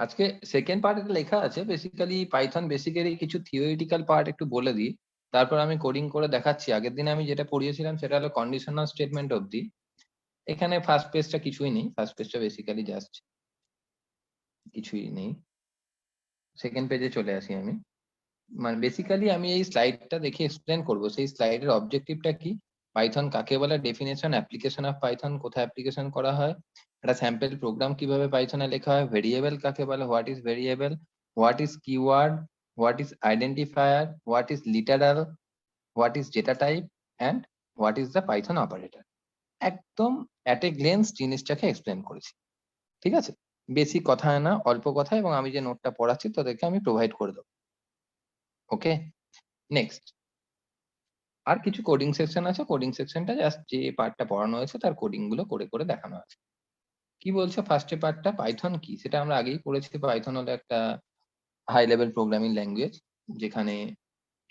আজকে সেকেন্ড পার্টে লেখা আছে বেসিক্যালি পাইথন বেসিক্যালি কিছু থিওরিটিক্যাল পার্ট একটু বলে দিই, তারপর আমি কোডিং করে দেখাচ্ছি। আগের দিন আমি যেটা পড়িয়েছিলাম সেটা হলো কন্ডিশনাল স্টেটমেন্ট অবধি। এখানে ফার্স্ট পেজটা কিছুই নেই, ফার্স্ট পেজটা বেসিক্যালি জাস্ট কিছুই নেই। সেকেন্ড পেজে চলে আসি আমি। মানে বেসিক্যালি আমি এই স্লাইডটা দেখে এক্সপ্লেন করব সেই স্লাইডের অবজেক্টিভটা কি, পাইথন কাকে বলে, ডেফিনেশন, অ্যাপ্লিকেশন অফ পাইথন কোথায় অ্যাপ্লিকেশন করা হয়, একটা স্যাম্পল প্রোগ্রাম কিভাবে পাইথনে লেখা হয়, ভেরিয়েবল কাকে বলে, what is variable, what is keyword, what is identifier, what is literal, what is data type and what is the Python operator. একদম অ্যাট এ গ্লেন্স জিনিসটাকে এক্সপ্লেন করেছি। ঠিক আছে, বেশি কথা না, অল্প কথা, এবং আমি যে নোটটা পড়াচ্ছি তোদেরকে আমি প্রোভাইড করে দেবো। ওকে, নেক্সট আর কিছু কোডিং সেকশন আছে, কোডিং সেকশনটা জাস্ট যে পার্টটা পড়ানো হয়েছে তার কোডিং গুলো করে করে দেখানো আছে। কি বলছে ফার্স্টে পার্টটা, পাইথন কি সেটা আমরা আগেই পড়েছি। পাইথন হলো একটা হাই লেভেল প্রোগ্রামিং ল্যাঙ্গুয়েজ, যেখানে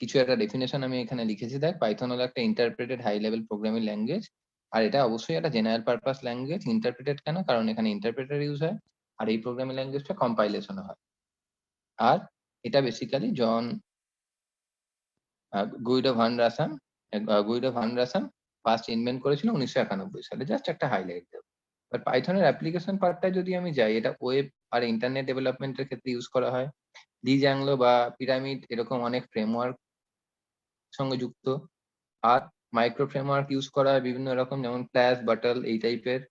কিছু একটা ডেফিনেশন আমি এখানে লিখেছি। দেখ, পাইথন হলো একটা interpreted high level programming language, আর এটা অবশ্যই একটা জেনারেল পারপাস ল্যাঙ্গুয়েজ। ইন্টারপ্রেটেড কেন? কারণ এখানে ইন্টারপ্রেটার ইউজ হয়, আর এই প্রোগ্রামিং ল্যাঙ্গুয়েজটা কম্পাইলেশন হয়। আর এটা বেসিক্যালি জন গুইডো ভান রাসাম গুইডো ভান রাসাম ফার্স্ট ইনভেন্ট করেছিল 1991 সালে। জাস্ট একটা হাইলাইট দেব। বাট পাইথনের অ্যাপ্লিকেশন পার্টটায় যদি আমি যাই, এটা ওয়েব আর ইন্টারনেট ডেভেলপমেন্টের ক্ষেত্রে ইউজ করা হয়। ডিজ্যাংলো বা পিরামিড এরকম অনেক ফ্রেমওয়ার্ক সঙ্গে যুক্ত। আর মাইক্রো ফ্রেমওয়ার্ক ইউজ করা হয় বিভিন্ন রকম, যেমন ফ্ল্যাশ, বাটল এই টাইপের।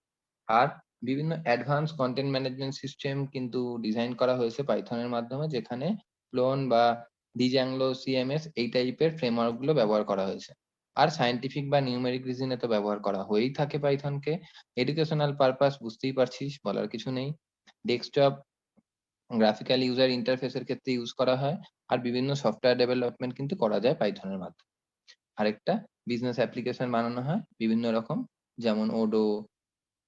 আর বিভিন্ন অ্যাডভান্স কন্টেন্ট ম্যানেজমেন্ট সিস্টেম কিন্তু ডিজাইন করা হয়েছে পাইথনের মাধ্যমে, যেখানে ফ্লোন বা ডিজ্যাংলো, সিএমএস এই টাইপের ফ্রেমওয়ার্ক গুলো ব্যবহার করা হয়েছে। আর সায়েন্টিফিক বা নিউমেরিক রিজনে তো ব্যবহার করা হয়েই থাকে পাইথনকে। এডুকেশনাল পারপাস বুঝতেই পারছিস, বলার কিছু নেই। ডেস্কটপ গ্রাফিক্যাল ইউজার ইন্টারফেসের ক্ষেত্রে ইউজ করা হয়। আর বিভিন্ন সফটওয়্যার ডেভেলপমেন্ট কিন্তু করা যায় পাইথনের মাধ্যমে। আরেকটা, বিজনেস অ্যাপ্লিকেশন বানানো হয় বিভিন্ন রকম, যেমন ওডো,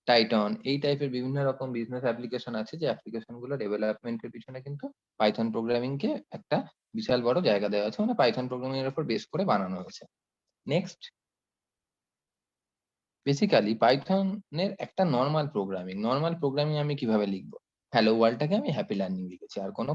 টাইটন এই টাইপের বিভিন্ন রকম বিজনেস অ্যাপ্লিকেশন আছে, যে অ্যাপ্লিকেশন গুলো ডেভেলপমেন্টের পিছনে কিন্তু পাইথন প্রোগ্রামিং কে একটা বিশাল বড় জায়গা দেওয়া আছে, মানে পাইথন প্রোগ্রামিং এর উপর বেস করে বানানো হয়েছে। নেক্সট, বেসিক্যালি পাইথনের একটা নর্মাল প্রোগ্রামিং আমি কিভাবে লিখবো? হ্যালো ওয়ার্ল্ডটাকে আমি হ্যাপি লার্নিং লিখেছি, আর কোনো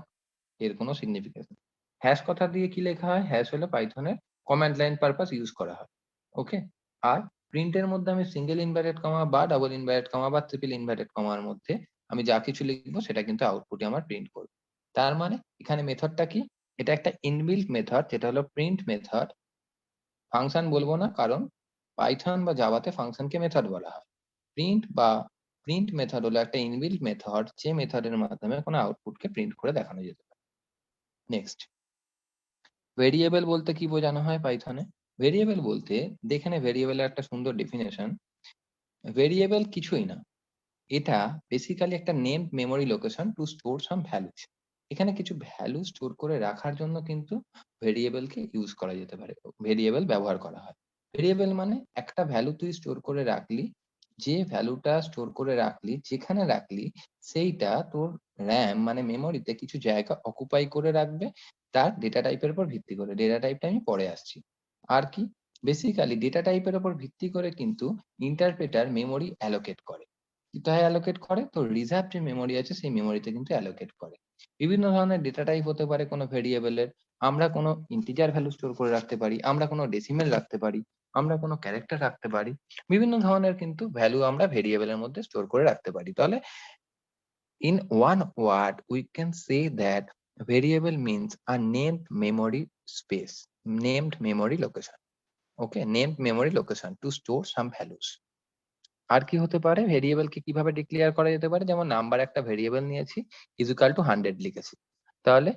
এর কোনো সিগনিফিকেন্স নেই। হ্যাশ কথা দিয়ে কি লেখা হয়? হ্যাশ হলো পাইথনের কমান্ড লাইন পারপাস ইউজ করা হয়। ওকে, আর প্রিন্টের মধ্যে আমি সিঙ্গেল ইনভার্টেড কমা বা ডাবল ইনভার্টেড কমা বা ট্রিপল ইনভার্টেড কমার মধ্যে আমি যা কিছু লিখবো সেটা কিন্তু আউটপুটে আমার প্রিন্ট করবে। তার মানে এখানে মেথডটা কি? এটা একটা ইনবিল্ট মেথড, যেটা হলো প্রিন্ট মেথড। ফাংশন বলবো না, কারণ পাইথন বা জাভাতে ফাংশনকে মেথড বলা হয়। প্রিন্ট মেথড হলো একটা ইনবিল্ট মেথড, যে মেথডের মাধ্যমে কোনো আউটপুটকে প্রিন্ট করে দেখানো যেতে পারে। নেক্সট, ভেরিয়েবল বলতে কি বোঝানো হয় পাইথনে? ভেরিয়েবল বলতে, দেখেনে ভেরিয়েবলের একটা সুন্দর ডেফিনেশন। ভেরিয়েবল কিছুই না, এটা বেসিক্যালি একটা named memory location two store সাম ভ্যালুজ। এখানে কিছু ভ্যালু স্টোর করে রাখার জন্য কিন্তু ভেরিয়েবলকে ইউজ করা যেতে পারে, ভেরিয়েবল ব্যবহার করা হয়। ভেরিয়েবল মানে একটা ভ্যালু তুই স্টোর করে রাখলি, যে ভ্যালুটা স্টোর করে রাখলি যেখানে রাখলি সেইটা তোর র্যাম মানে মেমোরিতে কিছু জায়গা অকুপাই করে রাখবে, তার ডেটা টাইপের উপর ভিত্তি করে। ডেটা টাইপটা আমি পরে আসছি। আর কি, বেসিক্যালি ডেটা টাইপের উপর ভিত্তি করে কিন্তু ইন্টারপ্রেটার মেমোরি অ্যালোকেট করে। কোথায় অ্যালোকেট করে? তো রিজার্ভ যে মেমোরি আছে সেই মেমোরিতে কিন্তু অ্যালোকেট করে। বিভিন্ন ধরনের ডেটা টাইপ হতে পারে কোনো ভেরিয়েবলের। আমরা কোনো ইন্টিজার ভ্যালু স্টোর করে রাখতে পারি, আমরা কোনো ডেসিমেল রাখতে পারি, আমরা কোনো ক্যারেক্টার রাখতে পারি। বিভিন্ন ধরনের কিন্তু ভ্যালু আমরা ভেরিয়েবলের মধ্যে স্টোর করে রাখতে পারি। তাহলে in one word we can say that variable means a named memory space, named memory location. Okay, named memory location to store some values. আর কি হতে পারে? ভেরিয়েবলকে কিভাবে ডিক্লেয়ার করা যেতে পারে? যেমন নাম্বার একটা ভেরিয়েবল নিয়েছি, ইজ ইকুয়াল টু 100 লিখেছি। তাহলে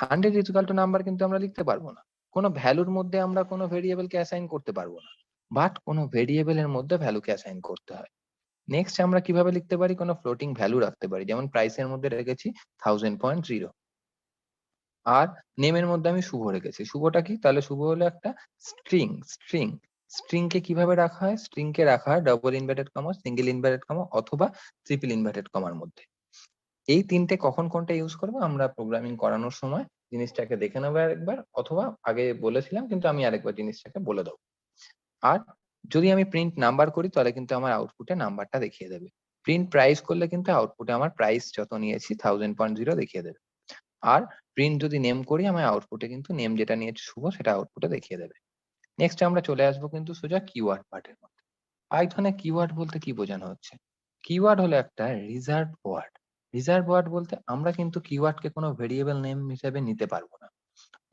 100 ইজ ইকুয়াল টু নাম্বার কিন্তু আমরা লিখতে পারবো না। কোনো ভ্যালুর মধ্যে আমরা কোনো ভেরিয়েবলকে অ্যাসাইন করতে পারবো না। বাট কোনো ভেরিয়েবলের মধ্যে ভ্যালুকে অ্যাসাইন করতে হয়। নেক্সট, আমরা কিভাবে লিখতে পারি? কোনো ফ্লোটিং ভ্যালু রাখতে পারি, যেমন প্রাইসের মধ্যে রেখেছি 1000.0। আর নেমের মধ্যে আমি শুভ রেখেছি। শুভটা কি? তাহলে শুভ হলো একটা স্ট্রিং। স্ট্রিং কে কিভাবে রাখা হয়? স্ট্রিং কে রাখা হয় double inverted comma, single inverted comma অথবা ট্রিপল ইনভার্টেড কমার মধ্যে। এই তিনটে কখন কোনটা ইউজ করবো আমরা প্রোগ্রামিং করানোর সময় জিনিসটাকে দেখে নেবো আরেকবার, অথবা আগে বলেছিলাম কিন্তু আমি আরেকবার জিনিসটাকে বলে দেবো। আর যদি আমি প্রিন্ট নাম্বার করি তাহলে কিন্তু আমার আউটপুটে নাম্বারটা দেখিয়ে দেবে। প্রিন্ট প্রাইস করলে কিন্তু আউটপুটে আমার প্রাইস যত নিয়েছি 1000.0 দেখিয়ে দেবে। আর প্রিন্ট যদি নেম করি আমার আউটপুটে কিন্তু নেম যেটা নিয়েছি শুভ সেটা আউটপুটে দেখিয়ে দেবে। নেক্সট আমরা চলে আসবো কিন্তু সোজা কিওয়ার্ড পার্টের মধ্যে। পাইথনে কিওয়ার্ড বলতে কি বোঝানো হচ্ছে? কিওয়ার্ড হলো একটা রিজার্ভ ওয়ার্ড। রিজার্ভ ওয়ার্ড বলতে আমরা কিন্তু কিওয়ার্ডকে কোনো ভেরিয়েবল নেম হিসেবে নিতে পারবো না।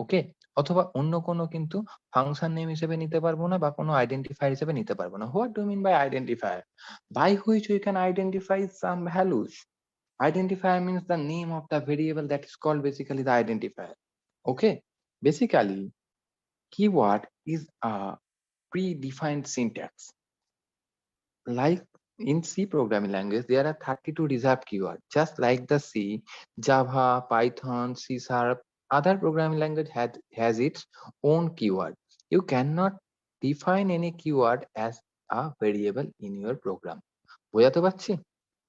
ওকে? অথবা অন্য কোনো কিন্তু ফাংশন নেম হিসেবে নিতে পারবো না বা কোনো আইডেন্টিফায়ার হিসেবে নিতে পারবো না। What do you mean by identifier? By which we can identify some values. Identifier means the name of the variable that is called basically the identifier. Okay? Basically, keyword is a predefined syntax. Like in C programming language, there are 32 reserved keywords. Just like the C, Java, Python, C Sharp, other programming language has its own keyword. You cannot define any keyword as a variable in your program. বোঝাতে পারছি?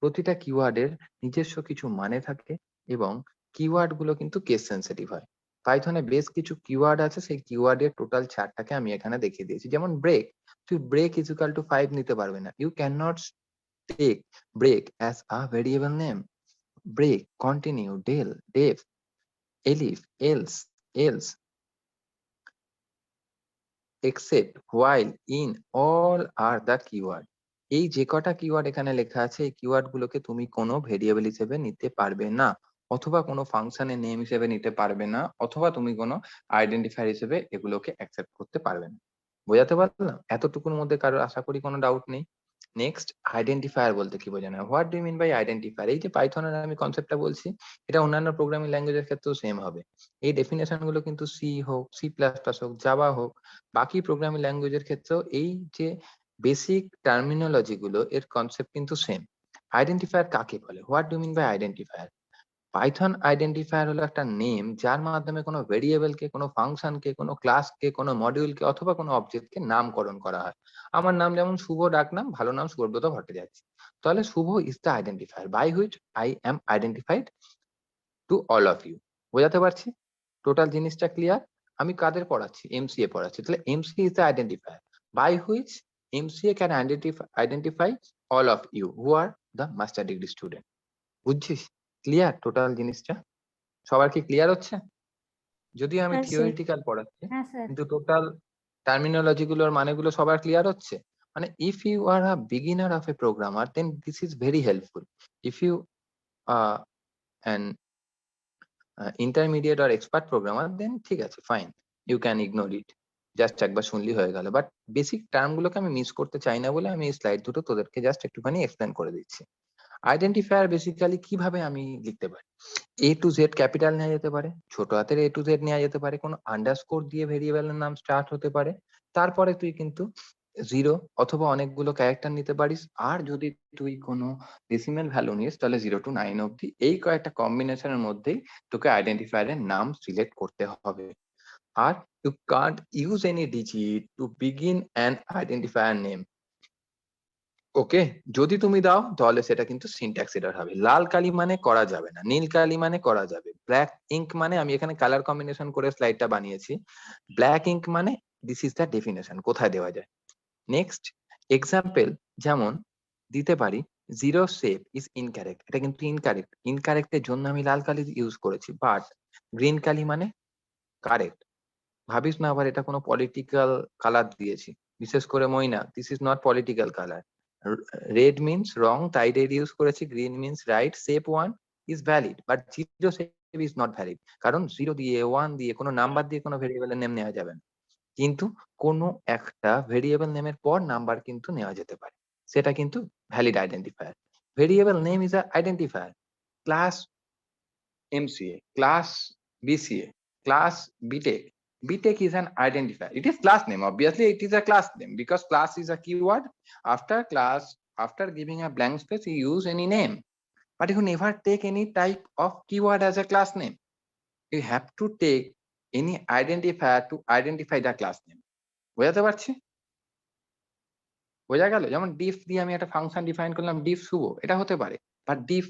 প্রতিটা কিওয়ার্ডের নিজস্ব কিছু মানে থাকে এবং keyword গুলো কিন্তু কেস সেনসিটিভ হয়। পাইথনে বেশ কিছু কিওয়ার্ড আছে, সেই কিওয়ার্ডের টোটাল চার্টটাকে আমি এখানে দেখিয়ে দিয়েছি। যেমন ব্রেক, তুই ব্রেক ইজ ইকুয়াল টু 5 নিতে পারবে না। You can not take break as a variable name. Break, continue, del, def, elif, else, else, except, while, in, all are the keyword. এই যে কটা কিওয়ার্ড এখানে লেখা আছে এই কিওয়ার্ড গুলোকে তুমি কোনো ভেরিয়েবল হিসেবে নিতে পারবে না, অথবা কোনো ফাংশনের নেম হিসেবে নিতে পারবে না, অথবা তুমি কোনো আইডেন্টিফায়ার হিসেবে এগুলোকে অ্যাকসেপ্ট করতে পারবে না। বোঝাতে পারলাম? এতটুকুর মধ্যে কারোর আশা করি কোনো ডাউট নেই। নেক্সট, আইডেন্টিফায়ার বলতে কি বোঝানো হয়? What do you mean by identifier? এই যে পাইথনের আমি কনসেপ্টটা বলছি, এটা অন্যান্য প্রোগ্রামিং ল্যাঙ্গুয়েজের ক্ষেত্রেও সেম হবে। এই ডেফিনেশন গুলো কিন্তু সি হোক, সি প্লাস প্লাস হোক, জাভা হোক, বাকি প্রোগ্রামিং ল্যাঙ্গুয়েজের ক্ষেত্রেও এই যে বেসিক টার্মিনোলজি গুলো এর কনসেপ্ট কিন্তু সেম। আইডেন্টিফায়ার কাকে বলে? What do mean by identifier? Python identifier হলো একটা নেম যার মাধ্যমে কোনো ভেরিয়েবলকে, কোনো ফাংশনকে, কোনো ক্লাসকে, কোনো মডিউলকে অথবা কোনো অবজেক্টকে নামকরণ করা হয়। আমার নাম যেমন শুভ ডাকনাম, ভালো নাম সুব্রত ভট্টাচার্য। তাহলে Shubho is the identifier by which I am identified to all of you. বোঝাতে পারছি? টোটাল জিনিসটা ক্লিয়ার? আমি কাদের পড়াচ্ছি? এমসিএ পড়াচ্ছি। তাহলে MCA is the identifier by which MCA can identify all of you who are the master degree student. বুঝছিস? Clear total জিনিসটা? সবার কি ক্লিয়ার হচ্ছে? যদিও আমি হ্যাঁ স্যার। থিওরিটিক্যাল পড়াচ্ছি, হ্যাঁ স্যার। কিন্তু টোটাল টার্মিনোলজি গুলোর মানেগুলো সবার ক্লিয়ার হচ্ছে? মানে if you are a beginner of a programmer then this is very helpful. If you an intermediate or expert programmer then ঠিক আছে, fine, you can ignore it. Just একবার শুনলি হয়ে গেল। বাট বেসিক টার্ম গুলোকে আমি মিস করতে চাই না বলে আমি এই স্লাইড দুটো তোদেরকে জাস্ট একটুখানি এক্সপ্লেন করে দিচ্ছি। আইডেন্টিফায়ার বেসিক্যালি কিভাবে আমি লিখতে পারি? এ টু জেড ক্যাপিটাল নেওয়া যেতে পারে, ছোট হাতের এ টু জেড নেওয়া যেতে পারে, কোনো আন্ডারস্কোর দিয়ে ভেরিয়েবলের নাম স্টার্ট হতে পারে। তারপরে তুই কিন্তু 0 অথবা অনেকগুলো ক্যারেক্টার নিতে পারিস। আর যদি তুই কোনো ডেসিমাল ভ্যালু নিস তাহলে 0 to 9 অব্দি এই কয়েকটা কম্বিনেশনের মধ্যেই তোকে আইডেন্টিফায়ার এর নাম সিলেক্ট করতে হবে। আর you can't use any digit to begin an identifier name. ওকে? যদি তুমি দাও তাহলে সেটা কিন্তু সিনট্যাক্স এরর হবে। লাল কালি মানে করা যাবে না, নীল কালি মানে করা যাবে, ব্ল্যাক ইঙ্ক মানে আমি এখানে কালার কম্বিনেশন করে স্লাইডটা বানিয়েছি। ব্ল্যাক ইঙ্ক মানে দিস ইজ দ্য ডেফিনেশন, কোথায় দেওয়া যায়। নেক্সট এক্সাম্পল যেমন দিতে পারি, জিরো শেপ ইজ ইনকারেক্ট, এটা কিন্তু ইনকারেক্ট। ইনকারেক্ট এর জন্য আমি লাল কালি ইউজ করেছি, বাট গ্রিন কালি মানে কারেক্ট। ভাবিস না আবার এটা কোনো পলিটিক্যাল কালার দিয়েছি। বিশেষ করে Moina, this is not political colour. Red means রং, তাই রেড ইউজ করেছি। Green means right. Shape 1 is valid, but zero shape is not valid. কারণ 0 দিয়ে 1 দিয়ে কোনো নাম্বার দিয়ে কোনো ভেরিয়েবলের নেম নেওয়া যাবে না। কিন্তু কোনো একটা ভেরিয়েবল নেমের পর নাম্বার কিন্তু নেওয়া যেতে পারে। সেটা কিন্তু valid identifier. Variable name is a identifier. Class MCA, class BCA, class BTech. BTech is an identifier. It is class name. Obviously, it is a class name because class is a keyword. After class, after giving a blank space, you use any name. But you never take any type of keyword as a class name. You have to take any identifier to identify the class name. বোঝাতে পারছি? বোঝা গেল? যেমন diff দিয়ে আমি একটা function define করলাম, diff শুভ, এটা হতে পারে। বাট diff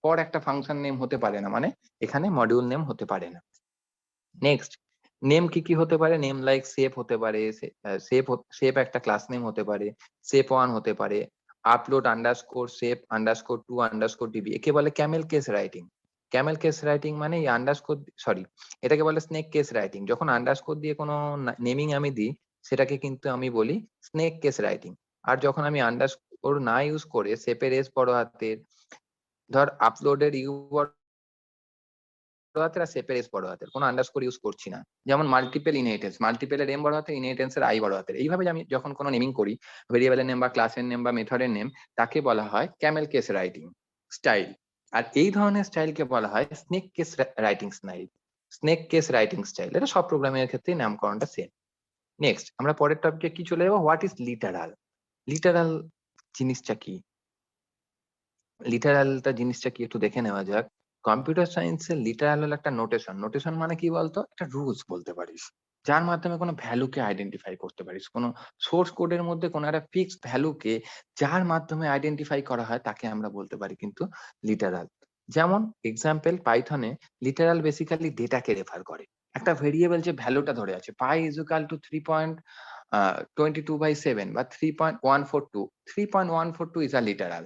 পর একটা ফাংশন নেম হতে পারে না, মানে এখানে মডিউল নেম হতে পারে না। নেক্সট, নেম কি কি হতে পারে? নেম লাইক শেপ হতে পারে, শেপ একটা ক্লাস নেম হতে পারে, শেপ 1 হতে পারে, upload underscore save underscore to underscore DB, একে বলে camel case writing. Camel case writing মানে এই আন্ডারস্কোর, সরি, এটাকে বলে স্নেক কেস রাইটিং। যখন আন্ডারস্কোর দিয়ে কোনো নেমিং আমি দিই, সেটাকে কিন্তু আমি বলি স্নেক কেস রাইটিং। আর যখন আমি আন্ডারস্কোর না ইউজ করে সেপের এস বড় হাতের, ধর আপলোডের ইউ বড় হাতের আর সেপের এস বড় হাতের, কোনো আন্ডারস্কোর ইউজ করছি না। যেমন মাল্টিপল ইনহেরিটেন্স, মাল্টিপলের এম বড় হাতের, ইনহেরিটেন্সের আই বড় হাতের। এইভাবে আমি যখন কোনো নেমিং করি, ভেরিয়েবলের নেম বা ক্লাসের নেম বা মেথডের নেম, তাকে বলা হয় ক্যামেল কেস রাইটিং স্টাইল। আর এই ধরনের স্টাইলকে বলা হয় snake case writing style, snake case writing style. এটা সব প্রোগ্রামিং ক্ষেত্রে নামকরণটা সেম। নেক্সট আমরা পরের টপিকে কি চলে যাবো, হোয়াট ইজ লিটারাল। লিটারাল জিনিসটা কি, লিটারালটা জিনিসটা কি একটু দেখে নেওয়া যাক। কম্পিউটার সায়েন্সের লিটারাল হলো একটা নোটেশন। নোটেশন মানে কি বলতো, একটা রুলস বলতে পারিস, যার মাধ্যমে কোনো ভ্যালুকে আইডেন্টিফাই করতে পারিস। কোনো সোর্স কোডের মধ্যে কোনো একটা ফিক্সড ভ্যালুকে যার মাধ্যমে আইডেন্টিফাই করা হয়, তাকে আমরা বলতে পারি কিন্তু লিটারাল। যেমন এক্সাম্পল, পাইথনে লিটারাল বেসিক্যালি ডেটাকে রেফার করে। একটা ভেরিয়েবল যে ভ্যালুটা ধরে আছে, পাই ইজ ইকুয়াল টু 3.22/7 বা 3.142, 3.142 is a literal.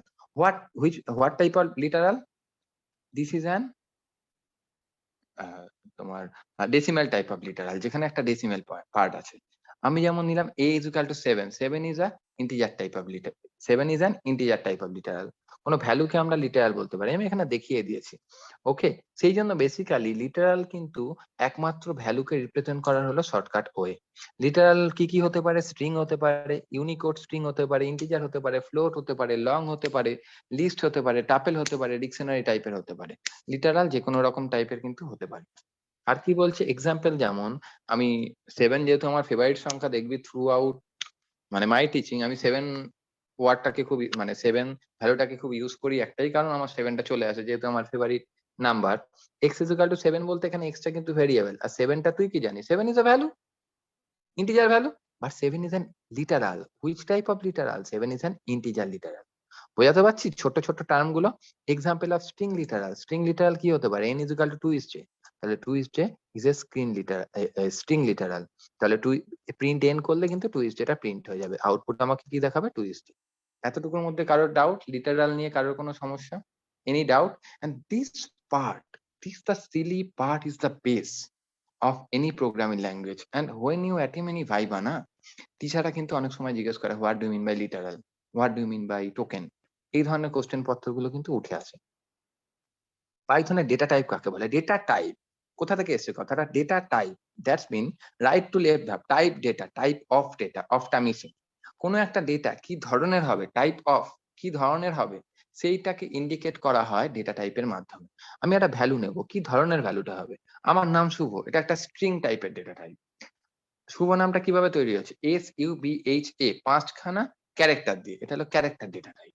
What type of literal? This is an আহ, তোমার ডেসিমাল টাইপ অফ লিটারাল, যেখানে একটা ডেসিমাল পার্ট আছে। আমি যেমন নিলাম a is equal to 7, 7 is a integer type of literal, 7 is an integer type of literal। কোনো ভ্যালুকে আমরা literal বলতে পারি, আমি এখানে দেখিয়ে দিয়েছি। ওকে, সেই জন্য বেসিক্যালি লিটারাল কিন্তু একমাত্র ভ্যালুকে রিপ্রেজেন্ট করার হলো শর্টকাট ওয়ে। লিটারাল কি কি হতে পারে, স্ট্রিং হতে পারে, ইউনিকোড স্ট্রিং হতে পারে, ইন্টিজার হতে পারে, ফ্লোট হতে পারে, লং হতে পারে, লিস্ট হতে পারে, টাপেল হতে পারে, ডিকশনারি টাইপের হতে পারে। লিটারাল যে কোনো রকম টাইপের কিন্তু হতে পারে। আর কি বলছে এক্সাম্পল, যেমন আমি 7 যেহেতু আমার ফেভারিট সংখ্যা, দেখবি থ্রু আউট মানে মাই টিচিং আমি 7 ওয়ার্ডটাকে খুব মানে 7 ভ্যালুটাকে খুব ইউজ করি, একটাই কারণ আমার 7টা চলে আসে যেহেতু আমার favourite number. x is equal two 7 বলতে এখানে x টা কিন্তু ভেরিয়েবল, আর 7টা তুই কি জানিস, 7 is a value, integer value, but 7 is an literal. Which type of literal? 7 is an integer literal. বোঝাতে পারছি ছোট ছোট টার্ম গুলো। Example of string literal, string literal কি হতে পারে, n is equal to 2 is j, তাহলে 2 is j is a screen litre string literal. তাহলে 2 প্রিন্ট n করলে কিন্তু 2 is j টা প্রিন্ট হয়ে যাবে, আউটপুট আমাকে কি দেখাবে, 2 is j। এতটুকুর মধ্যে কারোর ডাউট, লিটারাল নিয়ে কারোর কোনো সমস্যা, any doubt? And this part, this the silly part is the base of any programming language, and when you attempt any viva না, টিচাররা কিন্তু অনেক সময় জিজ্ঞেস করে what do mean by literal, what do mean by token, এই ধরনের question পত্রগুলো কিন্তু উঠে আসে। পাইথনের ডেটা টাইপ কাকে বলে, ডেটা টাইপ কোথা থেকে এসেছে কথাটা, data type that's mean right to left verb, type data, type of data, অফটা মিসিং। কোনো একটা ডেটা কি ধরনের হবে, টাইপ অফ কি ধরনের হবে, সেইটাকে ইন্ডিকেট করা হয় ডেটা টাইপের মাধ্যমে। আমি একটা ভ্যালু নেব, কি ধরনের ভ্যালুটা হবে, আমার নাম শুভ, এটা একটা স্ট্রিং টাইপের ডেটা টাইপ। শুভ নামটা কিভাবে তৈরি হচ্ছে, SUBHA 5খানা ক্যারেক্টার দিয়ে, এটা হলো ক্যারেক্টার ডেটা টাইপ।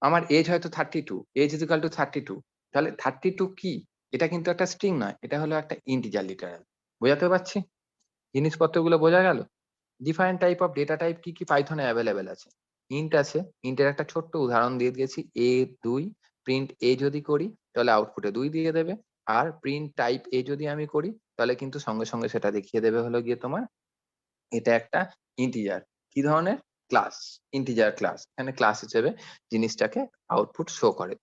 আমার এজ হয়তো 32, এজ ইজ ইকুয়াল টু 32, তাহলে 32 কি, এটা কিন্তু একটা স্ট্রিং নয়, এটা হলো একটা ইন্টিজার লিটারাল। বোঝাতে পারছি, জিনিসপত্রগুলো বোঝা গেল। ডিফারেন্ট টাইপ অফ ডেটা টাইপ কি কি পাইথনে অ্যাভেলেবেল আছে, ইন্ট আছে, ইন্টের একটা ছোট্ট উদাহরণ দিয়ে দিয়েছি, a2, প্রিন্ট এ যদি করি তাহলে আউটপুটে 2 দিয়ে দেবে, আর প্রিন্ট টাইপ এ যদি আমি করি তাহলে কিন্তু সঙ্গে সঙ্গে সেটা দেখিয়ে দেবে হলো গিয়ে তোমার এটা একটা ইন্টিজার। কি ধরনের, ক্লাস, ইন্টিজার ক্লাস, এখানে ক্লাস হিসেবে জিনিসটাকে আউটপুট শো করে।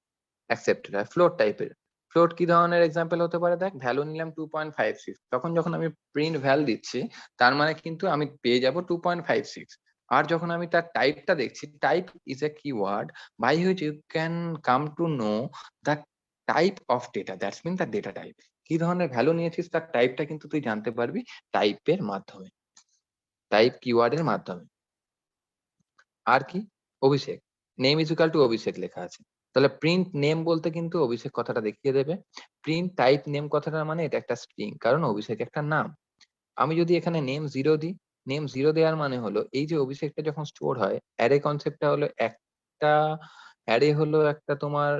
অ্যাকসেপ্টেড হয় ফ্লোট টাইপের। ফ্লোট কি ধরনের এক্সাম্পল হতে পারে, দেখ ভ্যালু নিলাম 2.56, তখন যখন আমি প্রিন্ট ভ্যাল দিচ্ছি তার মানে কিন্তু আমি পেয়ে যাব 2.56। আর যখন আমি তার টাইপটা দেখছি, type is a keyword by which you can come to know the data of mean, the data type ডেটা টাইপ। কি ধরনের ভ্যালু নিয়েছিস তার টাইপটা কিন্তু তুই জানতে পারবি টাইপের মাধ্যমে, টাইপ কিওয়ার্ডের মাধ্যমে। আর কি, অভিষেক, নেম ইজ ইকুয়াল টু অভিষেক লেখা আছে, তাহলে প্রিন্ট নেম বলতে কিন্তু অভিষেক কথাটা দেখিয়ে দেবে। প্রিন্ট টাইপ নেম কথাটা মানে এটা একটা স্ট্রিং, কারণ অভিষেক একটা নাম। আমি যদি এখানে নেম 0 দিই, নেম 0 দেওয়ার মানে হলো এই যে অভিষেকটা যখন স্টোর হয়, অ্যারে কনসেপ্টটা হলো একটা, অ্যারে হলো একটা তোমার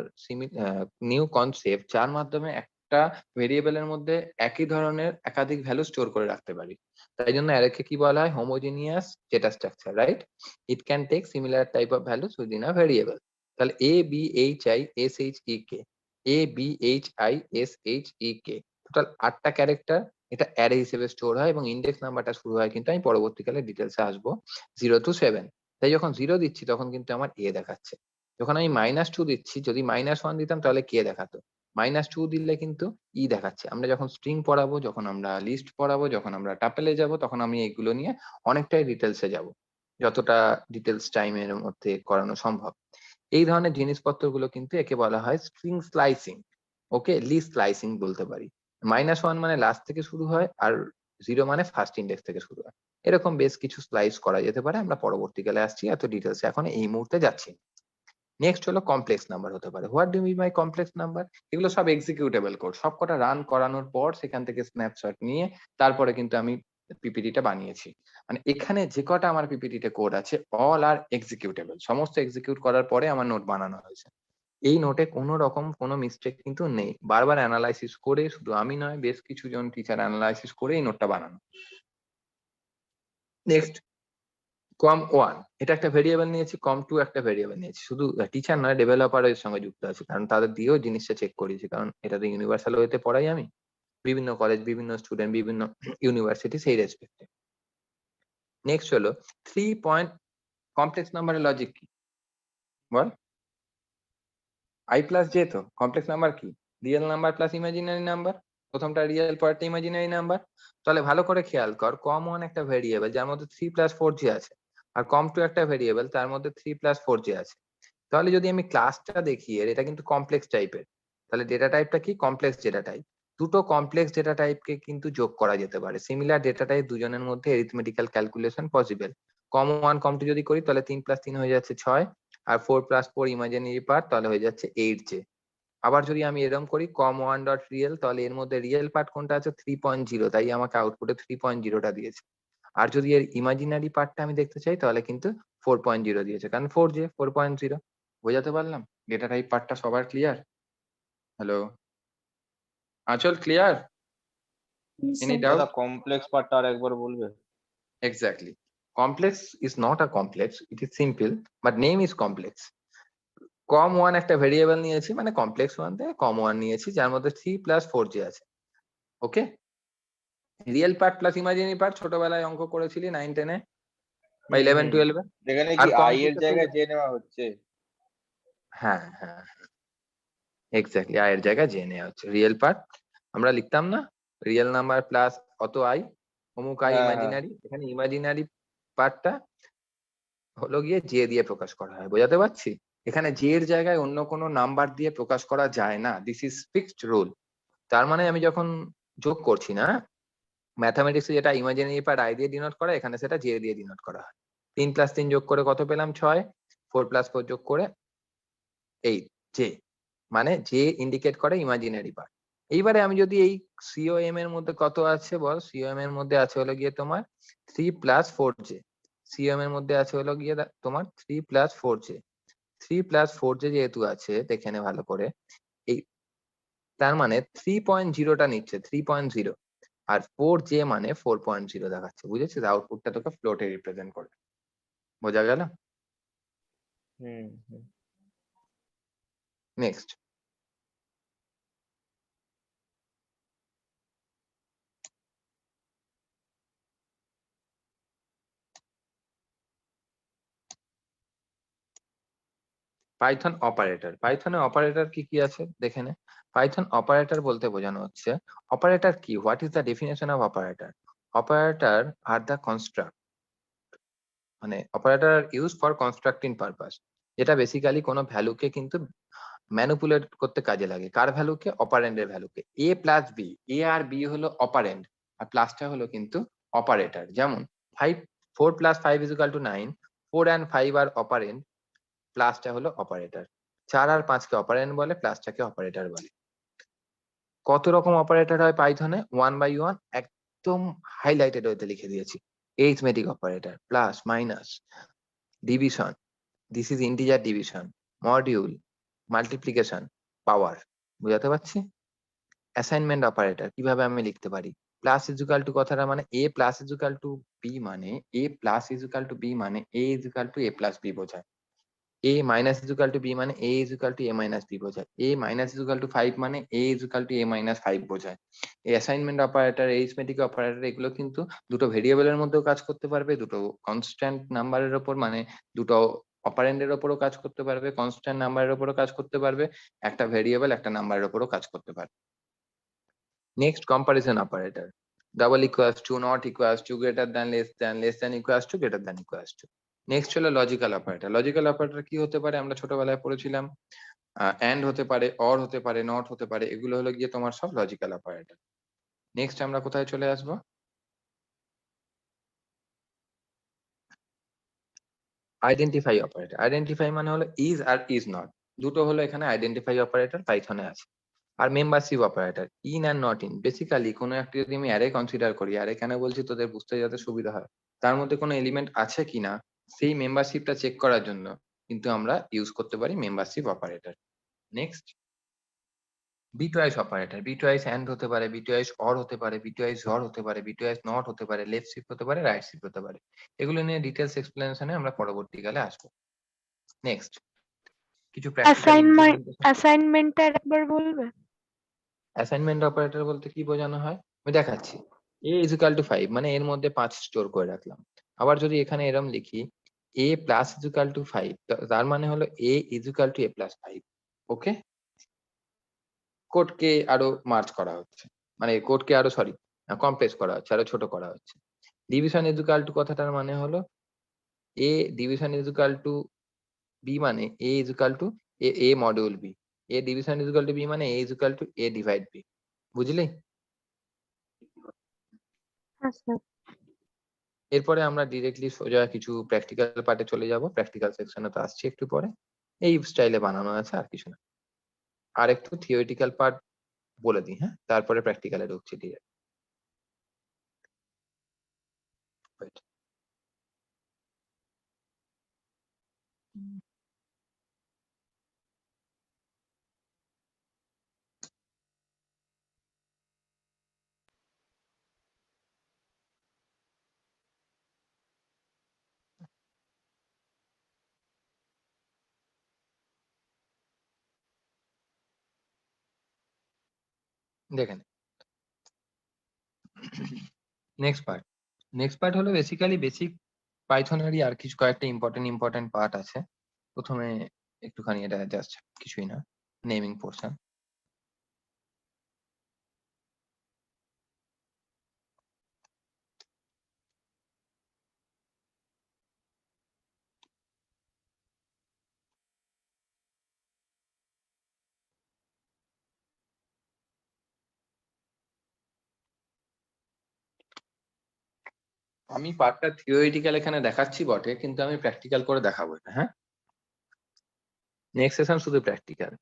নিউ কনসেপ্ট যার মাধ্যমে একটা ভেরিয়েবলের মধ্যে একই ধরনের একাধিক ভ্যালু স্টোর করে রাখতে পারি। তাই জন্য অ্যারেকে কি বলা হয়, homogeneous data structure, right? It can take similar type of values within a variable. তাহলে ABHISHEK, ABHISHEK, টোটাল 8টা ক্যারেক্টার, এটা অ্যারে হিসেবে স্টোর হয় এবং ইন্ডেক্স নাম্বারটা শুরু হয় কিন্তু আমি পরবর্তীকালে ডিটেলসে আসবো 0 to 7। তাই যখন 0 দিচ্ছি তখন কিন্তু আমার a দেখাচ্ছে। যখন আমি -2 দিচ্ছি, যদি -1 দিতাম তাহলে k দেখাতো। -2 দিলে কিন্তু e দেখাচ্ছে। আমরা যখন স্ট্রিং পড়াবো, যখন আমরা লিস্ট পড়াবো, যখন আমরা টাপেলে যাবো, তখন আমি এগুলো নিয়ে অনেকটাই ডিটেইলস এ যাবো। যতটা ডিটেইলস টাইমের মধ্যে করানো সম্ভব। এই ধরনের জিনিসপত্রগুলো কিন্তু একে বলা হয় স্ট্রিং স্লাইসিং। ওকে? লিস্ট স্লাইসিং বলতে পারি। -1 মানে লাস্ট থেকে শুরু হয়, আর 0 মানে ফার্স্ট ইনডেক্স থেকে শুরু হয়। এরকম বেশ কিছু স্লাইস করা যেতে পারে। আমরা পরবর্তীকালে আসছি, এত ডিটেইলস এ এখন এই মুহূর্তে যাচ্ছি না। নেক্সট হলো কমপ্লেক্স নাম্বার হতে পারে। What do mean by complex number? এগুলো সব এক্সিকিউটেবল কোড। সবকটা রান করানোর পর সেখান থেকে স্ন্যাপশট নিয়ে তারপরে কিন্তু আমি পিপিটি টা বানিয়েছি। মানে এখানে যে কটা আমার পিপিটি তে কোড আছে, অল আর এক্সিকিউটেবল। সমস্ত এক্সিকিউট করার পরে আমার নোট বানানো হয়েছে। এই নোটে কোনো রকম কোনো মিস্টেক কিন্তু নেই। বারবার এনালাইসিস করে, শুধু আমি নয়, বেশ কিছুজন টিচার এনালাইসিস করে এই নোটটা বানানো। নেক্সট, com1 এটা একটা ভেরিয়েবল নিয়েছি, com2 একটা ভেরিয়েবল নিয়েছি। শুধু টিচার নয়, ডেভেলপার এর সঙ্গে যুক্ত আছে। কারণ তাদের দিয়েও জিনিসটা চেক করিয়েছি। কারণ এটাতে ইউনিভার্সাল ওয়েতে পড়াই আমি। বিভিন্ন কলেজ, বিভিন্ন স্টুডেন্ট, বিভিন্ন ইউনিভার্সিটি, সেই রেসপেক্টে। নেক্সট হলো 3 পয়েন্ট কমপ্লেক্স নাম্বারের লজিক কি? বল? i প্লাস j তো কমপ্লেক্স নাম্বার কি? Real number plus imaginary number. প্রথমটা রিয়েল, পরেরটা ইমাজিনারি নাম্বার। তাহলে ভালো করে খেয়াল কর, com1 একটা ভেরিয়েবল যার মধ্যে 3 প্লাস 4j আছে, আর com2 একটা ভেরিয়েবল তার মধ্যে 3 প্লাস 4j আছে। তাহলে যদি আমি ক্লাসটা দেখি এর, এটা কিন্তু কমপ্লেক্স টাইপের। তাহলে ডেটা টাইপটা কি? Complex data type. দুটো কমপ্লেক্স ডেটা টাইপকে কিন্তু যোগ করা যেতে পারে। সিমিলার ডেটা টাইপ দুজনের মধ্যে এরিথমেটিক্যাল ক্যালকুলেশন পসিবল। com1 com2 যদি করি তাহলে 3 প্লাস 3 হয়ে যাচ্ছে 6, আর 4 প্লাস 4 ইমাজিনারি পার্ট, তাহলে হয়ে যাচ্ছে 8j। আবার যদি আমি এরকম করি com1 ডট রিয়েল, তাহলে এর মধ্যে রিয়েল পার্ট কোনটা আছে? 3.0, তাই আমাকে আউটপুটে 3.0টা দিয়েছে। আর যদি এর ইমাজিনারি পার্টটা আমি দেখতে চাই তাহলে কিন্তু 4.0 দিয়েছে, কারণ 4j 4.0। বোঝাতে পারলাম? ডেটা টাইপ পার্টটা সবার ক্লিয়ার? হ্যালো? আঁচল ক্লিয়ার? এনি দাদা ডাউট? কমপ্লেক্স পার্টটা আর একবার বলবে? Exactly. Complex is not a complex, it is simple, but name is complex. com1 একটা ভেরিয়েবল নিয়েছি, মানে কমপ্লেক্স ওয়ান থেকে com1 নিয়েছি, যার মধ্যে 3 প্লাস 4j আছে। Okay? Real part plus imaginary part ছোটবেলায় অঙ্ক করেছিলি 9 10 এ বা 11 12 এ। যেখানে আর কি আই com2 এর তে জায়গায় জে নেওয়া হচ্ছে। হ্যাঁ হ্যাঁ, এক্স্যাক্টলি, i এর জায়গায় j নেওয়া হচ্ছে। রিয়েল পার্ট আমরা লিখতাম না, রিয়েল নাম্বার প্লাস অত i, অমুক i হ্যাঁ হ্যাঁ ইমাজিনারি। এখানে ইমাজিনারি পার্টটা হলো গিয়ে জে দিয়ে প্রকাশ করা হয়। বোঝাতে পারছি? এখানে জে এর জায়গায় অন্য কোনো নাম্বার দিয়ে প্রকাশ করা যায় না। This is fixed rule. তার মানে আমি যখন যোগ করছি না, ম্যাথামেটিক্সে যেটা ইমাজিনারি পার্ট আই দিয়ে ডিনোট করা, এখানে সেটা জে দিয়ে ডিনোট করা হয়। 3 প্লাস 3 যোগ করে কত পেলাম? 6। 4 প্লাস 4 যোগ করে 8, জে। মানে জে ইন্ডিকেট করে ইমাজিনারি পার্ট। এইবারে আমি যদি এই সিওএম এর মধ্যে কত আছে বল? সিওএম এর মধ্যে আছে হলো গিয়ে তোমার 3 প্লাস 4j। সিওএম এর মধ্যে আছে হলো গিয়ে তোমার 3 প্লাস 4j। 3 প্লাস 4j যেহেতু আছে, দেখে নে ভালো করে। এই তার মানে 3.0টা নিচ্ছে, 3.0, আর 4j মানে 4.0 দেখাচ্ছে। বুঝেছিস? আউটপুটটা তোকে ফ্লোটে রিপ্রেজেন্ট করে। বোঝা গেল? হুম হুম। Next, Python operator. পাইথনে অপারেটর কি কি আছে দেখে নে। পাইথন অপারেটর বলতে বোঝানো হচ্ছে, অপারেটর কি? What is the definition of operator? Operator are the construct, মানে operator are use for constructing purpose, যেটা বেসিক্যালি কোনো ভ্যালুকে কিন্তু ম্যানিপুলেট করতে কাজে লাগে। কার ভ্যালুকে? অপারেন্ডের ভ্যালুকে। এ প্লাস বি, এ আর বি হলো অপারেন্ড, আর প্লাসটা হলো কিন্তু অপারেটর। যেমন 5, 4 plus 5 is equal to 9, 4 and 5 আর অপারেন্ড, প্লাসটা হলো অপারেটর। 4 আর 5 কে অপারেন্ড বলে, প্লাসটাকে অপারেটর বলে। কত রকম অপারেটর হয় পাইথনে? 1 by 1 একদম হাইলাইটেড ওয়েতে লিখে দিয়েছি। Arithmetic operator, plus, minus, division, this is integer division, module, multiplication, power. বুঝাতে পারছি? অ্যাসাইনমেন্ট অপারেটর কিভাবে আমি লিখতে পারি? প্লাস ইজুকাল টু কথাটা মানে এ প্লাস ইজুকাল টু বি, মানে এ প্লাস ইজুকাল টু বি মানে এ equal to A plus B বোঝায়। a minus is equal to b মানে a is equal to a minus b বোঝায়, a minus is equal to 5 মানে a is equal to a minus 5 বোঝায়। এই assignment operator, arithmetic operator এগুলো কিন্তু দুটো ভেরিয়েবলের মধ্যেও কাজ করতে পারবে, দুটো কনস্ট্যান্ট নাম্বারের উপর মানে দুটো অপারেন্ডের উপরও কাজ করতে পারবে, কনস্ট্যান্ট নাম্বারের উপরও কাজ করতে পারবে, একটা ভেরিয়েবল একটা নাম্বারের উপরও কাজ করতে পারবে। Next comparison operator, double equals to, not equals to, greater than, less than equals to, greater than equals to. Next হলো লজিক্যাল অপারেটর। লজিক্যাল অপারেটর কি হতে পারে আমরা ছোটবেলায় পড়েছিলাম, এন্ড হতে পারে, অর হতে পারে, নট হতে পারে, এগুলো হলো গিয়ে তোমার সব লজিক্যাল অপারেটর। নেক্সট আমরা কোথায় চলে আসবো, আইডেন্টিফাই অপারেটর। আইডেন্টিফাই মানে হলো ইজ আর ইজ নট, দুটো হলো এখানে আইডেন্টিফাই অপারেটর পাইথনে আছে। আর মেম্বারশিপ অপারেটর, ইন আর নট ইন। বেসিক্যালি কোনো একটা যদি আমি অ্যারে কনসিডার করি, অ্যারে কেন বলছি তোদের বুঝতে যাতে সুবিধা হয়, তার মধ্যে কোনো এলিমেন্ট আছে কিনা সেই মেম্বারশিপটা চেক করার জন্য কিন্তু আমরা ইউজ করতে পারি membership operator. Next bitwise operator, bitwise and হতে পারে, বিটওয়াইজ অর হতে পারে, বিটওয়াইজ অর হতে পারে, বিটওয়াইজ নট হতে পারে, লেফট শিফট হতে পারে, রাইট শিফট হতে পারে। এগুলো নিয়ে ডিটেলস এক্সপ্লেনেশনে আমরা পরবর্তীকালে আসবো। নেক্সট কিছু প্র্যাকটিক্যাল ইমপ্লিমেন্টেশন। অ্যাসাইনমেন্টটা একবার বলবে? অ্যাসাইনমেন্ট অপারেটর বলতে কি বোঝানো হয় আমি দেখাচ্ছি। a is equal to 5 মানে এর মধ্যে 5 স্টোর করে রাখলাম। আবার যদি এখানে এরকম লিখি a plus is equal to 5, তার মানে হলো a is equal to a plus 5। ওকে, কোডকে আরো মার্জ করা হচ্ছে, মানে কোডকে আরো সরি কম্প্রেস করা হচ্ছে, আরো ছোট করা হচ্ছে। ডিভিশন is equal to কথাটার মানে হলো a division is equal to b মানে a is equal to a module b, a division is equal to b মানে a is equal to a divide b। বুঝলি? আচ্ছা, এরপরে আমরা ডিরেক্টলি সোজা কিছু প্র্যাকটিক্যাল পার্টে চলে যাব। প্র্যাকটিক্যাল সেকশনে তো আসছি একটু পরে। এই স্টাইলে বানানো আছে, আর কিছু না। আর একটু থিওরিটিক্যাল পার্ট বলে দিই, হ্যাঁ, তারপরে প্র্যাকটিক্যালে ঢুকছি ডিরেক্ট। দেখেন নেক্সট পার্ট। নেক্সট পার্ট হলো বেসিক্যালি বেসিক পাইথনেরই আর কিছু কয়েকটা ইম্পর্টেন্ট পার্ট আছে। প্রথমে একটুখানি এটা জাস্ট কিছুই না, নেমিং পোর্শন। আমি পার্টটা থিওরিটিক্যাল এখানে দেখাচ্ছি বটে, কিন্তু আমি প্র্যাকটিক্যাল করে দেখাবো এটা, হ্যাঁ। নেক্সট সেশন শুধু প্র্যাকটিক্যাল।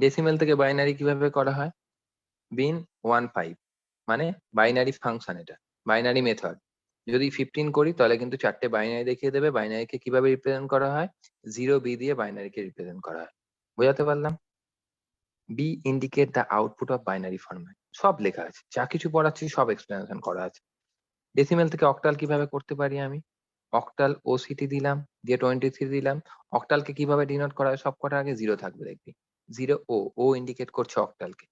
ডেসিমেল থেকে বাইনারি কিভাবে করা হয়, বিন 1 5 মানে বাইনারি ফাংশন, এটা বাইনারি মেথড। যদি 15 করি তাহলে কিন্তু চারটে বাইনারি দেখিয়ে দেবে। বাইনারিকে কিভাবে রিপ্রেজেন্ট করা হয়, 0 b দিয়ে বাইনারিকে রিপ্রেজেন্ট করা হয়। বোঝাতে পারলাম? B indicate the output of binary format, সব লেখা আছে, যা কিছু পড়াচ্ছি সব এক্সপ্লেনেশন করা আছে। ডেসিমেল থেকে অক্টাল কিভাবে করতে পারি আমি, অক্টাল ওসিটি দিলাম, দিয়ে 23 দিলাম। অক্টালকে কিভাবে ডিনোট করা হয়, সব কটা আগে 0 থাকবে দেখবি, 0 ও ইন্ডিকেট করছে অক্টালকে।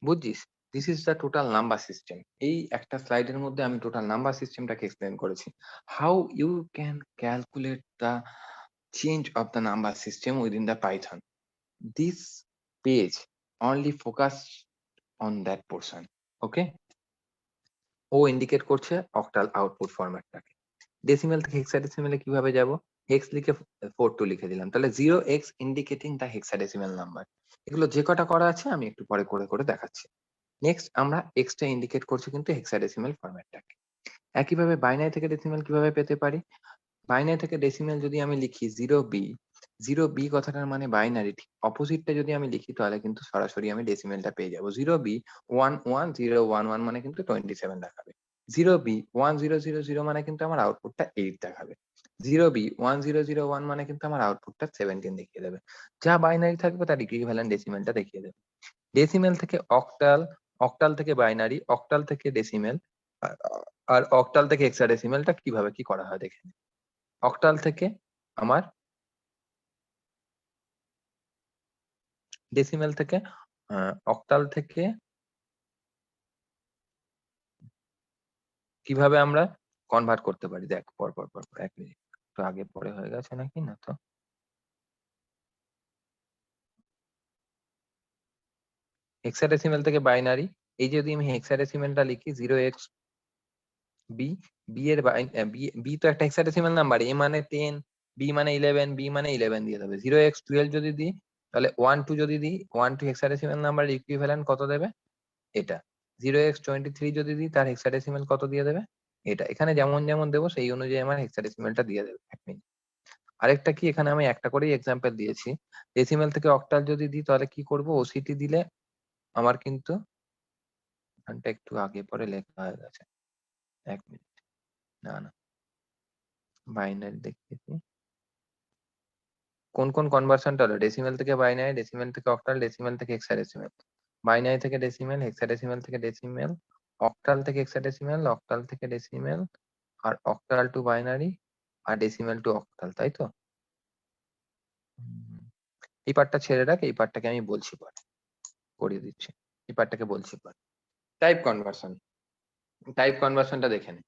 বুঝছিস? This is the total number system. এই একটা স্লাইডের মধ্যে আমি টোটাল নাম্বার সিস্টেমটাকে এক্সপ্লেন করেছি। How you can calculate the change of the number system within the Python. This page only focus on that portion. Okay, o indicate করছে octal output ফরম্যাটটাকে। Decimal থেকে হেক্সাডেসিমেলে কিভাবে যাব, হেক্স লিখে 42 লিখে দিলাম, তাহলে 0x indicating the hexadecimal number. এগুলো যে কটা করা আছে আমি একটু পরে করে দেখাচ্ছি। নেক্সট আমরা এক্সটা ইন্ডিকেট করছি কিন্তু হেক্সাডেসিমাল ফরম্যাটটাকে। একইভাবে বাইনারি থেকে ডেসিমাল কিভাবে পেতে পারি, বাইনারি থেকে ডেসিমাল যদি আমি লিখি 0b কথাটার মানে বাইনারি, ঠিক অপোজিটটা যদি আমি লিখি তাহলে কিন্তু সরাসরি আমি ডেসিমেলটা পেয়ে যাবো। 0b 11011 মানে কিন্তু 27 দেখাবে। 0b 1000 মানে কিন্তু আমার আউটপুটটা 8 দেখাবে। 0b 1001 মানে কিন্তু আমার আউটপুটটা 17 দেখিয়ে দেবে। যা বাইনারি থাকবে তার ইকুইভ্যালেন্ট ডেসিমেলটা দেখিয়ে দেবে। ডেসিমেল থেকে অক্টাল, অক্টাল থেকে বাইনারি, অক্টাল থেকে ডেসিমেল, আর অক্টাল থেকে হেক্সাডেসিমেলটা কিভাবে কি করা হয় দেখে নিই। অক্টাল থেকে আমার ডেসিমেল থেকে অক্টাল থেকে কিভাবে আমরা কনভার্ট করতে পারি? দেখ পর পর পর পর, 1 মিনিট, একটু আগে পরে হয়ে গেছে নাকি না তো? হেক্সাডেসিমেল থেকে বাইনারি, এই যদি আমি হেক্সাডেসিমেলটা লিখি 0x b, b এর b তো একটা হেক্সাডেসিমেল নাম্বার, a মানে 10, b মানে 11, b মানে 11 দিয়ে দেবে। 0x 12 যদি দিই তাহলে 1 2 যদি দিই, 1 2 হেক্সাডেসিমেল নাম্বারের ইকুইভ্যালেন্ট কত দেবে? এটা। 0x 23 যদি দিই তার হেক্সাডেসিমেল কত দিয়ে দেবে? এটা। এখানে যেমন যেমন দেবো সেই অনুযায়ী আমার হেক্সাডেসিমেলটা দিয়ে দেবে। 1 মিনিট। আরেকটা কি, এখানে আমি একটা করেই এক্সাম্পল দিয়েছি। ডেসিমেল থেকে অক্টাল যদি দিই তাহলে কি করব? ওসিটি দিলে আমার কিন্তু এখানটা একটু আগে পরে লেখা হয়ে গেছে। 1 মিনিট। না, বাইনারি দেখিয়েছি। কোন কোন কনভার্সনটা হলো? ডেসিমেল থেকে বাইনারি, ডেসিমেল থেকে অক্টাল, ডেসিমেল থেকে হেক্সাডেসিমেল, বাইনারি থেকে ডেসিমেল, হেক্সাডেসিমেল থেকে ডেসিমেল, অক্টাল থেকে হেক্সাডেসিমেল, অক্টাল থেকে ডেসিমেল, আর অক্টাল টু বাইনারি, আর ডেসিমেল টু অক্টাল, তাই তো? এই পার্টটা ছেড়ে রাখ, এই পার্টটাকে আমি বলছি পরে, করিয়ে দিচ্ছি। এই পার্টটাকে বলছি পরে। টাইপ কনভার্সন, টাইপ কনভার্সনটা দেখে নে।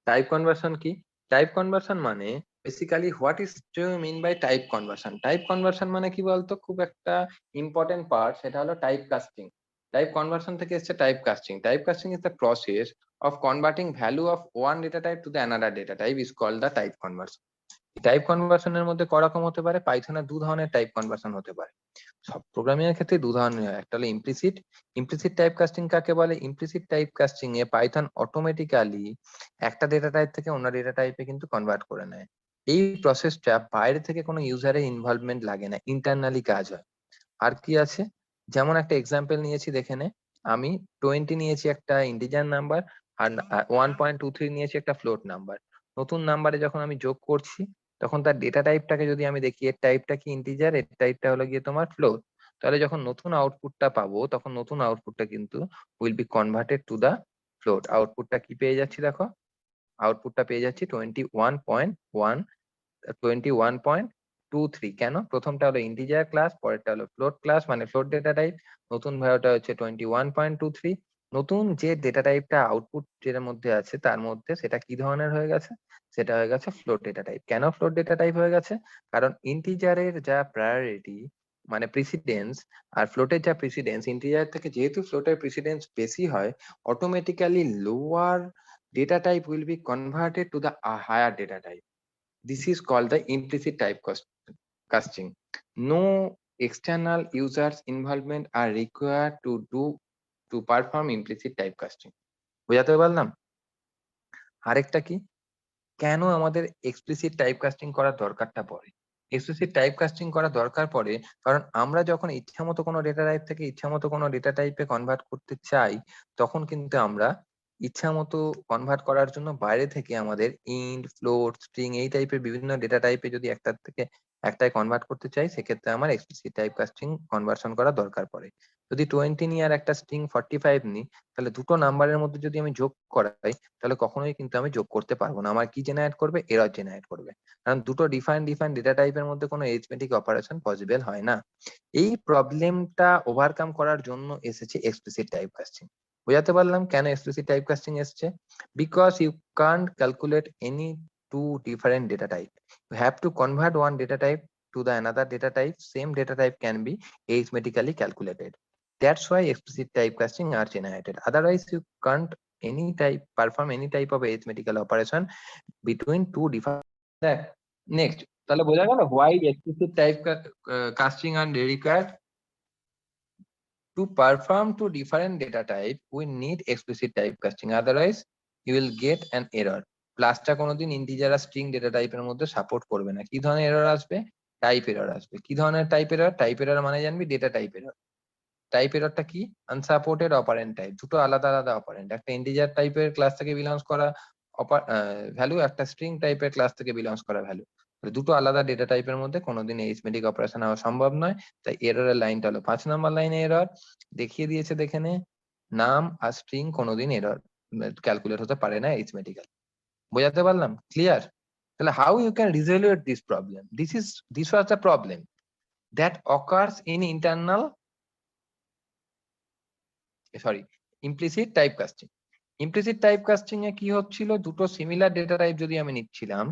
টাইপ কনভার্সন কি? টাইপ কনভার্সন মানে basically what is to mean by type conversion. Type conversion মানে কি বলতো? খুব একটা ইম্পর্টেন্ট পার্ট, সেটা হলো টাইপ কাস্টিং। টাইপ কনভার্সন থেকে এসছে type casting. Type casting is the process of converting value of one data type to the another data type is called the type conversion. Type কনভার্সনের মধ্যে করকম হতে পারে, পাইথনে 2 ধরনের টাইপ কনভার্সন হতে পারে। সব প্রোগ্রামিং এর ক্ষেত্রে 2 ধরনের হয়। একটা হলো ইমপ্লিসিট। ইমপ্লিসিট টাইপ কাস্টিং কাকে বলে? ইমপ্লিসিট টাইপ কাস্টিং এ পাইথন অটোমেটিক্যালি একটা ডেটা টাইপ থেকে অন্য ডেটা টাইপে কিন্তু কনভার্ট করে নেয়। এই প্রসেসটা বাইরে থেকে কোনো ইউজারের ইনভলভমেন্ট লাগে না, ইন্টারনালি কাজ হয়। আর কি আছে? যেমন একটা এক্সাম্পল নিয়েছি দেখে নে। আমি 20 নিয়েছি একটা ইন্টিজার নাম্বার, আর 1.23 নিয়েছি একটা ফ্লোট নাম্বার। নতুন নাম্বারে যখন আমি যোগ করছি তখন তার ডেটা টাইপটাকে যদি আমি দেখি, এর টাইপটা কি ইন্টিজার, এর টাইপটা হলো গিয়ে তোমার ফ্লোট, তাহলে যখন নতুন আউটপুটটা পাবো তখন নতুন আউটপুটটা কিন্তু will be converted to the float. আউটপুটটা কি পেয়ে যাচ্ছি দেখো? আউটপুটটা পেয়ে যাচ্ছি 21.23। কেন? প্রথমটা হলো ইন্টিজার ক্লাস, পরেরটা হলো ফ্লোট ক্লাস, মানে ফ্লোট ডেটা টাইপ। নতুন ভ্যালুটা হচ্ছে 21.23। নতুন যে ডেটা টাইপটা আউটপুট যেটার মধ্যে আছে তার মধ্যে সেটা কি ধরনের হয়ে গেছে? সেটা হয়ে গেছে ফ্লোট ডেটা টাইপ। কেন ফ্লোট ডেটা টাইপ হয়ে গেছে? কারণ ইন্টিজারের যা প্রায়োরিটি মানে প্রিসিডেন্স, আর ফ্লোটের যা প্রিসিডেন্স, ইন্টিজার থেকে যেহেতু ফ্লোটের প্রিসিডেন্স বেশি হয়, automatically lower data type will be converted to the higher data type. This is called the implicit typecasting. No external users involvement are required to perform implicit typecasting. বুঝাতে পারলাম? আরেকটা কি? কেন আমাদের এক্সপ্লিসিট টাইপকাস্টিং করার দরকারটা পড়ে? এক্সপ্লিসিট টাইপকাস্টিং করার দরকার পড়ে কারণ আমরা যখন ইচ্ছামতো কোনো ডেটা টাইপ থেকে ইচ্ছামতো কোনো ডেটা টাইপে কনভার্ট করতে চাই, তখন কিন্তু আমরা ইচ্ছামতো কনভার্ট করার জন্য বাইরে থেকে আমাদের ইন্ট, ফ্লোট, স্ট্রিং এই টাইপের বিভিন্ন ডেটা টাইপে যদি একটার থেকে একটায় কনভার্ট করতে চাই, সেক্ষেত্রে আমার এক্সপ্লিসিট টাইপকাস্টিং কনভার্সন করা দরকার পড়ে। যদি 20 নিই আর একটা স্ট্রিং 45 নিই, তাহলে দুটো নাম্বারের মধ্যে যদি আমি যোগ করাই তাহলে কখনোই কিন্তু আমি যোগ করতে পারবো না। আমার কি জেনারেট করবে? এরর জেনারেট করবে। কারণ দুটো ডিফারেন্ট ডেটা টাইপের মধ্যে কোনো এরিথমেটিক অপারেশন পসিবল হয় না। এই প্রবলেমটা ওভারকাম করার জন্য এসেছে এক্সপ্লিসিট টাইপকাস্টিং। বোঝাতে পারলাম কেন এক্সপ্লিসিট টাইপকাস্টিং এসছে? Because you can't calculate any two different data type. You have to convert one data type to the another data type. Same data type can be arithmetically calculated. That's why explicit typecasting are generated. Otherwise, you can't perform any type of arithmetical operation between two different. Next, তাহলে বোঝা গেল why explicit typecasting are required? To perform two different data type, we need explicit typecasting. Otherwise, you will get an error. প্লাসটা কোনোদিন integer আর string data টাইপের মধ্যে support করবে না। কি ধরনের এরর আসবে? টাইপ এরর আসবে। কি ধরনের টাইপ এরর? টাইপ এরর মানে জানবি ডেটা টাইপ এরর। টাইপ এররটা কি? Unsupported operant type. দুটো আলাদা আলাদা অপারেন্ট, একটা ইন্টিজার টাইপের ক্লাস থেকে বিলংস করা ভ্যালু, একটা স্ট্রিং টাইপের ক্লাস থেকে বিলংস করা ভ্যালু। দুটো আলাদা ডেটা টাইপের মধ্যে কোনোদিন এরিথমেটিক অপারেশন হওয়া সম্ভব নয়। তাই এররের লাইনটা হলো 5 নম্বর লাইনে এরর দেখিয়ে দিয়েছে। দেখে নে, নাম আর স্ট্রিং কোনোদিন এরর ক্যালকুলেট হতে পারে না এরিথমেটিক্যাল। বোঝাতে পারলাম? ক্লিয়ার? তাহলে how you can resolve this problem? This was the problem that occurs in internal sorry, implicit type casting. Implicit type casting এ কি হচ্ছিল, দুটো সিমিলার ডেটা টাইপ যদি আমি নিচ্ছিলাম,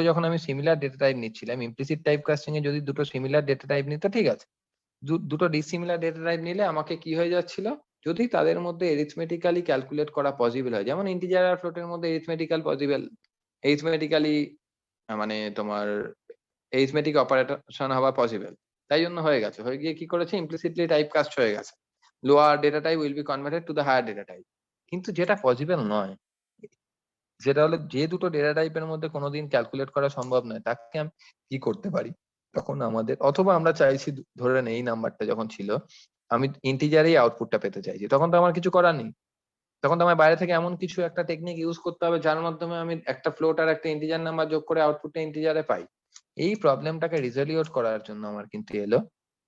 যখন আমি সিমিলার ডেটা টাইপ নিচ্ছিলাম, ইমপ্লিসিট টাইপ কাস্টিং এ যদি দুটো সিমিলার ডেটা টাইপ নিত, ঠিক আছে, দুটো ডিসিমিলার ডেটা টাইপ নিলে আমাকে কি হয়ে যাচ্ছিল, যদি তাদের মধ্যে এরিথমেটিক্যালি ক্যালকুলেট করা পসিবল হয়, যেমন ইন্টিজার আর ফ্লোটের মধ্যে এরিথমেটিক্যাল পসিবল, এরিথমেটিক্যালি মানে তোমার এরিথমেটিক অপারেশন হওয়া পসিবল, তাই জন্য হয়ে গেছে, হয়ে গিয়ে কি করেছে, ইমপ্লিসিটলি টাইপ কাস্ট হয়ে গেছে, lower data type will be converted to the higher data type. কিন্তু যেটা পসিবল নয়, যেটা হলো যে দুটো ডেটা টাইপের মধ্যে কোনোদিন ক্যালকুলেট করা সম্ভব নয়, তাকে আমি কি করতে পারি, তখন আমাদের, অথবা আমরা চাইছি ধরে নেই এই নাম্বারটা যখন ছিল, আমি ইন্টিজারেই আউটপুটটা পেতে চাইছি, তখন তো আমার কিছু করার নেই, তখন তো আমার বাইরে থেকে এমন কিছু একটা টেকনিক ইউজ করতে হবে যার মাধ্যমে আমি একটা ফ্লোট আর একটা ইন্টিজার নাম্বার যোগ করে আউটপুটটা ইন্টিজারে পাই। এই প্রবলেমটাকে রিজলিউট করার জন্য আমার কিন্তু এলো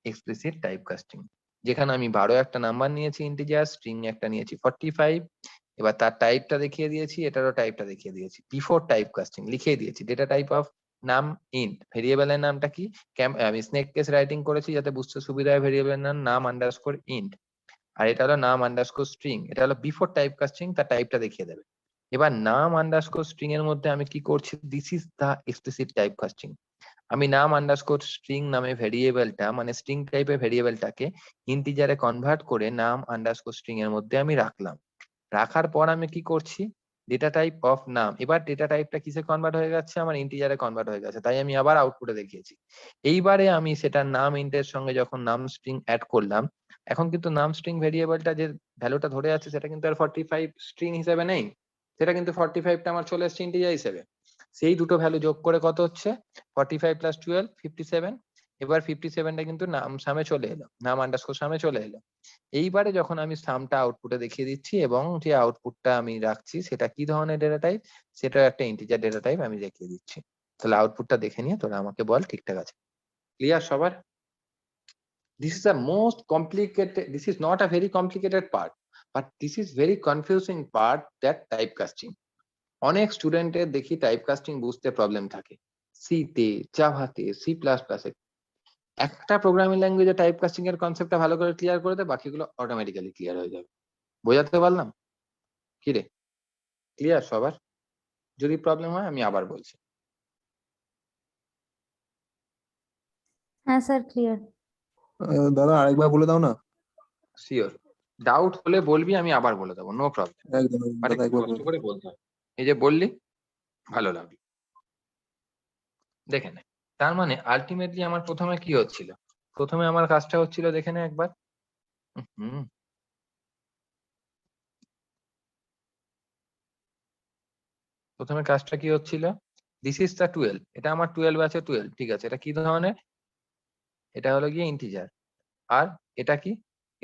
এক্সপ্লিসিট টাইপ কাস্টিং, যেখানে আমি 12 একটা নাম্বার নিয়েছি ইন্টিজার, স্ট্রিং একটা নিয়েছি 45, এবার তার টাইপটা দেখিয়ে দিয়েছি, এটারও টাইপটা দেখিয়ে দিয়েছি, বিফোর টাইপ কাস্টিং লিখিয়ে দিয়েছি, ডেটা টাইপ অফ নাম ইন্ট, ভেরিয়েবলের নামটা কি, আমি স্নেক কেস রাইটিং করেছি যাতে বুঝতে সুবিধা হয়, ভেরিয়েবলের নাম আন্ডারস্কোর ইন্ট, আর এটা হলো নাম আন্ডারস্কোর স্ট্রিং, এটা হলো বিফোর টাইপ কাস্টিং, তার টাইপটা দেখিয়ে দেবে। এবার নাম আন্ডারস্কোর স্ট্রিং এর মধ্যে আমি কি করছি, this is the explicit type casting, আমি নাম আন্ডারস্কোর স্ট্রিং নামে ভেরিয়েবলটা, মানে স্ট্রিং টাইপের ভেরিয়েবলটাকে ইন্টিজারে কনভার্ট করে নাম আন্ডারস্কোর স্ট্রিং এর মধ্যে আমি রাখলাম, রাখার পর আমি কি করছি, ডেটা টাইপ অফ নাম, এবার ডেটা টাইপটা কিসে কনভার্ট হয়ে যাচ্ছে, আমার ইন্টিজারে কনভার্ট হয়ে গেছে, তাই আমি আবার আউটপুটে দেখিয়েছি। এইবারে আমি সেটা নাম ইন্টের সঙ্গে যখন নাম স্ট্রিং অ্যাড করলাম, এখন কিন্তু নাম স্ট্রিং ভেরিয়েবলটা যে ভ্যালুটা ধরে আছে সেটা কিন্তু আর 45 স্ট্রিং হিসেবে নেই, সেটা কিন্তু 45টা আমার চলে এসেছে ইন্টিজার হিসেবে, সেই দুটো ভ্যালু যোগ করে কত হচ্ছে, 45 প্লাস 12 57, এবার 57টা কিন্তু নাম সামে চলে এলো, নাম আন্ডারস্কোর সামে চলে এলো। এইবারে যখন আমি সামটা আউটপুটে দেখিয়ে দিচ্ছি এবং যে আউটপুটটা আমি রাখছি সেটা কি ধরনের ডেটা টাইপ, সেটা একটা ইন্টিজার ডেটা টাইপ আমি দেখিয়ে দিচ্ছি। তাহলে আউটপুটটা দেখে নিয়ে তোরা আমাকে বল ঠিকঠাক আছে, ক্লিয়ার সবার? This is the most complicated, this is not a very complicated part, but this is very confusing part, that typecasting. অনেক স্টুডেন্টের দেখি টাইপকাস্টিং বুঝতে প্রবলেম থাকে, সি তে, জাভাতে, সি প্লাস প্লাসে, একটা প্রোগ্রামিং ল্যাঙ্গুয়েজে টাইপকাস্টিং এর কনসেপ্টটা ভালো করে ক্লিয়ার করে দে, বাকিগুলো অটোমেটিক্যালি ক্লিয়ার হয়ে যাবে। বোঝাতে পারলাম? কি রে, ক্লিয়ার সবার? যদি প্রবলেম হয় আমি আবার বলছি। হ্যাঁ স্যার ক্লিয়ার। দাদা আরেকবার বলে দাও না। শিওর, ডাউট হলে বলবি, আমি আবার বলে দেবো, নো প্রবলেম, একদম বাট দাদা একটু একবার কষ্ট বলে করে বলতে হবে। এই যে বললি ভালো লাগলো, দেখে নে। তার মানে আলটিমেটলি আমার প্রথমে কি হচ্ছিল, প্রথমে আমার কাজটা হচ্ছিল, দেখে নে একবার। হুম, প্রথমে কাজটা কি হচ্ছিল, দিস ইজ দ্য 12, এটা আমার 12 আছে, 12 ঠিক আছে, এটা কি ধরনের, এটা হলো গিয়ে ইন্টিজার, আর এটা কি,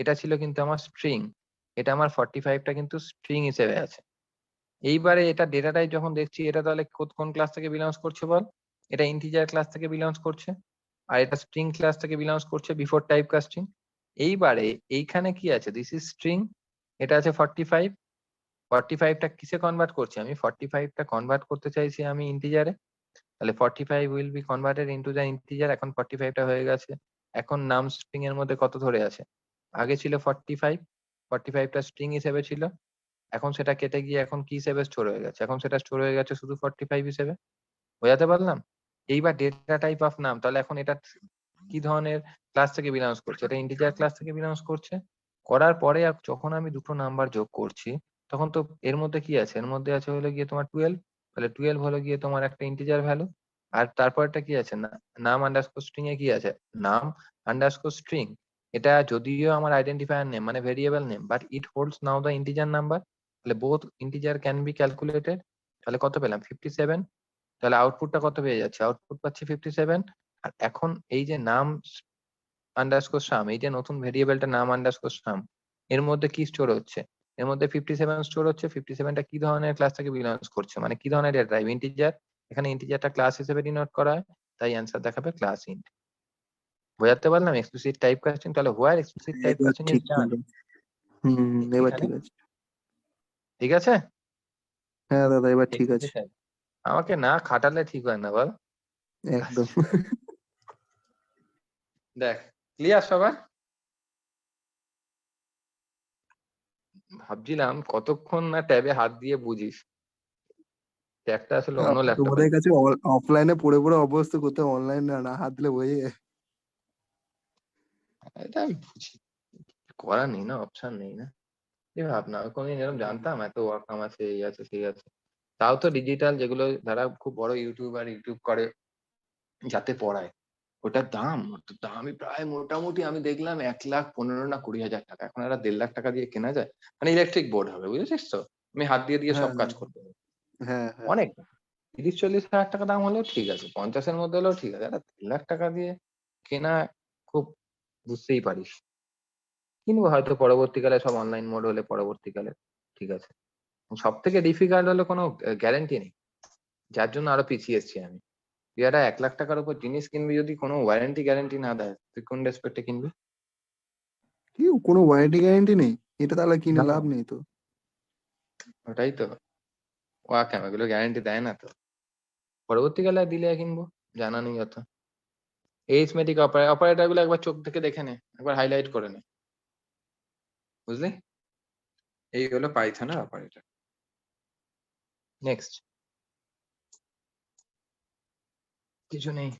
এটা ছিল কিন্তু আমার স্ট্রিং, এটা আমার 45টা কিন্তু স্ট্রিং হিসেবে আছে। এইবারে এটা ডেটা টাইপ যখন দেখছি, এটা তাহলে কোন ক্লাস থেকে বিলংস করছে বল, এটা ইন্টিজার ক্লাস থেকে বিলংস করছে, আর এটা স্ট্রিং ক্লাস থেকে বিলংস করছে বিফোর টাইপ কাস্টিং। এইবারে এইখানে কি আছে, দিস ইজ স্ট্রিং, এটা আছে 45, 45টা কিসে কনভার্ট করছি আমি, 45টা কনভার্ট করতে চাইছি আমি ইন্টিজারে, তাহলে 45 will be converted into the integer, এখন 45টা হয়ে গেছে। এখন নাম স্ট্রিং এর মধ্যে কত ধরে আছে, আগে ছিল 45, 45টা স্ট্রিং হিসেবে ছিল, এখন সেটা কেটে গিয়ে এখন কি হিসেবে স্টোর হয়ে গেছে, এখন সেটা স্টোর হয়ে গেছে শুধু 45 হিসেবে। বোঝাতে পারলাম? এইবার ডেটা টাইপ অফ নাম, তাহলে এখন এটা কি ধরনের ক্লাস থেকে বিলংস করছে, এটা ইন্টিজার ক্লাস থেকে বিলংস করছে। করার পরে যখন আমি দুটো নাম্বার যোগ করছি, তখন তো এর মধ্যে কি আছে, এর মধ্যে আছে হলো গিয়ে তোমার 12, তাহলে 12 হলো গিয়ে তোমার একটা ইন্টিজার ভ্যালু, আর তারপরটা কি আছে, নাম আন্ডারস্কোর স্ট্রিং এ কি আছে, নাম আন্ডারস্কোর স্ট্রিং, এটা যদিও আমার আইডেন্টিফায়ার নেম মানে variable name, but it holds now the integer number, তাহলে both integer can be calculated. তাহলে কত পেলাম, 57, তাহলে আউটপুটটা কত পেয়ে যাচ্ছে, আউটপুট পাচ্ছি 57। আর এখন এই যে নাম আন্ডারস্কোর সাম, এই যে নতুন ভেরিয়েবলটা নাম আন্ডারস্কোর সাম, এর মধ্যে কি স্টোর হচ্ছে, এর মধ্যে 57 স্টোর হচ্ছে। 57টা কি ধরনের ক্লাস থেকে বিলংস করছে, মানে কি ধরনের ডেটা টাইপ, ইন্টিজার, এখানে ইন্টিজারটা ক্লাস হিসেবে ডিনোট করা হয়, তাই অ্যান্সার দেখাবে ক্লাস ইন্ট। বোঝাতে পারলাম এক্সপ্লিসিট টাইপ কাস্টিং, তাহলে হোয়ার এক্সপ্লিসিট টাইপ এবার কাস্টিং ইজ ঠিক ডান। বললো। এবার ঠিক আছে। ঠিক আছে, হ্যাঁ দাদা এবার ঠিক আছে। explicit type। আমাকে না খাটালে ঠিক হয় না বল, একদম দেখ ক্লিয়ার সবার? ভাবছিলাম কতক্ষণ না ট্যাবে হাত দিয়ে বুঝিস। ট্যাবটা আসলে অন্য ল্যাপটপে। তোমাদের কাছে অফলাইনে পড়ে পড়ে অভ্যস্ত, করতে অনলাইনে না হাত দিলে হয়ে যায়। এটা আমি বুঝি, করার নেই না, অপশন নেই না। কি ভাবনা, কোনদিন এরকম জানতাম এত ওয়াকাম আছে, এই আছে সেই আছে। তাও তো ডিজিটাল যেগুলো যারা খুব বড় ইউটিউবার ইউটিউব করে যাতে পড়ায়, ওটার দামই প্রায় মোটামুটি আমি দেখলাম 1,15,000 না 20,000 টাকা। এখন আর 1.5 লাখ টাকা দিয়ে কেনা যায়? মানে ইলেকট্রিক বোর্ড হবে, বুঝেছিস তো? আমি হাত দিয়ে দিয়ে সব হ্যাঁ কাজ করতে পারবো। হ্যাঁ হ্যাঁ। অনেক 30-40 হাজার টাকা দাম হলেও ঠিক আছে, 50-এর মধ্যে হলেও ঠিক আছে। একটা 1.5 লাখ টাকা দিয়ে কেনা খুব, বুঝতেই পারিস। কিনবো হয়তো পরবর্তীকালে, সব অনলাইন মোড হলে পরবর্তীকালে ঠিক আছে। সব থেকে ডিফিকাল্ট হলো কোনো গ্যারান্টি নেই, যার জন্য আরো পিছিয়ে এসেছি আমি। তুই একটা 1 লাখ টাকার উপর জিনিস কিনবি, যদি কোনো ওয়ারেন্টি গ্যারান্টি না দেয়, তুই কোন রেসপেক্টে কিনবি? কি কোনো ওয়ারেন্টি গ্যারান্টি নেই? এটা তাহলে কিনে না, লাভ নেই তো। ওটাই তো। ওয়াকাম এগুলো গ্যারান্টি দেয় না তো। পরবর্তীকালে দিলে কিনবো, জানা নেই অত। এরিথমেটিক অপারেটর গুলো একবার চোখ থেকে দেখে নে, একবার হাইলাইট করে নে, বুঝলি? এই হলো পাইথনের অপারেটর। নেক্সট। কিছু নেই।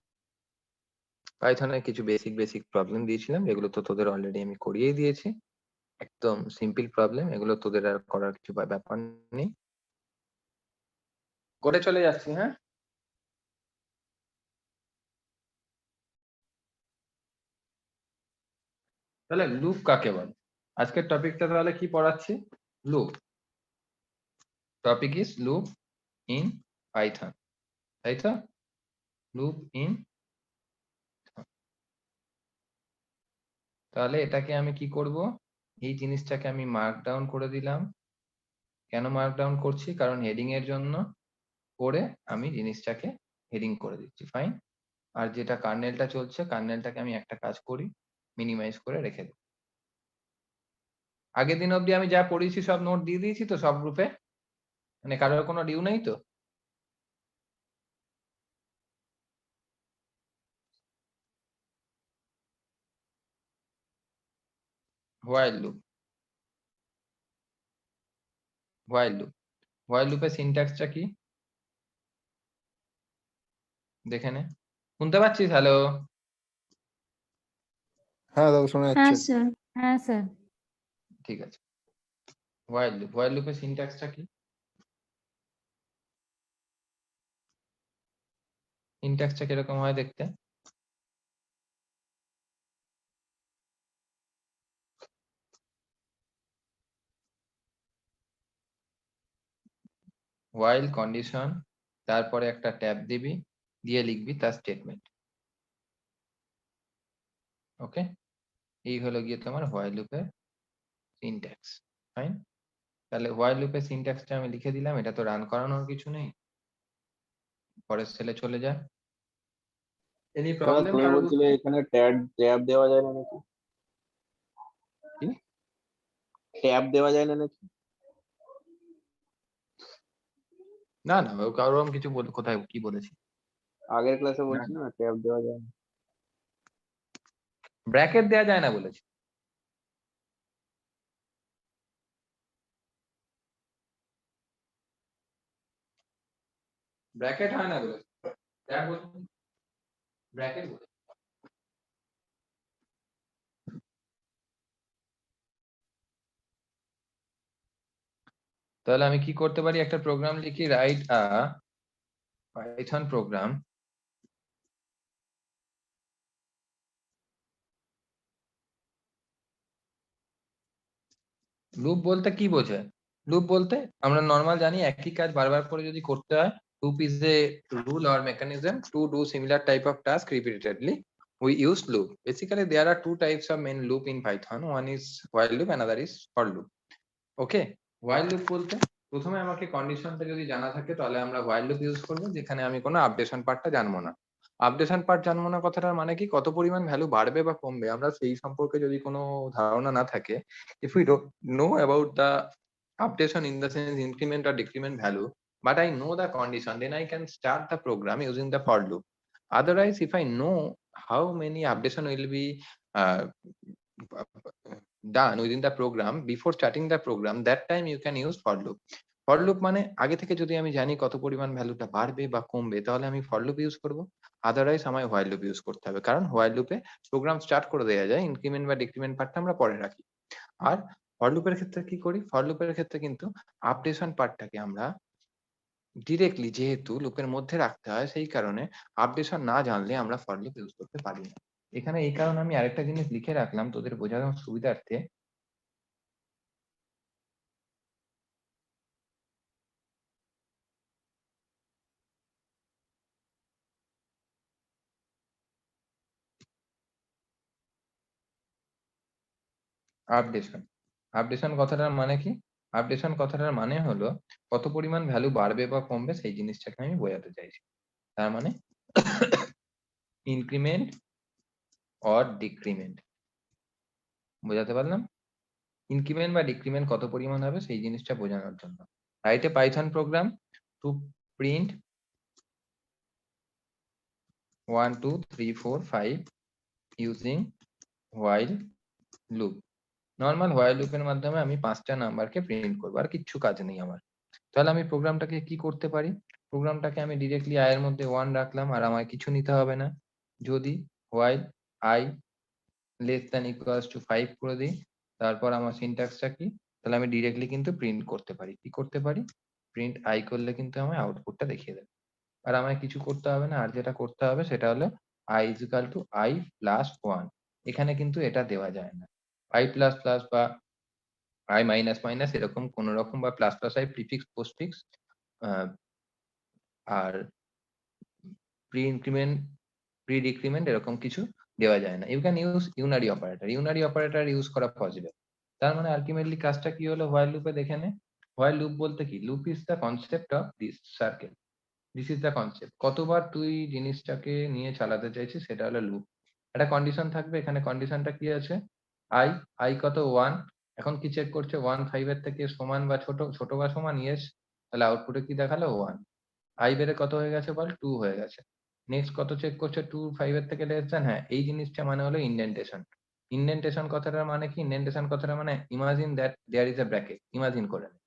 পাইথনের কিছু বেসিক প্রবলেম দিয়েছিলাম, যেগুলো তো তোদের অলরেডি আমি করিয়ে দিয়েছি। একদম সিম্পল প্রবলেম, এগুলো তোদের আর করার কিছু ব্যাপার নেই। করে চলে যাচ্ছি, হ্যাঁ। তাহলে লুপ কাকে বলে? আজকের টপিকটা তাহলে কি পড়াচ্ছি? Loop. Topic is loop in Python, তাই তো? Loop in. তাহলে এটাকে আমি কি করব? এই জিনিসটাকে আমি মার্ক ডাউন করে দিলাম। কেন মার্ক ডাউন করছি? কারণ হেডিং এর জন্য। করে আমি জিনিসটাকে হেডিং করে দিচ্ছি, ফাইন। আর যেটা কার্নেলটা চলছে, কার্নেলটাকে আমি একটা কাজ করি, মিনিমাইজ করে রেখে দিই। আগের দিন অবধি আমি যা পড়িয়েছি সব নোট দিয়ে দিয়েছি তো সব গ্রুপে, মানে কারোর কোনো ডিউ নেই তো? While loop, while loop, while লুপের সিনট্যাক্সটা কি দেখে নে। শুনতে পাচ্ছিস? হ্যালো? হ্যাঁ দাদা শোনা হ্যাঁ যাচ্ছে। স্যার, হ্যাঁ স্যার। ঠিক আছে। হোয়াইল লুপ, হোয়াইল লুপের সিনট্যাক্সটা কি? সিনট্যাক্সটা কিরকম হয় দেখতে? হোয়াইল কন্ডিশন, তারপরে একটা ট্যাব দিবি, দিয়ে লিখবি তার স্টেটমেন্ট। ওকে, এই হলো গিয়ে তোমার হোয়াইল লুপের সিনট্যাক্স, ফাইন। তাহলে হোয়াইল লুপের সিনট্যাক্সটা আমি লিখে দিলাম, এটা তো রান করানোর কিছু নেই, পরের সেলে চলে যা। এনি দাদা প্রবলেম তুমি কারো বলছিলে বুঝতে? এখানে ট্যাব দেওয়া যায় না নাকি? কি? ট্যাব দেওয়া যায় না নাকি? না না, কারো কিছু কোথায় কি বলেছি? আগের ক্লাসে না, বলছি না ট্যাব দেওয়া যায় না। ব্র্যাকেট দেওয়া যায় না বলেছি। ব্র্যাকেট হয় না বলেছি, ট্যাব বলেছি, ব্র্যাকেট বলেছি। তাহলে আমি কি করতে পারি? একটা প্রোগ্রাম লিখি, write a Python programme loop বলতে কি বোঝায়? লুপ বলতে আমরা নর্মাল জানি একই কাজ বারবার করে যদি করতে হয়। Loop is a rule or mechanism to do similar type of task repeatedly. We use loop. Basically, there are two types of main loop in Python. One is while loop, another is for loop. Okay, while loop বলতে প্রথমে আমাকে কন্ডিশনটা যদি জানা থাকে তাহলে আমরা while loop use করব, যেখানে আমি কোনো আপডেশন পার্টটা জানবো না। আপডেশন পার্ট জানবো না কথাটার মানে কি? কত পরিমাণ ভ্যালু বাড়বে বা কমবে আমরা সেই সম্পর্কে যদি কোনো ধারণা না থাকে, if we don't know about the updation in the sense increment or decrement value, but I know the condition, then I can start the program using the for loop. Otherwise, if I know how many updation will be done within the program before starting the program, that time you can use for loop. For loop মানে আগে থেকে যদি আমি জানি কত পরিমাণ ভ্যালুটা বাড়বে বা কমবে তাহলে আমি for loop ইউজ করব। আদারওয়াইজ আমায় while loop ইউজ করতে হবে, কারণ while loop এ প্রোগ্রাম স্টার্ট করে দেওয়া যায়, ইনক্রিমেন্ট বা ডিক্রিমেন্ট পার্টটা আমরা পরে রাখি। আর for loop এর ক্ষেত্রে কি করি, for loop এর ক্ষেত্রে কিন্তু আপডেশন পার্টটাকে আমরা ডিরেক্টলি, যেহেতু লুপের মধ্যে রাখতে হয় সেই কারণে আপডেশন না জানলে আমরা ফর লুপ ইউজ করতে পারি না। এখানে এই কারণে আমি আরেকটা জিনিস লিখে রাখলাম তোদের বোঝানোর সুবিধার্থে। আপডেশন, আপডেশন কথাটার মানে কি? আপডেশন কথাটার মানে হলো কত পরিমাণ ভ্যালু বাড়বে বা কমবে সেই জিনিসটাকে আমি বোঝাতে চাইছি। তার মানে ইনক্রিমেন্ট অর ডিক্রিমেন্ট, বোঝাতে পারলাম? ইনক্রিমেন্ট বা ডিক্রিমেন্ট কত পরিমাণ হবে সেই জিনিসটা বোঝানোর জন্য। Write a Python program to print 1 2 3 4 5 using while loop। Normal while loop এর মাধ্যমে আমি 5টা নাম্বারকে প্রিন্ট করব, আর কিচ্ছু কাজ নেই আমার। তাহলে আমি প্রোগ্রামটাকে কি করতে পারি? প্রোগ্রামটাকে আমি ডিরেক্টলি i এর মধ্যে 1 রাখলাম, আর আমায় কিছু নিতে হবে না। যদি while i less than equals to 5 করে দিই, তারপর আমার সিনট্যাক্সটা কি? তাহলে আমি ডিরেক্টলি কিন্তু প্রিন্ট করতে পারি। কি করতে পারি? প্রিন্ট i করলে কিন্তু আমায় আউটপুটটা দেখিয়ে দেবে। আর আমায় কিছু করতে হবে না, আর যেটা করতে হবে সেটা হলো i is equal to i plus 1। এখানে কিন্তু এটা দেওয়া যায় না। i plus plus বা i minus minus এরকম কোন রকম, বা plus plus i prefix postfix আর প্রি ইনক্রিমেন্ট প্রি ডিক্রিমেন্ট এরকম কিছু দেওয়া যায় না। You can use unary operator, unary operator use করা পসিবল। তার মানে আলটিমেটলি কাজটা কি হলো হোয়াইল লুপে দেখে নে। হোয়াইল লুপ বলতে কি? Loop is the concept of this circle, this is the concept. কতবার তুই জিনিসটাকে নিয়ে চালাতে চাইছিস সেটা হলো লুপ। একটা কন্ডিশন থাকবে, এখানে কন্ডিশনটা কি আছে? i, i কত 1। এখন কি চেক করছে? 1 5 এর থেকে সমান বা ছোট, ছোট বা সমান? ইয়েস। তাহলে আউটপুটে কি দেখালো? 1। i বেড়ে কত হয়ে গেছে বল? 2 হয়ে গেছে। নেক্সট কত চেক করছে? 2 5 এর থেকে লেস দেন। হ্যাঁ, এই জিনিসটা মানে হলো ইনডেন্টেশন। ইনডেন্টেশন কথাটার মানে কি? ইনডেন্টেশন কথাটা মানে imagine that there is a bracket. Imagine করে নে।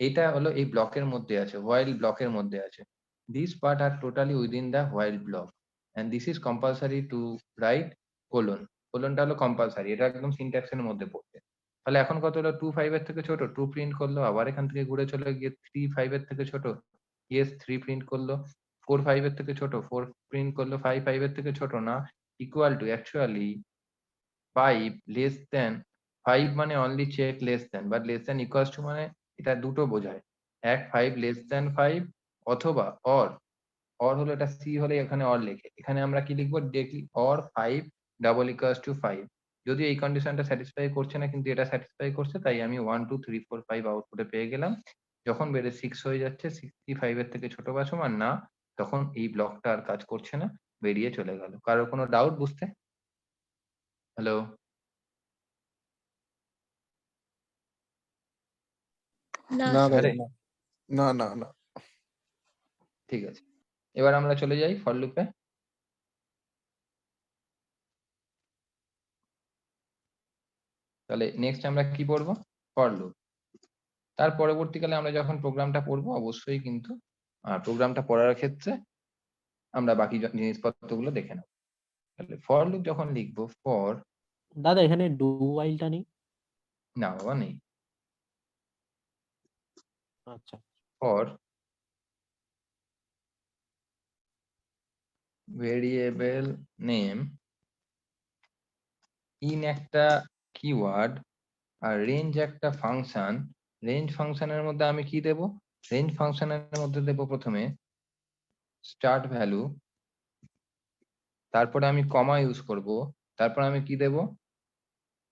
এটা হলো এই ব্লকের মধ্যে আছে, হোয়াইল ব্লকের মধ্যে আছে। This part are totally within the while block and this is compulsory to write colon. কোলনটা হলো কম্পালসারি, এটা একদম সিনট্যাক্সের মধ্যে পড়বে। তাহলে এখন কত হলো? 2 5 এর থেকে ছোট, 2 প্রিন্ট করলো। আবার এখান থেকে ঘুরে চলে গিয়ে 3 5 এর থেকে ছোট, ইয়েস 3 প্রিন্ট করলো। 4 5 এর থেকে ছোট, 4 প্রিন্ট করলো। 5 5 এর থেকে ছোট না, equal to actually 5 less than. 5 মানে only check less than, but less than equals to মানে এটা দুটো বোঝায়। 5 লেস দেন 5 অথবা অর। অর হলো এটা সি হলে এখানে অর লেখে, এখানে আমরা কি লিখবো directly? Or 5 double equals to 5। যদিও এই কন্ডিশনটা স্যাটিসফাই করছে না, কিন্তু এটা স্যাটিসফাই করছে, তাই আমি 1 2 3 4 5 আউটপুটে পেয়ে গেলাম। যখন বেড়ে 6 হয়ে যাচ্ছে, 65 এর থেকে ছোট বা সমান না, তখন এই ব্লকটা আর কাজ করছে না, বেরিয়ে চলে গেল। কারোর কোনো ডাউট বুঝতে? হ্যালো? না না স্যার। দাদা, আরে না না না না। ঠিক আছে, এবার আমরা চলে যাই ফর লুপে। তাহলে নেক্সট আমরা কি পড়বো? For loop. তার পরবর্তীকালে আমরা যখন প্রোগ্রামটা পড়বো অবশ্যই কিন্তু প্রোগ্রামটা পড়ার ক্ষেত্রে আমরা বাকি জিনিসপত্রগুলো দেখে নেব। তাহলে ফর লুপ যখন লিখবো, ফর, দাদা এখানে ডু ওয়াইলটা নেই? না বাবা নেই। আচ্ছা, ফর ভেরিয়েবল নেম ইন একটা কিওয়ার্ড, আর রেঞ্জ একটা ফাংশন। রেঞ্জ ফাংশনের মধ্যে আমি কি দেব? রেঞ্জ ফাংশনের মধ্যে দেব প্রথমে স্টার্ট ভ্যালু, তারপরে আমি কমা ইউজ করব, তারপর আমি কি দেব?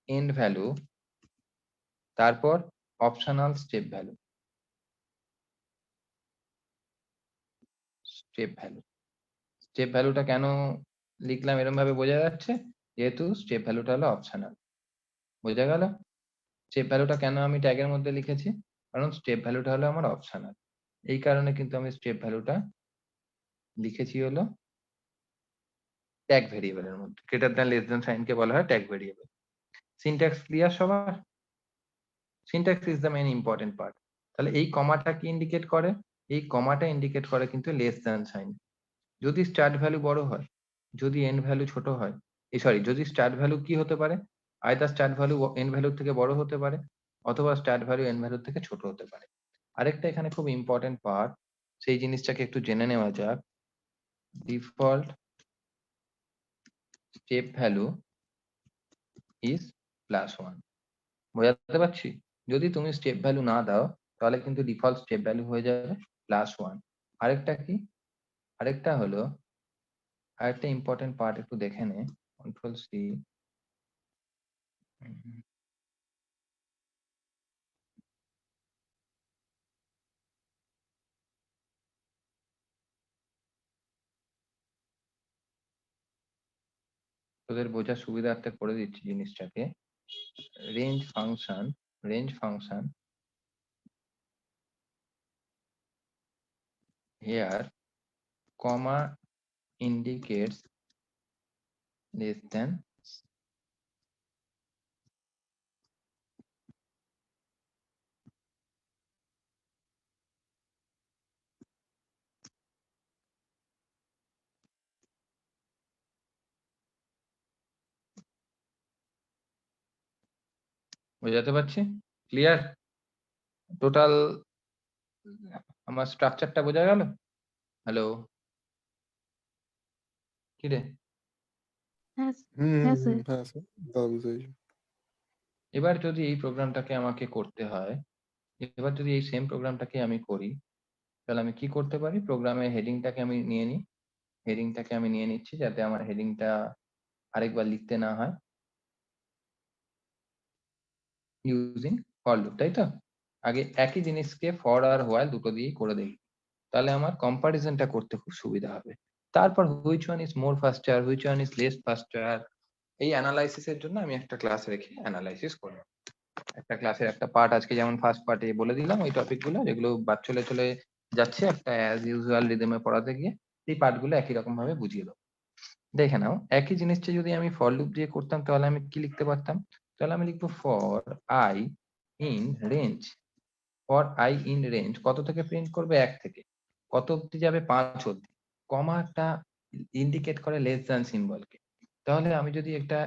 এন্ড ভ্যালু, তারপর optional step value. Step value, step ভ্যালুটা কেন লিখলাম এরকম ভাবে বোঝা যাচ্ছে? যেহেতু স্টেপ ভ্যালুটা হলো অপশনাল। বোঝা গেল? স্টেপ ভ্যালুটা কেন আমি ট্যাগের মধ্যে লিখেছি? কারণ স্টেপ ভ্যালুটা হলো আমার অপশনাল। এই কারণে কিন্তু আমি স্টেপ ভ্যালুটা লিখেছি হলো ট্যাগ ভেরিয়েবলের মধ্যে। গ্রেটার দ্যান লেস দ্যান সাইনকে বলা হয় ট্যাগ ভেরিয়েবল। সিনট্যাক্স ক্লিয়ার সবার? Syntax is the main important part. তাহলে এই কমাটা কি ইন্ডিকেট করে? এই কমাটা ইন্ডিকেট করে কিন্তু লেস দ্যান সাইন। যদি স্টার্ট ভ্যালু বড় হয়, যদি এন্ড ভ্যালু ছোট হয়, সরি, যদি স্টার্ট ভ্যালু কি হতে পারে, আইদার স্টার্ট ভ্যালু এন্ড ভ্যালুর থেকে বড় হতে পারে অথবা স্টার্ট ভ্যালু এন্ড ভ্যালুর থেকে ছোট হতে পারে। আরেকটা এখানে খুব ইম্পর্টেন্ট পার্ট, সেই জিনিসটাকে একটু জেনে নেওয়া যাক। Default step value is +1। বোঝাতে পারছি? যদি তুমি স্টেপ ভ্যালু না দাও তাহলে কিন্তু ডিফল্ট স্টেপ ভ্যালু হয়ে যাবে +1। আরেকটা কি? আরেকটা হলো, আরেকটা ইম্পর্টেন্ট পার্ট একটু দেখে নে, কন্ট্রোল সি। তোদের বোঝার সুবিধার্থে করে দিচ্ছি জিনিসটাকে। Range function here comma indicates less than বোঝাতে পারছি? ক্লিয়ার? টোটাল আমার স্ট্রাকচারটা বোঝা গেল? হ্যালো, কি রে? হ্যাঁ হুম হ্যাঁ হুম, স্যার। হ্যাঁ স্যার, দাও বুঝেছি। এবার যদি এই প্রোগ্রামটাকে আমাকে করতে হয়, এবার যদি এই সেম প্রোগ্রামটাকে আমি করি, তাহলে আমি কি করতে পারি? প্রোগ্রামের হেডিংটাকে আমি নিয়ে নিই। হেডিংটাকে আমি নিয়ে নিচ্ছি যাতে আমার হেডিংটা আরেকবার লিখতে না হয়। ইউজিং ফর লুপ, তাই তো? আগে একই জিনিসকে ফর আর হোয়াইল দুটো দিয়েই করে দেখি, তাহলে আমার কম্পারিজনটা করতে খুব সুবিধা হবে। তারপর which one is more ফাস্টার, which one is less ফাস্টার, এই অ্যানালাইসিস এর জন্য আমি একটা ক্লাস রেখে অ্যানালাইসিস করব। একটা ক্লাসের একটা পার্ট আজকে যেমন ফার্স্ট পার্টে বলে দিলাম ওই টপিকগুলো যেগুলো বাদ চলে চলে যাচ্ছে একটা অ্যাজ ইউজুয়াল রিদমে পড়াতে গিয়ে, এই পার্টগুলো একই রকম ভাবে বুঝিয়ে দেবো। দেখে নাও, একই জিনিসটা যদি আমি ফর লুপ দিয়ে করতাম তাহলে আমি কি লিখতে পারতাম? তাহলে আমি লিখবো for I in range. For I in range কত থেকে প্রিন্ট করবে? 1 থেকে। কত অব্দি যাবে? 5 অব্দি। কমাটা ইন্ডিকেট করে লেস দ্যান সিম্বলকে। তাহলে আমি যদি একটা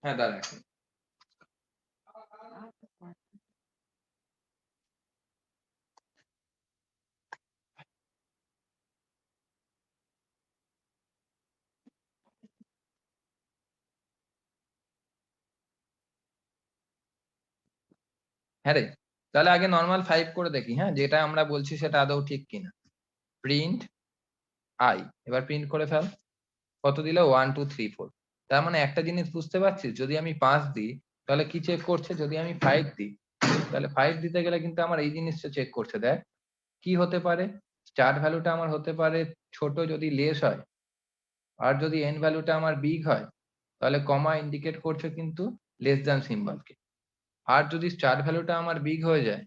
হ্যাঁ দাঁড়া এক মিনিট। হ্যাঁ রে, তাহলে আগে নর্মাল 5 করে দেখি, হ্যাঁ, যেটা আমরা বলছি সেটা আদৌ ঠিক কিনা। প্রিন্ট আই, এবার প্রিন্ট করে ফেল। কত দিল? 1 2 3 4। তার মানে একটা জিনিস বুঝতে পারছিস, যদি আমি 5 দিই তাহলে কি চেক করছে? যদি আমি 5 দিই তাহলে 5 দিতে গেলে কিন্তু আমার এই জিনিসটা চেক করছে। দেখ কি হতে পারে, স্টার্ট ভ্যালুটা আমার হতে পারে ছোট যদি লেস হয়, আর যদি এন্ড ভ্যালুটা আমার বিগ হয় তাহলে কমা ইন্ডিকেট করছে কিন্তু লেস দ্যান সিম্বলকে। আর যদি স্টার্ট ভ্যালুটা আমার বিগ হয়ে যায়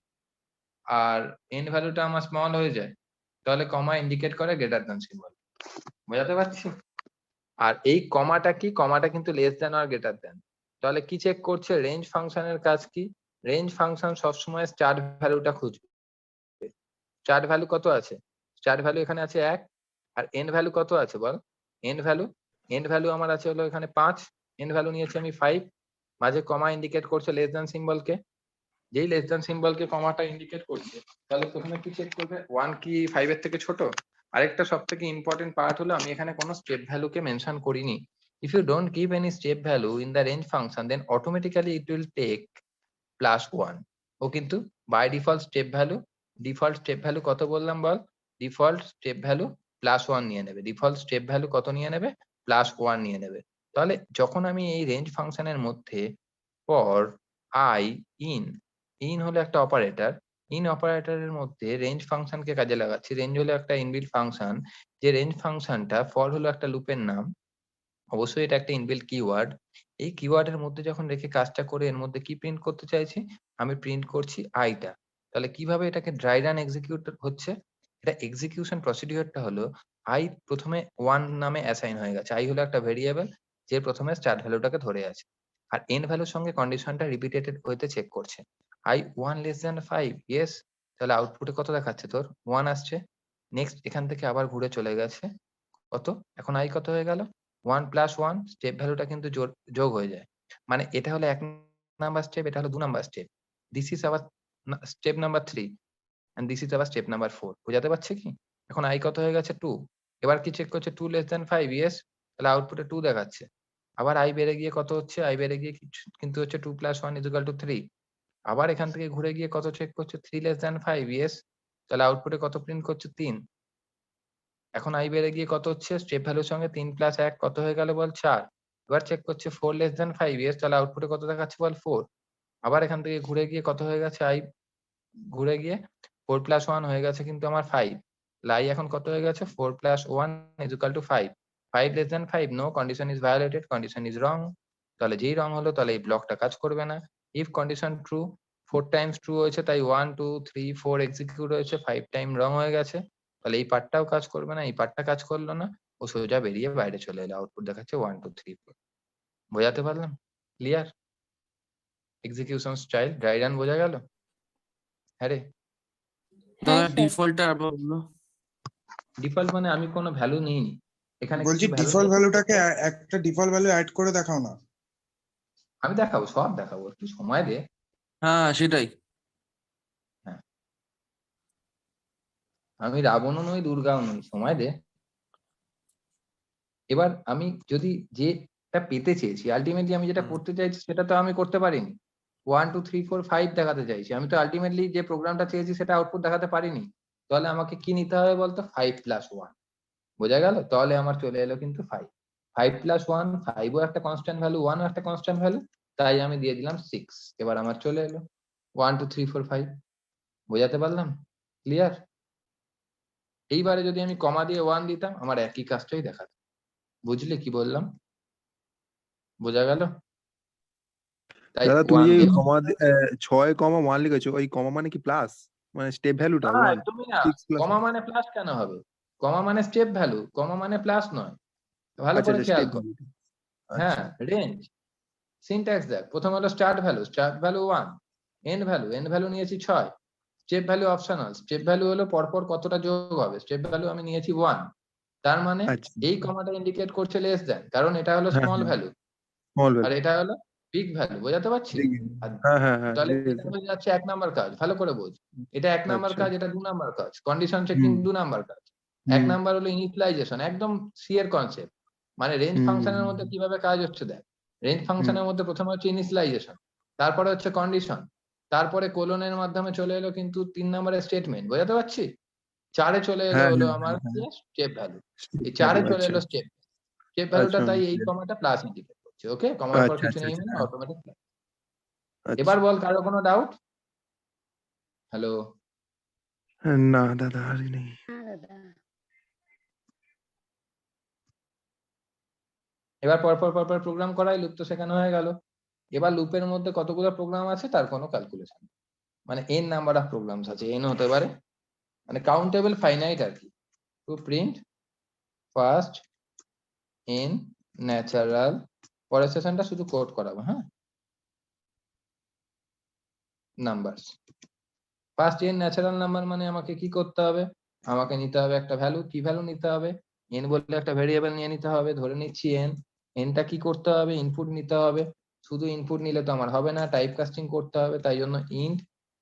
আর এন্ড ভ্যালুটা আমার স্মল হয়ে যায় তাহলে কমা ইন্ডিকেট করে গ্রেটার দ্যান সিম্বল। বোঝাতে পারছি? আর এই কমাটা কি? কমাটা কিন্তু লেস দ্যান আর গ্রেটার দ্যান। তাহলে কি চেক করছে? রেঞ্জ ফাংশনের কাজ কি? রেঞ্জ ফাংশন সবসময় স্টার্ট ভ্যালুটা খুঁজবে। স্টার্ট ভ্যালু কত আছে? স্টার্ট ভ্যালু এখানে আছে 1, আর এন্ড ভ্যালু কত আছে বল? এন্ড ভ্যালু আমার আছে হলো এখানে 5, এন্ড ভ্যালু নিয়েছি আমি 5, মাঝে কমা ইন্ডিকেট করছে লেস দ্যান সিম্বলকে। যেই লেস দ্যান সিম্বলকে কমাটা ইন্ডিকেট করছে তাহলে প্রথমে কি চেক করবে? 1 কি 5 এর থেকে ছোট? আরেকটা সবথেকে ইম্পর্টেন্ট পার্ট হলো আমি এখানে কোনো স্টেপ ভ্যালুকে মেনশন করিনি। If you don't give any step value in the range function then automatically it will take +1। ও কিন্তু বাই ডিফল্ট স্টেপ ভ্যালু কত বললাম বল? ডিফল্ট স্টেপ ভ্যালু +1 নিয়ে নেবে। ডিফল্ট স্টেপ ভ্যালু কত নিয়ে নেবে? +1 নিয়ে নেবে। তাহলে যখন আমি এই রেঞ্জ ফাংশনের মধ্যে ফর আই ইন হলো একটা অপারেটর, ইন অপারেটরের মধ্যে রেঞ্জ ফাংশনকে কাজে লাগাচ্ছি। রেঞ্জ হলো একটা ইনবিল্ট ফাংশন, যে রেঞ্জ ফাংশনটা ফর হলো একটা লুপের নাম, অবশ্যই এটা একটা ইনবিল্ট কিওয়ার্ড। এই কিওয়ার্ডের মধ্যে যখন রেখে কাজটা করে এর মধ্যে কি প্রিন্ট করতে চাইছি, আমি প্রিন্ট করছি আইটা। তাহলে কিভাবে এটাকে ড্রাই রান এক্সিকিউট হচ্ছে, এটা এক্সিকিউশন প্রসিডিউরটা হলো আই প্রথমে 1 নামে অ্যাসাইন হয়ে গেছে। আই হলো একটা ভেরিয়েবল যে প্রথমে স্টার্ট ভ্যালুটাকে ধরে আছে, আর এন ভ্যালুর সঙ্গে কন্ডিশনটা রিপিটেড হইতে চেক করছে। I 1 less than 5, yes. তাহলে আউটপুটে কত দেখাচ্ছে তোর? 1 আসছে। নেক্সট এখান থেকে আবার ঘুরে চলে গেছে কত, এখন আই কত হয়ে গেল? 1 প্লাস 1, স্টেপ ভ্যালুটা কিন্তু যোগ হয়ে যায়। মানে এটা হলো 1 নাম্বার স্টেপ, এটা হলো 2 number step. This is our step number 3 and this is our step number 4। বোঝাতে পারছি কি? এখন আই কত হয়ে গেছে? 2। এবার কি চেক করছে? 2 লেস দ্যান 5, ইয়েস। তাহলে আউটপুটে 2 দেখাচ্ছে। আবার আই বেড়ে গিয়ে কত হচ্ছে? আই বেড়ে গিয়ে কিন্তু হচ্ছে 2 প্লাস 1 ইজ ইকুয়াল টু 3। আবার এখান থেকে ঘুরে গিয়ে কত চেক করছে? 3 লেস দ্যান 5, ইয়েস। তাহলে আউটপুটে কত প্রিন্ট করছে? 3। এখন আই বেড়ে গিয়ে কত হচ্ছে? স্টেপ ভ্যালুর সঙ্গে 3 প্লাস 1 কত হয়ে গেল বল? 4। এবার চেক করছে 4 লেস দ্যান 5, ইয়েস। তাহলে আউটপুটে কত দেখাচ্ছে বল? 4। আবার এখান থেকে ঘুরে গিয়ে কত হয়ে গেছে? আই ঘুরে গিয়ে 4 প্লাস 1 হয়ে গেছে কিন্তু আমার 5। তাহলে আই এখন কত হয়ে গেছে? 4 plus 1 is equal to 5। 5 less than 5, no, condition is violated, condition is wrong. তাহলে যেই রং হলো তাহলে এই ব্লকটা কাজ করবে না। If condition true, 4 Times true হয়েছে তাই 1 2 3 4 এক্সিকিউট হয়েছে, 5 টাইম রং হয়ে গেছে। তাহলে এই পার্টটাও কাজ করবে না, এই পার্টটা কাজ করলো না। ও সোজা বেরিয়ে বাইরে চলে এলো, আউটপুট দেখাচ্ছে 1 2 3 4। বোঝাতে পারলাম? Clear? Execution style dry run বোঝা গেল? হ্যাঁ রে। হ্যাঁ দাদা স্যার। ডিফল্টটা আবার বললো। ডিফল্ট মানে আমি কোনো ভ্যালু নিইনি, এখানে বলছি কিছু ভ্যালু ডিফল্ট ভ্যালুটাকে একটা ডিফল্ট ভ্যালু অ্যাড করে দেখাও না। আমি দেখাবো, সব দেখাবো, একটু সময় দে। হ্যাঁ সেটাই। হ্যাঁ, আমি রাবণও নই, দুর্গাও নই, সময় দে। এবার আমি যদি যেটা পেতে চেয়েছি, আলটিমেটলি আমি যেটা করতে চাইছি সেটা তো আমি করতে পারিনি। 1 2 3 4 5 দেখাতে চাইছি, আমি তো আলটিমেটলি যে প্রোগ্রামটা চেয়েছি সেটা আউটপুট দেখাতে পারিনি। তাহলে আমাকে কি নিতে হবে বলতো? 5 প্লাস 1। বোঝা গেল? তাহলে আমার চলে এলো কিন্তু 5। 5 প্লাস 1, 5 ও একটা কনস্ট্যান্ট ভ্যালু, 1 ও একটা কনস্ট্যান্ট ভ্যালু, তাই আমি দিয়ে দিলাম 6। এবার আমার চলে এলো 1 2 3 4 5। বোঝাতে পারলাম? ক্লিয়ার? এইবারে যদি আমি কমা দিয়ে 1 দিতাম, আমার একই কাজটাই দেখাতো। বুঝলি কি বললাম? বোঝা গেল? তাই দাদা তুমি 1 যে দিয়ে 6,1 লিখেছো, ওই কমা মানে কি প্লাস? মানে স্টেপ ভ্যালুটা না, 1 একদমই না। 6 প্লাস? কমা মানে প্লাস কেন হবে? কমা মানে স্টেপ ভ্যালু, কমা মানে প্লাস নয়। ভালো আচ্ছা করে আচ্ছা, খেয়াল স্টেপ কর। ভ্যালুটা। হ্যাঁ, আচ্ছা রেঞ্জ সিনট্যাক্স দেখ। প্রথম হলো স্টার্ট ভ্যালু 1, এন্ড ভ্যালু নিয়েছি 6। Step value optional, step value হলো পরপর কতটা যোগ হবে, স্টেপ ভ্যালু আমি নিয়েছি 1। তার মানে আচ্ছা। এই কমাটা ইন্ডিকেট করছে লেস দ্যান, কারণ এটা হলো হ্যাঁ স্মল হ্যাঁ, ভ্যালু স্মল আর ভ্যালু। এটা হলো বিগ ভ্যালু। বোঝাতে পারছি? আর হ্যাঁ হ্যাঁ হ্যাঁ, তাহলে yes, এটা হয়ে যাচ্ছে 1 নাম্বার কাজ। ভালো করে বোঝ। এটা 1 নাম্বার আচ্ছা। কাজ, এটা 2 নাম্বার কাজ। কন্ডিশন চেকিং হুম 2 নাম্বার কাজ। 1 হুম নাম্বার হলো ইনিশিয়ালাইজেশন, একদম সি এর কনসেপ্ট। মানে রেঞ্জ হুম ফাংশনের মধ্যে কিভাবে কাজ হচ্ছে দেখ। রেঞ্জ হুম, ফাংশনের মধ্যে প্রথমে হচ্ছে ইনিশিয়ালাইজেশন, তারপরে হচ্ছে কন্ডিশন, তারপরে কোলনের মাধ্যমে চলে এলো কিন্তু 3 নাম্বারের স্টেটমেন্ট। বোঝাতে পারছি? 4 এ চলে এলো হ্যাঁ হলো হ্যাঁ আমার হ্যাঁ হ্যাঁ, স্টেপ ভ্যালু। এই 4 ভ্যালু। এ চলে আচ্ছা এলো স্টেপ। স্টেপ ভ্যালুটা আচ্ছা তাই এই কমাটা প্লাস ইন্ডিকেট করছে। ওকে? কমার পর আচ্ছা কিছু আচ্ছা নেই আচ্ছা, মানে হ্যাঁ, অটোমেটিক। আচ্ছা। এবার বল কারো কোনো ডাউট? হ্যালো? হ্যাঁ, না দাদা আর নেই। হ্যাঁ দাদা। এবার পরপর প্রোগ্রাম করাই, লুপ তো শেখানো হয়ে গেল। এবার লুপের মধ্যে কতগুলো প্রোগ্রাম আছে তার কোনো ক্যালকুলেশন, মানে n নাম্বার অফ প্রোগ্রামস আছে, n হতে পারে, মানে কাউন্টেবল ফাইনাইট আর কি। To print first n natural, পরের সেশনটা শুধু কোড করাবো। হ্যাঁ, numbers. First n natural number মানে আমাকে কি করতে হবে? আমাকে নিতে হবে একটা ভ্যালু। কি ভ্যালু নিতে হবে? n বলে একটা ভেরিয়েবল নিয়ে নিতে হবে। ধরে নিচ্ছি n। nটা কি করতে হবে? ইনপুট নিতে হবে। শুধু ইনপুট নিলে তো আমার হবে না, টাইপ কাস্টিং করতে হবে। তাই জন্য ইন্ট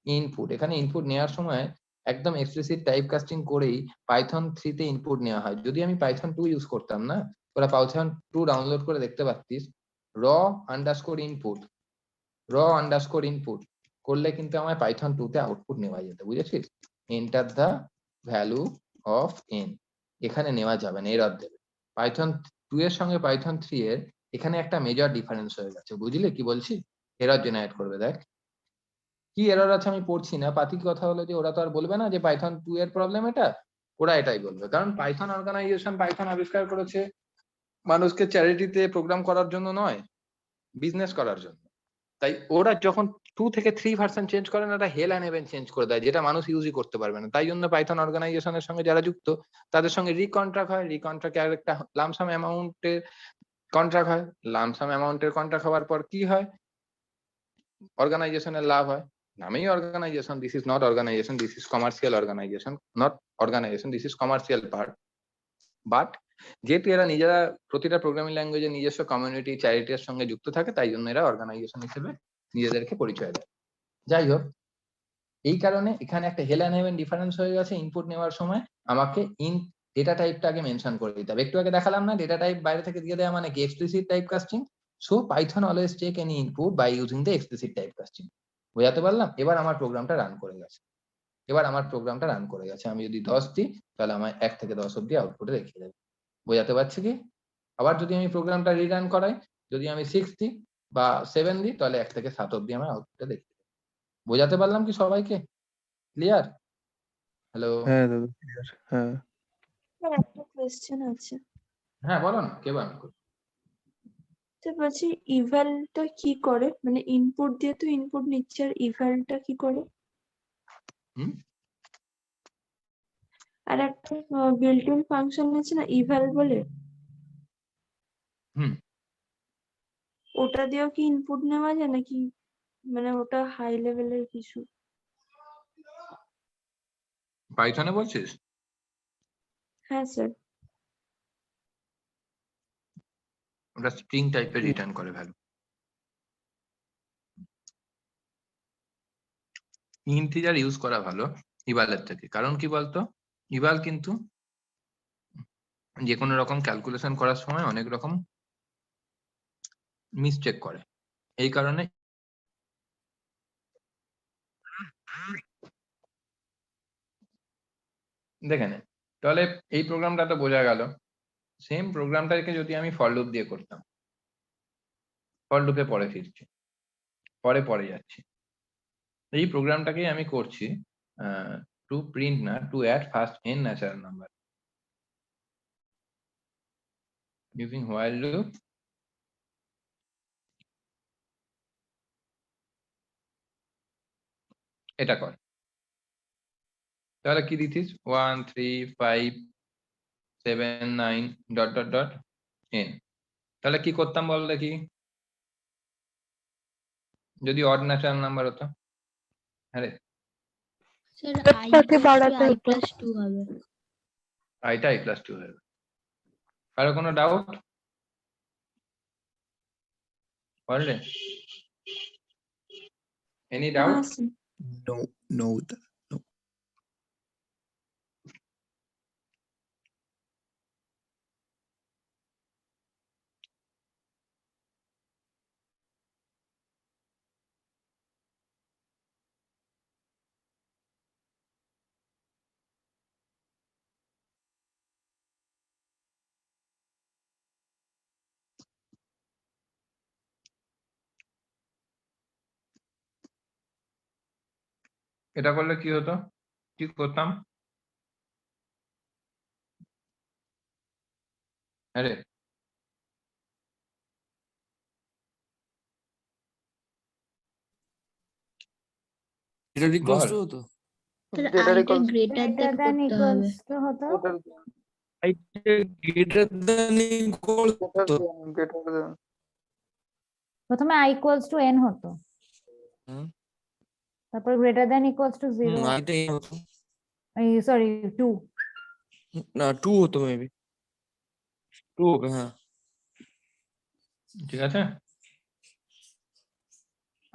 ইনপুট। এখানে ইনপুট নেওয়ার সময় একদম এক্সপ্লিসিট টাইপ কাস্টিং করেই পাইথন 3 তে ইনপুট নেওয়া হয়। যদি আমি পাইথন 2 ইউজ করতাম না, তোরা পাইথন 2 ডাউনলোড করে দেখতে পারতিস, র আন্ডারস্কোর ইনপুট, র আন্ডারস্কোর ইনপুট করলে কিন্তু আমার পাইথন 2 তে আউটপুট নেওয়া যেত। বুঝেছিস? Enter the value of n, এখানে নেওয়া যাবে না, এরর দেবে। পাইথন 2 এর সঙ্গে পাইথন 3 এর এখানে একটা মেজর ডিফারেন্স হয়ে গেছে। বুঝলি কি বলছি? এরর জেনারেট করবে। দেখ কি এরর আছে আমি পড়ছি না, পাতির কথা হলো যে ওরা তো আর বলবে না যে পাইথন 2 এর প্রবলেম এটা, ওরা এটাই বলবে, কারণ পাইথন অর্গানাইজেশন পাইথন আবিষ্কার করেছে মানুষকে চ্যারিটিতে প্রোগ্রাম করার জন্য নয়, বিজনেস করার জন্য। তাই ওরা যখন 2 থেকে 3 ভার্সন চেঞ্জ করে না, ওটা হেল অ্যান্ড হেভেন চেঞ্জ করে দেয়, যেটা মানুষ ইউজই করতে পারবে না। তাই জন্য পাইথন অর্গানাইজেশনের সঙ্গে যারা যুক্ত তাদের সঙ্গে রিকন্ট্রাক্ট হয়, রিকন্ট্রাক্ট একটা লামসাম অ্যামাউন্টের কন্ট্রাক্ট হয়, লামসাম অ্যামাউন্টের কন্ট্রাক্ট হওয়ার পর কি হয়, অর্গানাইজেশনের লাভ হয়। নামেই organization, this is not organization, this is commercial organization, not organization, this is commercial part. But যেহেতু এরা নিজেরা প্রতিটা প্রোগ্রামিং ল্যাঙ্গুয়েজে নিজস্ব কমিউনিটি চ্যারিটির সঙ্গে যুক্ত থাকে, তাই জন্য এরা অর্গানাইজেশন হিসেবে নিজেদেরকে পরিচয় দেয়। যাই হোক, এই কারণে এখানে একটা হেল অ্যান্ড হেভেন ডিফারেন্স হয়ে গেছে। ইনপুট নেওয়ার সময় আমাকে ডেটা টাইপটা আগে মেনশন করে দিতে হবে। একটু আগে দেখালাম না, ডেটা টাইপ বাইরে থেকে দিয়ে দেওয়া মানে কি explicit type casting. So Python always take any input by using the explicit type casting. বোঝাতে পারলাম? এবার আমার প্রোগ্রামটা রান করে গেছে। আমি যদি 10 দিই তাহলে আমার 1 থেকে 10 অব্দি আউটপুটে দেখিয়ে দেবে। বোঝাতে পারছি কি? আবার যদি আমি প্রোগ্রামটা রিরান করাই, যদি আমি 6 দিই বা 7 দিই, তাহলে 1 থেকে 7 অব্দি আমার আউটপুটে দেখিয়ে দেবে। বোঝাতে পারলাম কি সবাইকে? ক্লিয়ার? হ্যালো? হ্যাঁ দাদা ক্লিয়ার। হ্যাঁ আমার একটা কোয়েশ্চেন আছে। হ্যাঁ বলো না, কে বারণ করছে? তো বলছি ইভালটা কি করে, মানে ইনপুট দিয়ে তো ইনপুট নিচ্ছে, আর ইভালটা কি করে? হুম? আর একটা বিল্ট ইন ফাংশন আছে না ইভাল বলে, হুম। ওটা দিয়েও কি ইনপুট নেওয়া যায় নাকি, মানে ওটা হাই লেভেলের কিছু? পাইথনে বলছিস? হ্যাঁ স্যার। ওটা স্ট্রিং টাইপের রিটার্ন করে ভ্যালু। ইন্টিজার ইউজ করা ভালো ইভালের থেকে, কারণ কি বলতো, ইভাল কিন্তু যে কোনো রকম ক্যালকুলেশন করার সময় অনেক রকম মিসটেক করে। এই কারণে দেখে নে, তাহলে এই প্রোগ্রামটা তো বোঝা গেল। সেম প্রোগ্রামটাকে যদি আমি ফর লুপ দিয়ে করতাম, ফর লুপে পরে ফিরছি, পরে যাচ্ছি, এই প্রোগ্রামটাকেই আমি করছি টু প্রিন্ট না, to add first n natural number using while loop. এটা কর, তাহলে কি দিতিস 1 3 5 7 9 ডট ডট ডট n। তাহলে কি করতাম বল দেখি, যদি অড ন্যাচারাল নাম্বার হতো? হ্যাঁ রে, স্যার i বাড়াতে i + 2 হবে। আইটা i+2 হয়ে যাবে। কারো কোনো ডাউট? পারলে? Any doubt? হ্যাঁ স্যার। No no no. এটা করলে কি হতো, কি করতাম? আরে এটা রিকোয়েস্ট বল। হতো, স্যার Data i টা equals- greater greater than than করতে হবে। equals to হতো গ্রেটার দ্যান ইকুয়াল হতো। greater than প্রথমে i equals to n হতো, হুম। তারপর greater than equals to 0, আইটা এই হতো সরি 2, না 2 হতো মেবি 2 হবে। হ্যাঁ ঠিক আছে,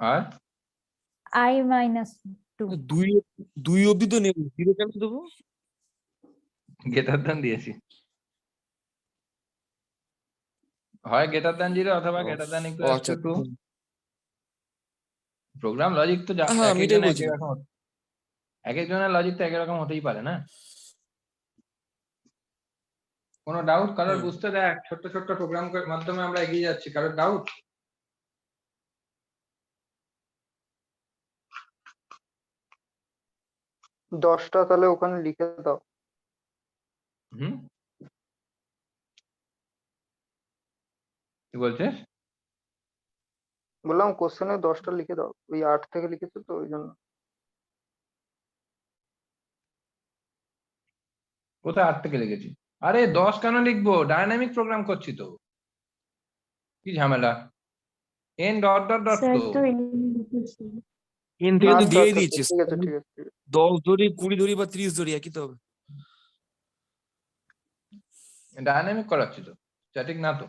আর i minus 2, 2 অবধি তো নেব, 0 কেন দেবো? গ্রেটার দ্যান দিয়েছি, হয় গ্রেটার দ্যান 0 অথবা গ্রেটার দ্যান ও ইকুয়ালস আচ্ছা টু 2। প্রোগ্রাম লজিক তো হ্যাঁ আমি এটাই এক বলছিলাম। রকম, এক একজনের লজিক তো একই রকম হতেই পারে না। কোনো ডাউট কারোর? হুম। বুঝতে দেখ, ছোট্ট ছোট্ট প্রোগ্রাম মাধ্যমে আমরা এগিয়ে যাচ্ছি, কারোর ডাউট? 10টা তাহলে ওখানে লিখে দাও। হুম, কি বলছিস? বললাম কোশ্চেনে 10টা লিখে দাও, ওই 8 থেকে লিখেছো তো ওই জন্য। কোথায় 8 থেকে লিখেছি? আরে 10 কেন লিখবো? ডায়নামিক প্রোগ্রাম করছি তো, কি ঝামেলা? N dot dot dot sir তো। তো লিখেছি। এন থেকে তো আচ্ছা দিয়ে আচ্ছা দিয়েছিস, ঠিক আছে ঠিক আছে ঠিক আছে। 10 ধরি 20 ধরি বা 30 ধরি একই তো হবে। ডায়নামিক করাচ্ছি তো, স্ট্যাটিক না তো।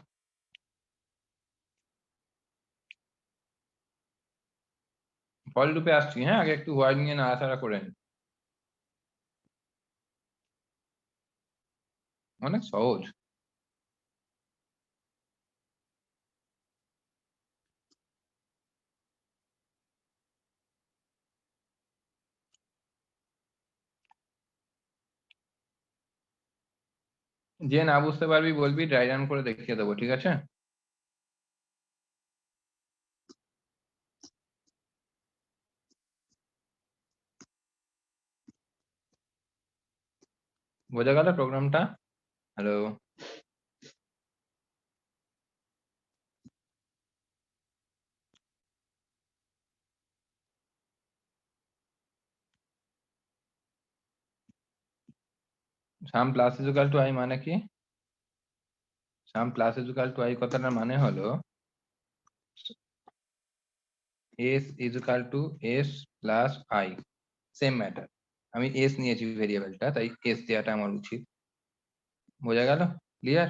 ফল রূপে আসছি। হ্যাঁ, আগে একটু হোয়াইট নিয়ে নাড়াচাড়া করে নি। অনেক সহজ। যে না বুঝতে পারবি বলবি, ড্রাই রান করে দেখিয়ে দেবো, ঠিক আছে? বোঝা গেল প্রোগ্রামটা? Hello? Sum plus equal to i মানে কি? Sum plus equal to i কথাটার মানে হলো s equal to s plus i, same matter. আমি এস নিয়েছি ভেরিয়েবলটা, তাই এস দেওয়াটা আমার উচিত। বোঝা গেল? ক্লিয়ার?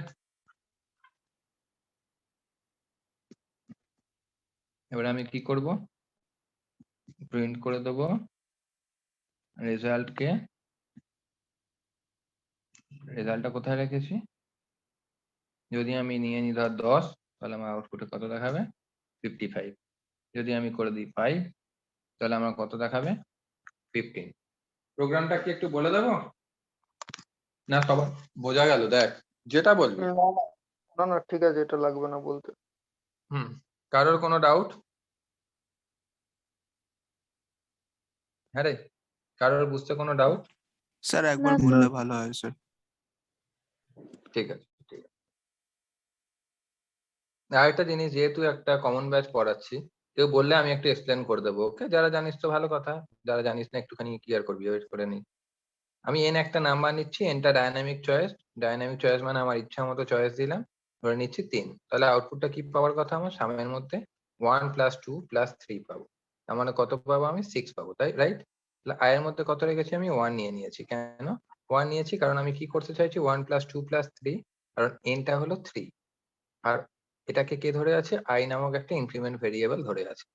এবার আমি কি করব? প্রিন্ট করে দেবো রেজাল্টকে। রেজাল্টটা কোথায় রেখেছি? যদি আমি নিয়ে নিই ধর 10, তাহলে আমার আউটপুটে কত দেখাবে? 55। যদি আমি করে দিই 5, তাহলে আমার কত দেখাবে? 15। প্রোগ্রামটা কি একটু বলে দেবো, না সবার বোঝা গেল? দেখ, যেটা বলবি। না না না না ঠিক আছে, এটা লাগবে না বলতে। হুম, কারোর কোনো ডাউট? হ্যাঁ রে, কারোর বুঝতে কোনো ডাউট? স্যার না একবার স্যার। বললে ভালো হয় স্যার। ঠিক আছে, ঠিক আছে। আরেকটা জিনিস, যেহেতু একটা কমন ব্যাচ পড়াচ্ছি, কেউ বললে আমি একটু এক্সপ্লেন করে দেবো, ওকে? যারা জানিস তো ভালো কথা, যারা জানিস না একটুখানি ক্লিয়ার করবি, ওয়েট করে নি। আমি এন একটা নাম্বার নিচ্ছি, এনটা ডায়নামিক চয়েস। ডায়নামিক চয়েস মানে আমার ইচ্ছা মতো চয়েস দিলাম, ধরে নিচ্ছি 3। তাহলে আউটপুটটা কি পাওয়ার কথা? আমার সামের মধ্যে 1 + 2 + 3 পাবো। তার মানে কত পাবো? আমি 6 পাবো, তাই রাইট? তাহলে আই এর মধ্যে কত রেখেছি? আমি 1 নিয়ে নিয়েছি। কেন 1 নিয়েছি? কারণ আমি কি করতে চাইছি? 1 + 2 + 3, কারণ এনটা হলো 3। আর এটাকে কে ধরে আছে? আই নামক একটা ইনক্রিমেন্ট ভেরিয়েবল ধরে আছে।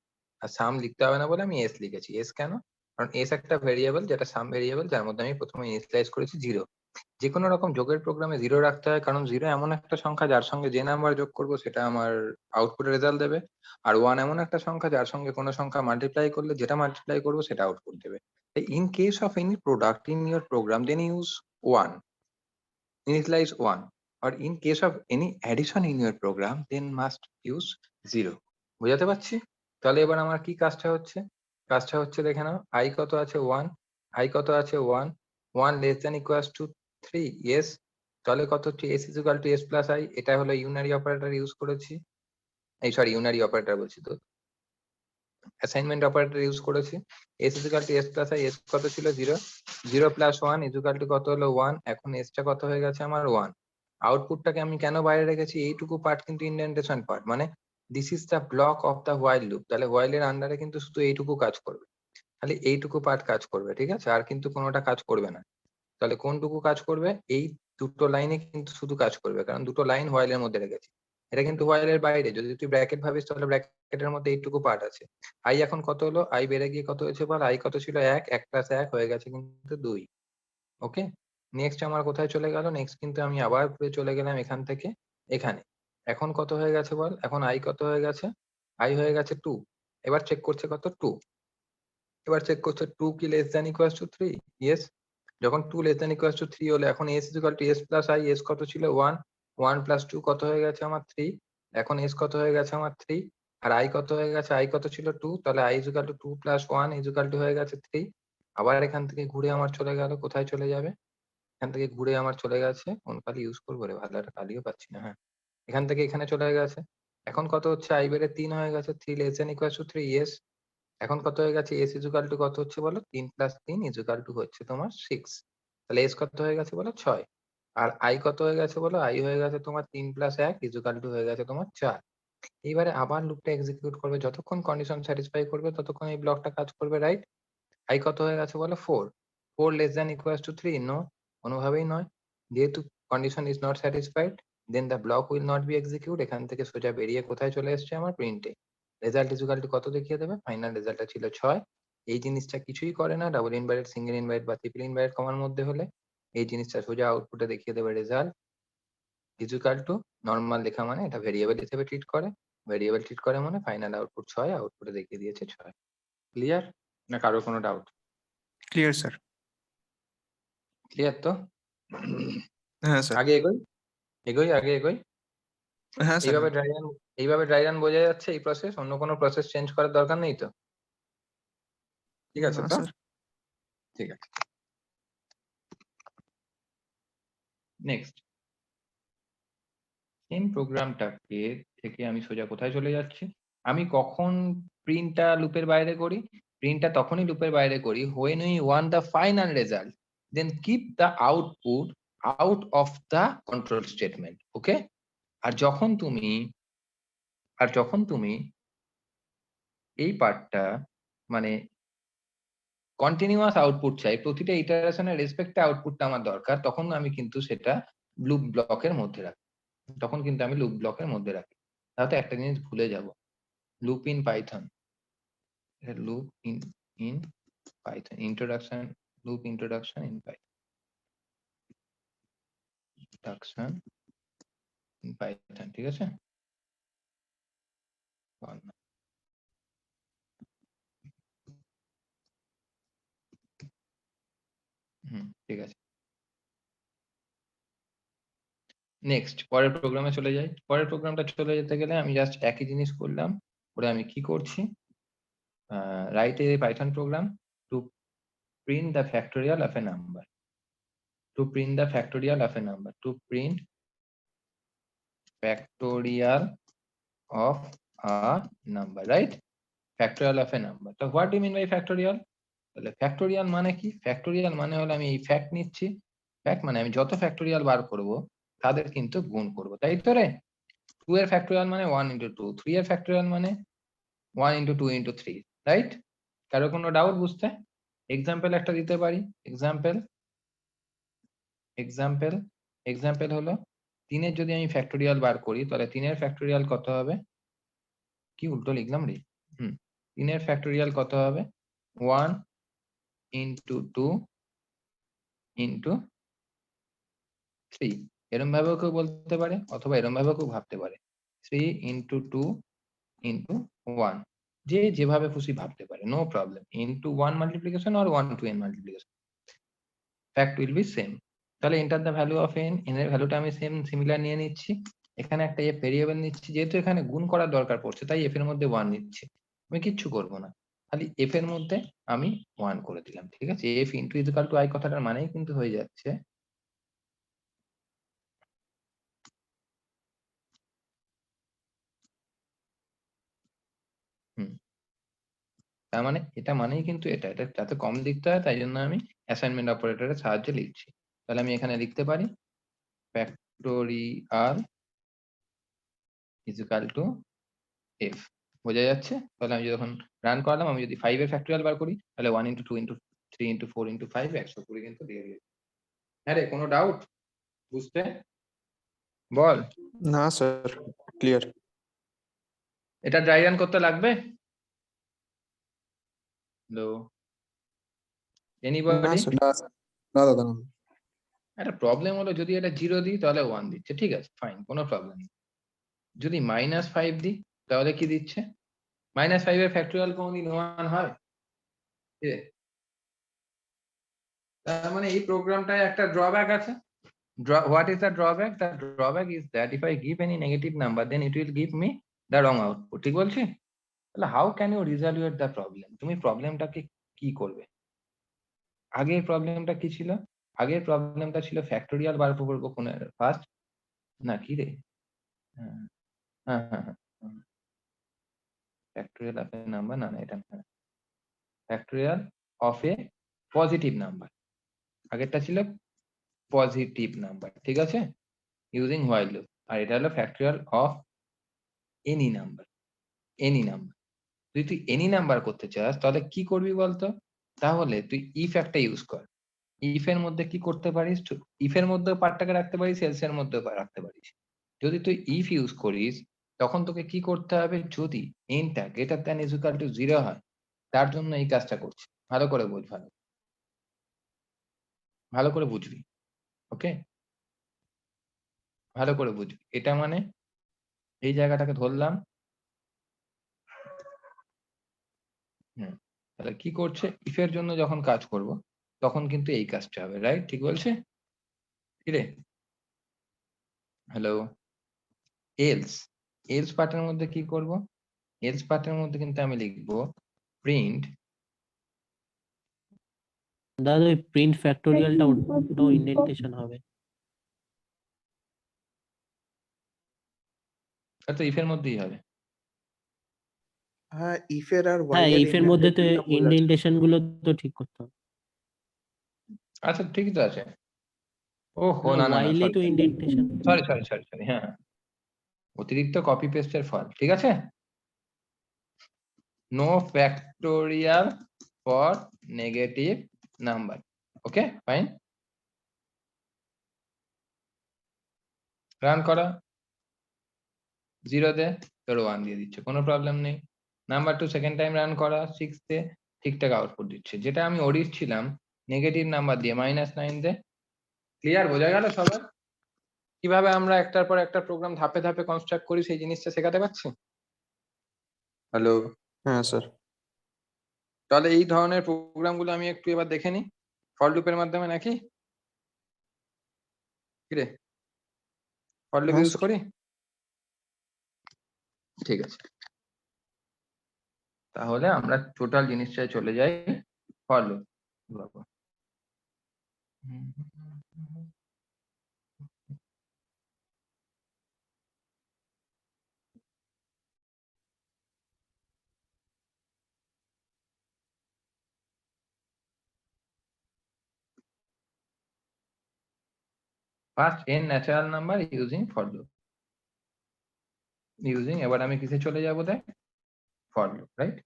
আর সাম লিখতে হবে না বলে আমি এস লিখেছি। এস কেন? কারণ এস একটা ভেরিয়েবল, যেটা সাম ভেরিয়েবল, যার মধ্যে আমি প্রথমে ইনিশিয়ালাইজ করেছি 0। যে কোনো রকম যোগের প্রোগ্রামে 0 রাখতে হয়, কারণ 0 এমন একটা সংখ্যা যার সঙ্গে যে নাম্বার যোগ করবো সেটা আমার আউটপুটে রেজাল্ট দেবে। আর 1 এমন একটা সংখ্যা যার সঙ্গে কোনো সংখ্যা মাল্টিপ্লাই করলে যেটা মাল্টিপ্লাই করবো সেটা আউটপুট দেবে। In case of any product in your program, then use 1, initialize 1, or in case of any addition in your program, then must use 0. বুঝাতে পারছি? তাহলে এবার আমার কি কাজটা হচ্ছে? কাজটা হচ্ছে দেখে নাও, i কত আছে? 1। i কত আছে? 1। 1 less than equals to 3, yes। তাহলে কত হচ্ছে? s is equal to s plus i। এটা হলো ইউনারি অপারেটর ইউজ করেছি, এই সরি ইউনারি অপারেটর বলছি তো, অ্যাসাইনমেন্ট অপারেটর ইউজ করেছি। s is equal to s plus i, s কত ছিল? 0। 0 plus 1 is equal to কত হলো? 1। এখন s টা কত হয়ে গেছে আমার? 1। আউটপুটটাকে আমি কেন বাইরে রেখেছি? এইটুকু পার্ট কিন্তু ইন্ডেন্টেশন পার্ট, মানে this is the block of the while loop. তাহলে হোয়াইল এর আন্ডারে কিন্তু শুধু এইটুকু কাজ করবে, খালি এইটুকু পার্ট কাজ করবে, ঠিক আছে? আর কিন্তু কোনোটা কাজ করবে না। তাহলে কোনটুকু কাজ করবে? এই দুটো লাইনে কিন্তু শুধু কাজ করবে, কারণ দুটো লাইন হোয়াইল এর মধ্যে রেখেছি। এটা কিন্তু হোয়াইল এর বাইরে। যদি তুই ব্র্যাকেট ভাবিস, তাহলে ব্র্যাকেটের মধ্যে এইটুকু পার্ট আছে। আই এখন কত হলো? আই বেড়ে গিয়ে কত হয়েছে বল? আই কত ছিল? 1, 1 + 1 হয়ে গেছে কিন্তু 2। ওকে, নেক্সট আমার কোথায় চলে গেল? নেক্সট কিন্তু আমি আবার ঘুরে চলে গেলাম এখান থেকে এখানে। এখন কত হয়ে গেছে বল? এখন আই কত হয়ে গেছে? আই হয়ে গেছে 2। এবার চেক করছে কত? 2। এবার চেক করছে 2 কি less than equals to 3? Yes. যখন 2 লেস দ্যান ইকুয়ালস টু 3 হলো, এখন s equal to s plus i। s কত ছিল? 1। 1 + 2 কত হয়ে গেছে আমার? 3। এখন s কত হয়ে গেছে আমার? 3। আর i কত হয়ে গেছে? i কত ছিল? 2। তাহলে i equal to 2 + 1 equal to হয়ে গেছে 3। আবার এখান থেকে ঘুরে আমার চলে গেল, কোথায় চলে যাবে? এখান থেকে ঘুরে আমার চলে গেছে, কোন কালি ইউজ করবো রে, ভালো একটা কালিও পাচ্ছি না। হ্যাঁ, এখান থেকে এখানে চলে গেছে। এখন কত হচ্ছে? i বেড়ে 3 হয়ে গেছে, 3 less than equal to 3, yes. এখন কত হয়ে গেছে? s ইকুয়াল টু কত হচ্ছে বলো? 3 প্লাস 3 ইকুয়াল টু হচ্ছে তোমার 6। তাহলে s কত হয়ে গেছে বলো? 6। আর i কত হয়ে গেছে বলো? i হয়ে গেছে তোমার 3 প্লাস 1 ইকুয়াল টু হয়ে গেছে তোমার 4। এইবারে আবার লুপটা এক্সিকিউট করবে, যতক্ষণ কন্ডিশন স্যাটিসফাই করবে ততক্ষণ এই ব্লকটা কাজ করবে, রাইট? i কত হয়ে গেছে বলো? 4। 4 less than equal to 3, no, কোনোভাবেই নয়। যেহেতু condition is not satisfied, then the block will not be execute. এখান থেকে সোজা বেরিয়ে কোথায় চলে এসছে? আমার প্রিন্টে। রেজাল্ট ইকুয়াল টু কত দেখিয়ে দেবে? ফাইনাল রেজাল্টটা ছিল 6। এই জিনিসটা কিছুই করে না, ডাবল ইনভাইটেড, সিঙ্গেল ইনভাইটেড বা ট্রিপল ইনভাইটেড কমার মধ্যে হলে এই জিনিসটা সোজা আউটপুটে দেখিয়ে দেবে রেজাল্ট ইকুয়াল টু নরমাল লেখা মানে এটা ভেরিয়েবল হিসেবে ট্রিট করে, ভেরিয়েবল ট্রিট করে মানে ফাইনাল আউটপুট 6, আউটপুটে দেখিয়ে দিয়েছে 6। ক্লিয়ার? না কারো কোনো ডাউট? Clear sir. ক্লিয়ার তো? হ্যাঁ স্যার। আগে আগে এগোই। হ্যাঁ স্যার। এইভাবে ড্রাই রান বোঝা যাচ্ছে এই প্রসেস, অন্য কোনো প্রসেস চেঞ্জ করার দরকার নেই তো? ঠিক আছে না তো? স্যার। ঠিক আছে। নেক্সট সেম প্রোগ্রামটাকে থেকে আমি সোজা কোথায় চলে যাচ্ছি? আমি কখন প্রিন্টটা লুপের বাইরে করি? প্রিন্টটা তখনই লুপের বাইরে করি when we want the final result, then keep the output out of the control statement. ওকে? আর যখন তুমি এই পার্টটা মানে কন্টিনিউয়াস আউটপুট চাই, প্রতিটা ইটারেশনের রেসপেক্টে আউটপুটটা আমার দরকার, তখন আমি কিন্তু সেটা লুপ ব্লকের মধ্যে রাখি। তাহলে একটা জিনিস ভুলে যাব, loop in Python, loop in Python introduction, loop introduction in Python, ঠিক আছে? ঠিক আছে। নেক্সট পরের প্রোগ্রামে চলে যাই। পরের প্রোগ্রামটা চলে যেতে গেলে আমি জাস্ট একই জিনিস করলাম, ওরে আমি কি করছি? Write a Python program to print the factorial of a number, to print the factorial of a number, to print factorial of a number, right? Factorial of a number. So what do you mean by factorial? তাহলে factorial মানে কি? Factorial মানে হলো আমি এই fact নিচ্ছি, fact মানে আমি যত ফ্যাক্টোরিয়াল বার করব তাদের কিন্তু গুণ করব, তাই তো রে? 2 এর ফ্যাক্টোরিয়াল মানে 1 into 2, 3 এর ফ্যাক্টোরিয়াল মানে 1 into 2 into 3, রাইট? কারো কোনো ডাউট বুঝতে? এক্সাম্পল একটা দিতে পারি। এক্সাম্পল হলো 3 এর যদি আমি ফ্যাক্টোরিয়াল বার করি তাহলে 3 এর ফ্যাক্টোরিয়াল কত হবে? কি উল্টো লিখলাম রে? 3 এর ফ্যাক্টোরিয়াল কত হবে? 1 into 2 into 3। এরকম ভাবেও কেউ বলতে পারে, অথবা এরকম ভাবেও কেউ ভাবতে পারে 3 into 2 into 1, যে যেভাবে খুশি ভাবতে পারে, no problem. into 1 multiplication or 1 to n multiplication, fact will be same। তাহলে enter the value of n, n এর ভ্যালুটা আমি সিমিলার নিয়ে নিচ্ছি, এখানে একটা f ভেরিয়েবল নিচ্ছি, যেহেতু এখানে গুণ করার দরকার পড়ছে তাই f এর মধ্যে 1 নিচ্ছি, আমি কিচ্ছু করব না, খালি f এর মধ্যে আমি 1 করে দিলাম, ঠিক আছে? f into equal to i কথাটার মানেই কিন্তু হয়ে যাচ্ছে তার মানে এটা মানেই কিন্তু এটা যাতে কম লিখতে হয়, তাই জন্য আমি অ্যাসাইনমেন্ট অপারেটরের সাহায্যে লিখছি। তাহলে আমি এখানে লিখতে পারি factorial is equal two f, বোঝা যাচ্ছে? তাহলে আমি যখন রান করলাম, আমি যদি 5 এর ফ্যাক্টোরিয়াল বার করি তাহলে 1 into 2 into 3 into 4 into 5 120 কিন্তু দিয়ে দিয়েছে। হ্যাঁ রে, কোনো ডাউট বুঝতে? বল। না স্যার, ক্লিয়ার। এটা ড্রাই রান করতে লাগবে? Hello, anybody? না দাদা না। একটা প্রবলেম হলো যদি এটা 0 দিই তাহলে 1 দিচ্ছে, ঠিক আছে ফাইন, কোনো প্রবলেম নেই। যদি -5 দিই তাহলে কি দিচ্ছে? -5 এর ফ্যাক্টোরিয়াল কোনদিন 1 হয়? তার মানে এই প্রোগ্রামটায় একটা ড্রব্যাক আছে। What is the drawback? The drawback is that if I give any negative number, then it will give me the wrong output, ঠিক বলছি? তাহলে how can you resolve the problem? তুমি প্রবলেমটাকে কি করবে? আগের প্রবলেমটা কি ছিল? আগের প্রবলেমটা ছিল ফ্যাক্টোরিয়াল বার করবো কোনের ফার্স্ট না কি রে? হ্যাঁ, হ্যাঁ, হ্যাঁ, হ্যাঁ। ফ্যাক্টোরিয়াল অফ এ নাম্বার না এটা না। Factorial of A positive number. আগেরটা ছিল পজিটিভ নাম্বার, ঠিক আছে? Using while loop. আর এটা হলো factorial of any number. Any number. যদি তুই এনি নাম্বার করতে চাস তাহলে কি করবি বলতো? তাহলে তুই ইফ একটা ইউজ কর। ইফ এর মধ্যে কি করতে পারিস? ইফ এর মধ্যেও পার্টটাকে রাখতে পারিস, এলস এর মধ্যেও রাখতে পারিস। যদি তুই ইফ ইউজ করিস তখন তোকে কি করতে হবে? যদি n টা greater than is equal two 0 হয়, তার জন্য এই কাজটা করছি। ভালো করে বুঝ, ভালো করে বুঝবি। ওকে? ভালো করে বুঝবি। এটা মানে এই জায়গাটাকে ধরলাম। হুম। তাহলে কি করছে? ইফ এর জন্য যখন কাজ করব তখন কিন্তু এই কাজটা হবে, রাইট? ঠিক বলছে? কি রে? হ্যালো? এলস। এলস পার্টের মধ্যে কি করব? এলস পার্টের মধ্যে কিন্তু আমি লিখব প্রিন্ট দাদা ওই প্রিন্ট ফ্যাক্টোরিয়ালটা ওটাও ইন্ডেন্টেশন হবে। তো ইফ এর মধ্যেই হবে। হ্যাঁ, ইফের আর হ্যাঁ, হোয়াইলের ইফের মধ্যে তো ইন্ডেন্টেশনটা ভুল আছে। ইন্ডেন্টেশন গুলো তো ঠিক করতে হবে। আচ্ছা ঠিকই তো আছে। ওহো না না না ওয়াইলে সরি তো indentation. Sorry sorry sorry sorry হ্যাঁ, অতিরিক্ত কপি পেস্টের ফল, ঠিক আছে? No factorial for negative number. Okay fine. Run করা 0 দে, তোর 1 দিয়ে দিচ্ছে, কোনো প্রবলেম নেই। নাম্বার 2 সেকেন্ড টাইম রান করা 6 দে, ঠিকঠাক আউটপুট দিচ্ছে। যেটা আমি ওডিস ছিলাম নেগেটিভ নাম্বার দিয়ে -9 দে। ক্লিয়ার? বোঝা গেল সবার? কিভাবে আমরা একটার পর একটা প্রোগ্রাম ধাপে ধাপে কনস্ট্রাক্ট করি সেই জিনিসটা শেখাতে পারছি? হ্যালো? হ্যাঁ স্যার। তাহলে এই ধরনের প্রোগ্রামগুলো আমি একটু এবার দেখে নিই ফর লুপের মাধ্যমে নাকি? কি রে? ফর লুপ হ্যাঁ ইউজ স্যার। করি? ঠিক আছে। তাহলে আমরা টোটাল জিনিসটায় চলে যাই for loop. First n natural number using for loop. Using, এবার আমি কিসে চলে যাব তাই? For loop, right?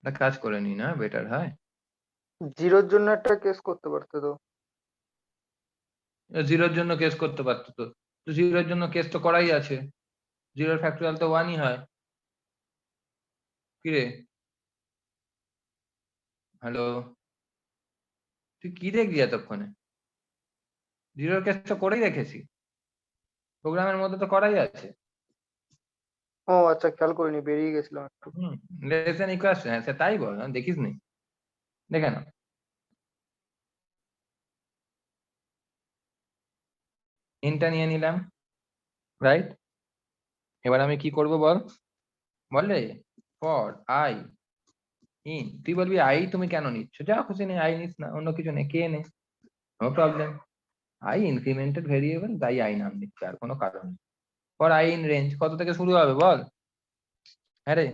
কাজ করে নি না, বেটার হয়। জিরোর জন্য একটা কেস করতে পারতে তো। 0 এর জন্য কেস করতে পারতো তো। তো 0 এর জন্য কেস তো করাই আছে। 0 এর ফ্যাক্টরিয়াল তো 1ই হয়। কি রে? হ্যালো? তুই কি দেখলি এতক্ষণে? 0 এর কেস তো করেই রেখেছি। প্রোগ্রামের মধ্যে তো করাই আছে। ও আচ্ছা, খেয়াল করিনি, বেরিয়ে গেছিলাম একটু। লেস দ্যান ইকুয়াল, হ্যাঁ সে তাই বল, দেখিস নি? দেখে না। ইনটা নিয়ে নিলাম, রাইট? এবার আমি কি করব বল? বললে ফর আই ইন, তুই বলবি আই তুমি কেন নিচ্ছ? যা খুশি নে, আই নিস না, অন্য কিছু নেই, কে নে, no problem. I incremented variable, তাই আই নাম নিচ্ছে, আর কোনো কারণ নেই। ফর আই ইন রেঞ্জ কত থেকে শুরু হবে বল? হ্যাঁ রে,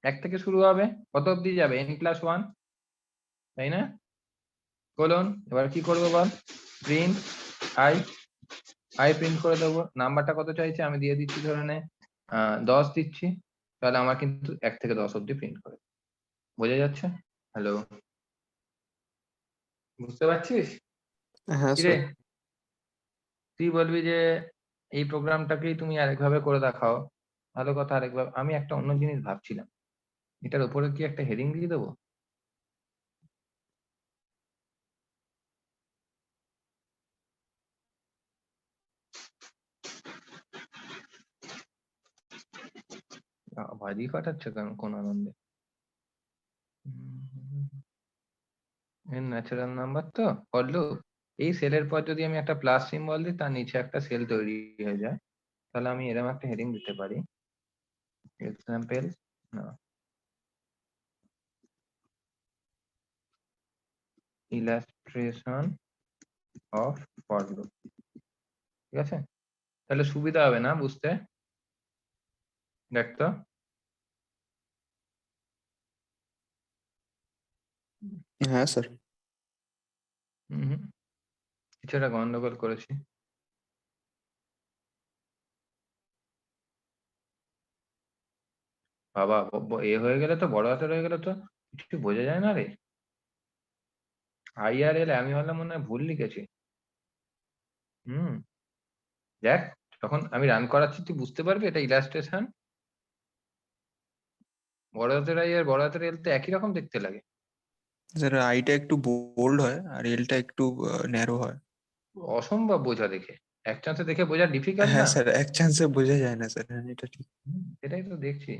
1 থেকে শুরু হবে, কত অব্দি যাবে? n+1, তাই না? কোলন, এবার কি করবো বল? প্রিন্ট আই, আই প্রিন্ট করে দেবো। নাম্বারটা কত চাইছে আমি দিয়ে দিচ্ছি, ধরে নে 10 দিচ্ছি। তাহলে আমার কিন্তু 1 থেকে 10 অব্দি প্রিন্ট করে। বোঝা যাচ্ছে? হ্যালো? বুঝতে পারছিস? হ্যাঁ কি রে? স্যার। তুই বলবি যে এই প্রোগ্রামটাকেই তুমি আরেকভাবে করে দেখাও, ভালো কথা। আরেকভাবে আমি একটা অন্য জিনিস ভাবছিলাম, এটার উপরে কি একটা হেডিং দিয়ে দেবো? ভাজি ফাটাচ্ছে কেন, কোন আনন্দে? ন্যাচারাল নাম্বার তো ফর লুপ। এই সেলের পর যদি আমি একটা প্লাস সিম্বল দিই, তার নিচে একটা সেল তৈরি হয়ে যায়। তাহলে আমি এরকম একটা হেডিং দিতে পারি, এক্সাম্পল না, ইলাস্ট্রেশন অফ ফর লুপ। ঠিক আছে, তাহলে সুবিধা হবে না বুঝতে? দেখ তো হ্যাঁ স্যার। কিছু একটা গন্ডগোল করেছি। বাবা এ হয়ে গেলে তো, বড় হাতের হয়ে গেলে তো কিছু বোঝা যায় না রে। IRL আমি হলে মনে হয় ভুল লিখেছি। দেখ, তখন আমি রান করাচ্ছি তুই বুঝতে পারবি এটা ইলাস্ট্রেশন। বড় হাতের আই আর বড় হাতের এল তো একই রকম দেখতে লাগে। স্যার আইটা একটু বোল্ড হয় আর এলটা একটু ন্যারো হয়। অসম্ভব বোঝা দেখে, এক চান্সে দেখে বোঝা ডিফিকাল্ট হ্যাঁ না। স্যার, এক চান্সে বোঝা যায় না স্যার, হ্যাঁ এটা ঠিক। সেটাই তো দেখছি।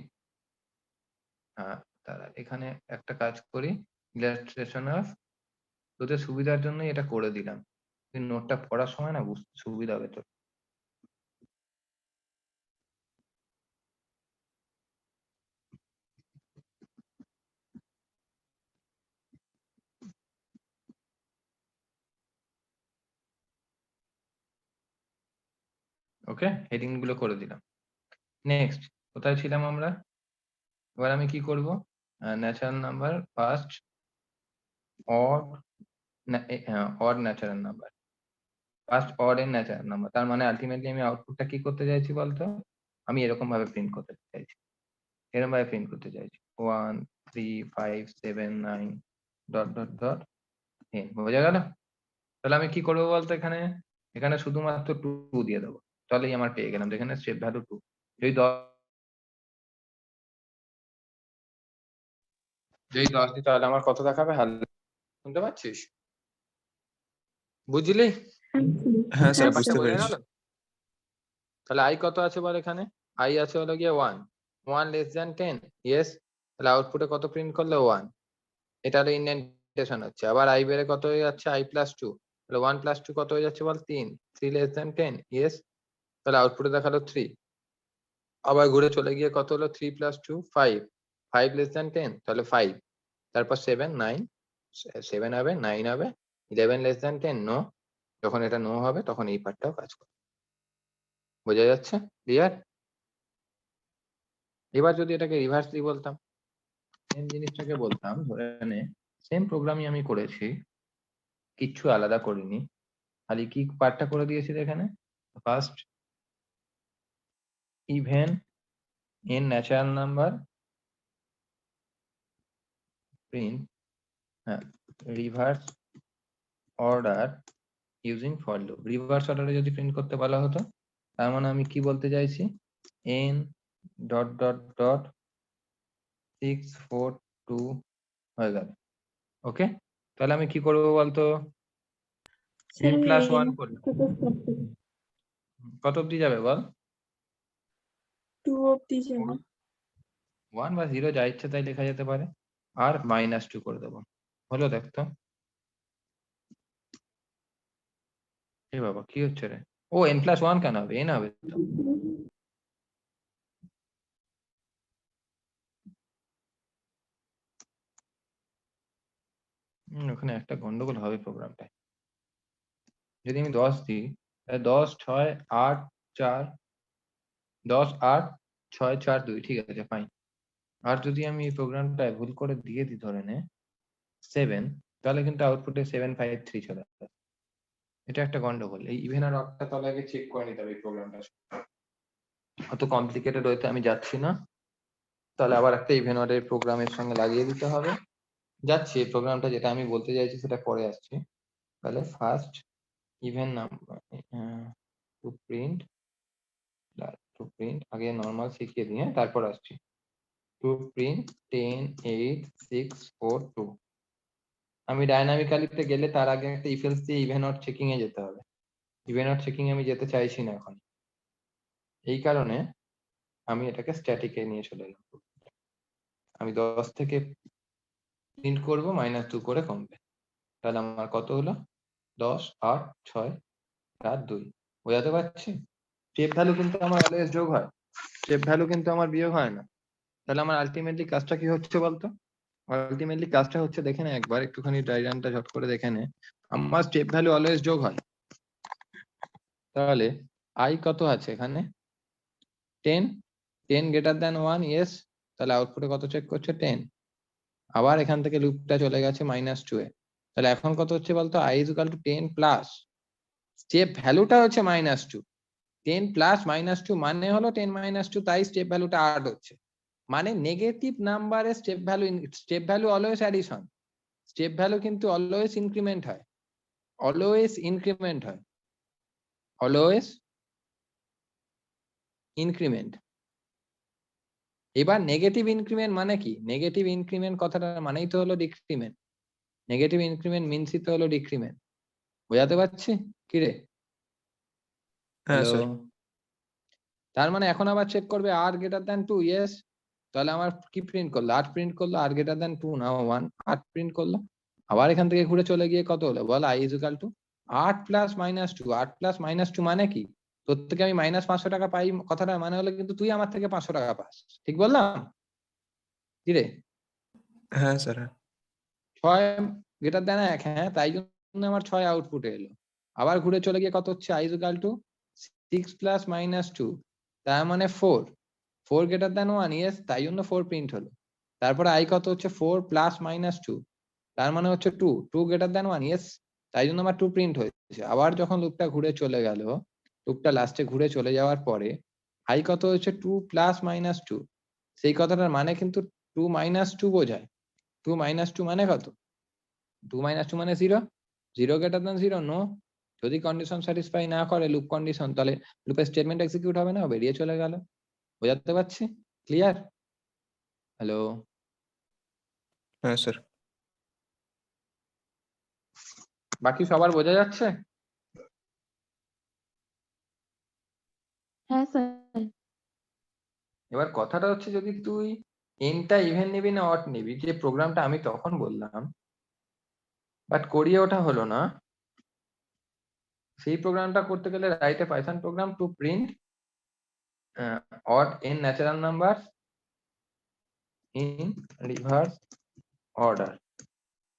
হ্যাঁ, তারা এখানে একটা কাজ করি, ইলাস্ট্রেশন অফ, তোদের সুবিধার জন্যই এটা করে দিলাম, তুই নোটটা পড়ার সময় না বুঝতে সুবিধা হবে তোর। ওকে, হেডিং গুলো করে দিলাম। নেক্সট কোথায় ছিলাম আমরা? এবার আমি কি করব? Natural number first or natural number, first or এর ন্যাচারাল নাম্বার। তার মানে আলটিমেটলি আমি আউটপুটটা কি করতে চাইছি বলতো? আমি এরকম ভাবে প্রিন্ট করতে চাইছি, এরকম ভাবে প্রিন্ট করতে চাইছি 1 3 5 7 9 ডট ডট ডট 10। বোঝা গেল? তাহলে আমি কি করবো বলতো? এখানে এখানে শুধুমাত্র 2 দিয়ে দেবো, তাহলেই আমার পেয়ে গেলাম। যেখানে স্টেপ ভ্যালু 2, যদি 10 দিই তাহলে আমার কত দেখাবে? শুনতে পাচ্ছিস? বুঝলি? হ্যাঁ স্যার, ব্যাপারটা বুঝতে বোঝা পেরেছি। গেল? তাহলে আই কত আছে বল? এখানে আই আছে হলো গিয়ে 1 লেস দ্যান 10, ইয়েস। তাহলে আউটপুটে কত প্রিন্ট করলে? 1। এটা হলো ইন্ডেন্টেশন হচ্ছে। আবার আই বেড়ে কত হয়ে যাচ্ছে? i plus 2। তাহলে 1 প্লাস 2 কত হয়ে যাচ্ছে বল? 3 লেস দ্যান 10, ইয়েস। তাহলে আউটপুটে দেখালো 3। আবার ঘুরে চলে গিয়ে কত হলো? 3 প্লাস 2 5 লেস দ্যান 10, তাহলে 5। তারপর 7 9, 7 হবে, 9 হবে, 11 লেস দ্যান 10, নো। যখন এটা নো হবে তখন এই পার্টটাও কাজ করবে। বোঝা যাচ্ছে? ক্লিয়ার? এবার যদি এটাকে রিভার্সলি বলতাম, সেম জিনিসটাকে বলতাম, ধরে নে সেম প্রোগ্রামই আমি করেছি, কিচ্ছু আলাদা করিনি, খালি কি পার্টটা করে দিয়েছি এখানে? First even in natural number print reverse order using for loop. Reverse অর্ডারে যদি প্রিন্ট করতে বলা হতো, তার মানে আমি কি বলতে চাইছি? n ডট ডট ডট 6 4 2 হয়ে গেল। ওকে, তাহলে আমি কি করবো বলতো? n প্লাস 1 করলাম, কত অব্দি যাবে বল? 2 অব্দি যাবে। 1 বা 0 যা ইচ্ছে তাই লেখা যেতে পারে, আর -2 করে দেবো। হলো? দেখতো এ বাবা কি হচ্ছে রে? ও n প্লাস 1 কেন হবে? n হবে তো। ওখানে একটা গন্ডগোল হবে প্রোগ্রামটায়। যদি আমি 10 দিই, তাহলে 10 6 8 4 10 8 6 4 2, ঠিক আছে ফাইন। আর যদি আমি এই প্রোগ্রামটায় ভুল করে দিয়ে দিই ধরে নে 7, তাহলে কিন্তু আউটপুটে 7 5 3 চলে আসবে। এটা একটা গন্ডগোল। এই ইভেন আর অডটা তাহলে আগে চেক করে নিতে হবে এই প্রোগ্রামটা। অত কমপ্লিকেটেড হইতে আমি যাচ্ছি না, তাহলে আবার একটা ইভেন অর্ডের প্রোগ্রামের সঙ্গে লাগিয়ে দিতে হবে। যাচ্ছি, এই প্রোগ্রামটা যেটা আমি বলতে চাইছি সেটা পরে আসছি। তাহলে first even number to print আগে নরমাল শিখিয়ে দিয়ে তারপর আসছি। To print 10 8 6 4 2। আমি ডাইনামিক্যালিতে গেলে তার আগে একটা ইফ এলস দিয়ে ইভেন অর চেকিং এ যেতে হবে। ইভেন অর চেকিং আমি যেতে চাইছি না এখন, এই কারণে আমি এটাকে স্ট্যাটিকে নিয়ে চলে এলাম। আমি 10 থেকে প্রিন্ট করব -2 করে কমবে। তাহলে আমার কত হলো? 10 8 6 4 2। বোঝাতে পারছি? স্টেপ ভ্যালু কিন্তু আমার অলওয়েজ যোগ হয়। স্টেপ ভ্যালু কিন্তু আমার বিয়োগ হয় না। তাহলে আমার আলটিমেটলি কাজটা কি হচ্ছে বলতো? আলটিমেটলি কাজটা হচ্ছে, দেখে নে একবার, একটুখানি ডায়াগ্রামটা ঝট করে দেখে নে। আমার স্টেপ ভ্যালু অলওয়েজ যোগ হয়। তাহলে আই কত আছে এখানে? 10 10 গ্রেটার দ্যান 1, ইয়েস। তাহলে আউটপুটে কত চেক করছে? 10। আবার এখান থেকে লুপটা চলে গেছে -2 এ। তাহলে এখন কত হচ্ছে বলতো? i = 10 প্লাস স্টেপ ভ্যালুটা হচ্ছে -2। 10 প্লাস -2 মানে হলো 10 - 2, তাই স্টেপ ভ্যালুটা 8 হচ্ছে। মানে নেগেটিভ নাম্বারে step value always addition. Step value কিন্তু অলওয়েজ ইনক্রিমেন্ট হয়, অলওয়েজ ইনক্রিমেন্ট হয়, অলওয়েজ ইনক্রিমেন্ট। এবার নেগেটিভ ইনক্রিমেন্ট মানে কি? নেগেটিভ ইনক্রিমেন্ট কথাটা মানেই তো হলো ডিক্রিমেন্ট। নেগেটিভ ইনক্রিমেন্ট মিনসই তো হলো ডিক্রিমেন্ট। বোঝাতে পারছি কি রে? হ্যাঁ হ্যালো। স্যার। তার মানে এখন আবার চেক করবে r গ্রেটার দ্যান 2, ইয়েস। তাহলে আমার কি প্রিন্ট করলো? 8 প্রিন্ট করলো। r গ্রেটার দ্যান 2 নাও 1, 8 প্রিন্ট করলো। আবার এখান থেকে ঘুরে চলে গিয়ে কত হলো বল? i = 8 plus -2। 8 প্লাস -2 মানে কি? তোর থেকে আমি -500 টাকা পাই, কথাটা মানে হলো কিন্তু তুই আমার থেকে 500 টাকা পাস। ঠিক বললাম কি রে? হ্যাঁ স্যার। হ্যাঁ 6 গ্রেটার দ্যান 1, হ্যাঁ, তাই জন্য আমার 6 আউটপুটে এলো। আবার ঘুরে চলে গিয়ে কত হচ্ছে? i = 6 প্লাস -2, তার মানে 4। 4 গ্রেটার দ্যান 1, ইয়েস, তাই জন্য 4 প্রিন্ট হলো। তারপরে i কত হচ্ছে? 4 প্লাস -2, তার মানে হচ্ছে 2। 2 গ্রেটার দ্যান 1, ইয়েস, তাই জন্য আমার 2 প্রিন্ট হয়েছে। আবার যখন লুপটা ঘুরে চলে গেল, লুপটা লাস্টে ঘুরে চলে যাওয়ার পরে i কত হচ্ছে? 2 প্লাস -2। সেই কথাটার মানে কিন্তু 2 - 2 বোঝায়। 2 - 2 মানে কত? 2 - 2 মানে 0। 0 গ্রেটার দ্যান 0, নো। যদি কন্ডিশন স্যাটিসফাই না করে লুপ কন্ডিশন, তাহলে লুপের স্টেটমেন্ট এক্সিকিউট হবে না, বেরিয়ে চলে গেল। বোঝাতে পারছি? ক্লিয়ার? হ্যালো। হ্যাঁ স্যার। বাকি সবার বোঝা যাচ্ছে? হ্যাঁ স্যার। এবার কথাটা হচ্ছে, যদি তুই এনটা ইভেন নিবি না অড নিবি, যে প্রোগ্রামটা আমি তখন বললাম বাট করিয়ে ওঠা হলো না, সেই প্রোগ্রামটা করতে গেলে write a Python program to print odd n natural numbers in reverse order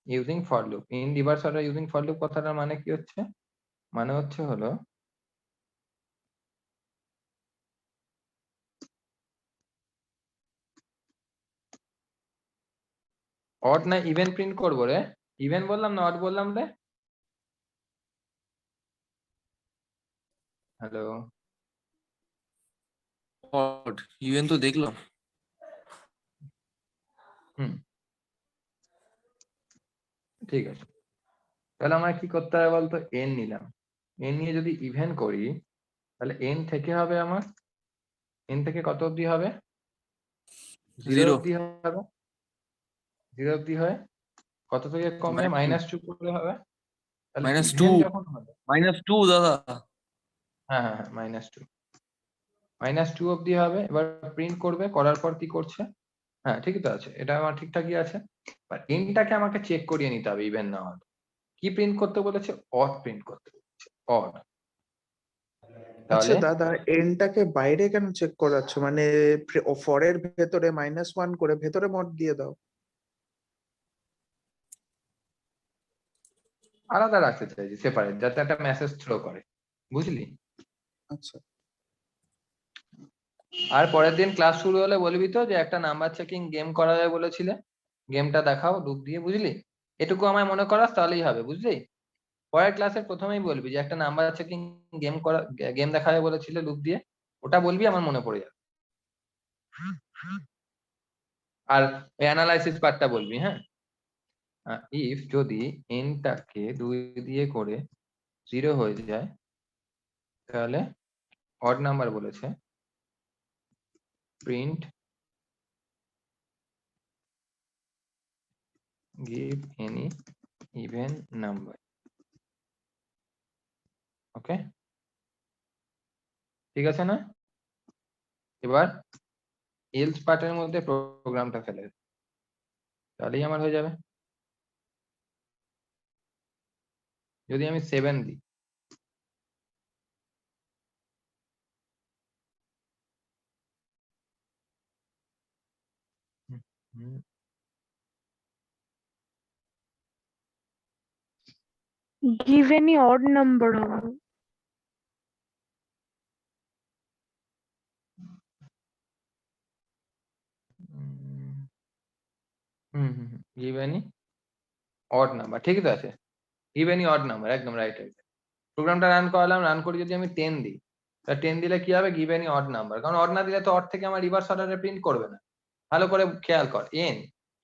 using for loop. In reverse order using for loop কথাটার মানে কি হচ্ছে? মানে হচ্ছে হলো, অড না ইভেন প্রিন্ট করবো রে? ইভেন বললাম না অড বললাম রে? হ্যালো। অড ইভেন তো দেখলাম। হুম, ঠিক আছে। তাহলে আমার কি করতে হবে বলতো? n নিলাম, n নিয়ে যদি ইভেন করি, তাহলে n থেকে হবে আমার, n থেকে কত অবধি হবে? 0 0 অবধি হবে। 0 অবধি হয় কত থেকে কমবে? -2 করে হবে। তাহলে -2 ইভেন যখন হবে, -2 দাদা। হ্যাঁ হ্যাঁ হ্যাঁ, -2 অবধি হবে। এবার প্রিন্ট করবে, করার পর কি করছে? হ্যাঁ ঠিকই তো আছে, এটা আমার ঠিকঠাকই আছে। বাট এনটাকে আমাকে চেক করিয়ে নিতে হবে ইভেন না অড। কি প্রিন্ট করতে বলেছে? অড প্রিন্ট করতে বলেছে, অড। আচ্ছা তাহলে দাদা, এনটাকে বাইরে কেন চেক করাচ্ছ? মানে ফরের ভেতরে -1 করে ভেতরে মড দিয়ে দাও। আলাদা রাখতে চাইছি, সেপারেট, যাতে একটা মেসেজ থ্রো করে, বুঝলি? আচ্ছা। আর পরের দিন ক্লাস শুরু হলে বলবি তো যে একটা নাম্বার চেকিং গেম করা যায় বলেছিলে, গেমটা দেখাও লুপ দিয়ে, বুঝলি? এটুকু আমায় মনে করাস, তাহলেই হবে, বুঝলি? পরের ক্লাসের প্রথমেই বলবি যে একটা নাম্বার চেকিং গেম দেখা যায় বলেছিলে লুপ দিয়ে, ওটা বলবি, আমার মনে পড়ে যাবে। আর ওই অ্যানালাইসিস পার্টটা বলবি, হ্যাঁ। ইফ যদি এনটাকে 2 দিয়ে করে 0 হয়ে যায়, তাহলে অড নাম্বার বলেছে, print give any even number. Okay, ঠিক আছে না? এবার এলস পার্টের মধ্যে প্রোগ্রামটা ফেলে দে, তাহলেই আমার হয়ে যাবে। যদি আমি 7 দিই, গিভ এনি অড নাম্বার হবে। গিভ এনি অড নাম্বার, ঠিকই তো আছে, গিভ এনি অড নাম্বার, একদম রাইট রাইট। প্রোগ্রামটা রান করালাম, রান করে যদি আমি 10 দিই, তা 10 দিলে কি হবে, গিভ এনি অড নাম্বার, কারণ অড না দিলে তো অড থেকে আমার রিভার্স অর্ডারে প্রিন্ট করবে না। ভালো করে খেয়াল কর,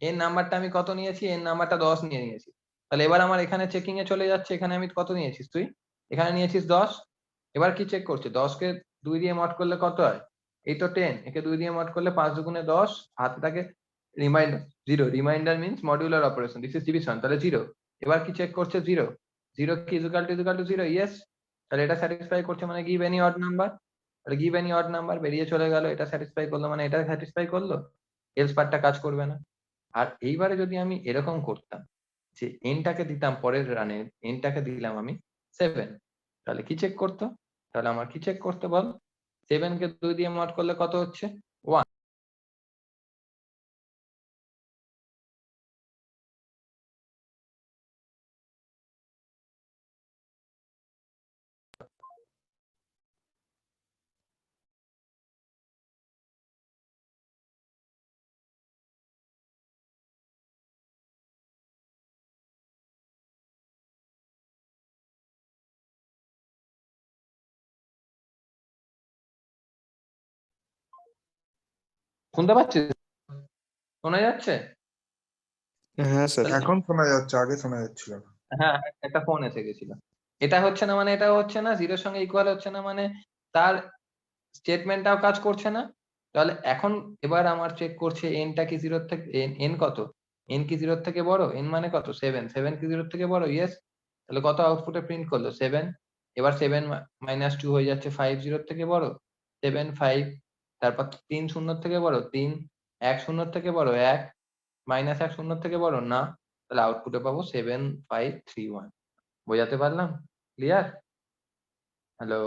এন নাম্বারটা আমি কত নিয়েছি, এন নাম্বারটা 10 নিয়েছি, তাহলে এবার আমার এখানে চেকিং এ চলে যাচ্ছে, এখানে আমি কত নিয়েছিস তুই, এখানে নিয়েছিস 10, এবার কি চেক করছে, 10 কে 2 দিয়ে মড করলে কত হয়, এই তো 10, একে 2 দিয়ে মড করলে 5 দুগুণে 10, হাতে থাকে reminder 0, reminder means modular operation, this is division, তাহলে 0, এবার কি চেক করছে 0, 0 কি ইকুয়াল টু 0, ইয়েস, তাহলে এটা স্যাটিসফাই করছে, মানে গিভ এনি অড নাম্বার, তাহলে গিভ এনি অড নাম্বার বেরিয়ে চলে গেল, এটা স্যাটিসফাই করলো, মানে এটা স্যাটিসফাই করলো, এলস পার্টটা কাজ করবে না। আর এইবারে যদি আমি এরকম করতাম যে এনটাকে দিতাম পরের রানে, এনটাকে দিলাম আমি 7, তাহলে কি চেক করতো, তাহলে আমার কি চেক করতে বল, 7 কে 2 দিয়ে মড করলে কত হচ্ছে 1, শুনতে পাচ্ছিস, শোনা যাচ্ছে? হ্যাঁ স্যার। তাহলে এখন শোনা যাচ্ছে, আগে শোনা যাচ্ছিল না। হ্যাঁ, একটা ফোন এসে গেছিল, এটা হচ্ছে না মানে এটা হচ্ছে না, জিরোর সঙ্গে ইকুয়াল হচ্ছে না মানে তার স্টেটমেন্টটাও কাজ করছে না। তাহলে এখন এবার আমার চেক করছে এনটা কি 0 থেকে, এন কত, এন কি 0 থেকে বড়, এন মানে কত 7, 7 কি 0 থেকে বড়, ইয়েস, তাহলে কত আউটপুটে প্রিন্ট করলো 7, এবার 7 - 2 হয়ে যাচ্ছে 5 0 থেকে বড়, 7 5, তারপর 3 0 থেকে বড় 3, 1 0 থেকে বড় 1, -1 0 থেকে বড় না, তাহলে আউটপুটে পাবো 7 5 3 1। বোঝাতে পারলাম? ক্লিয়ার? হ্যালো,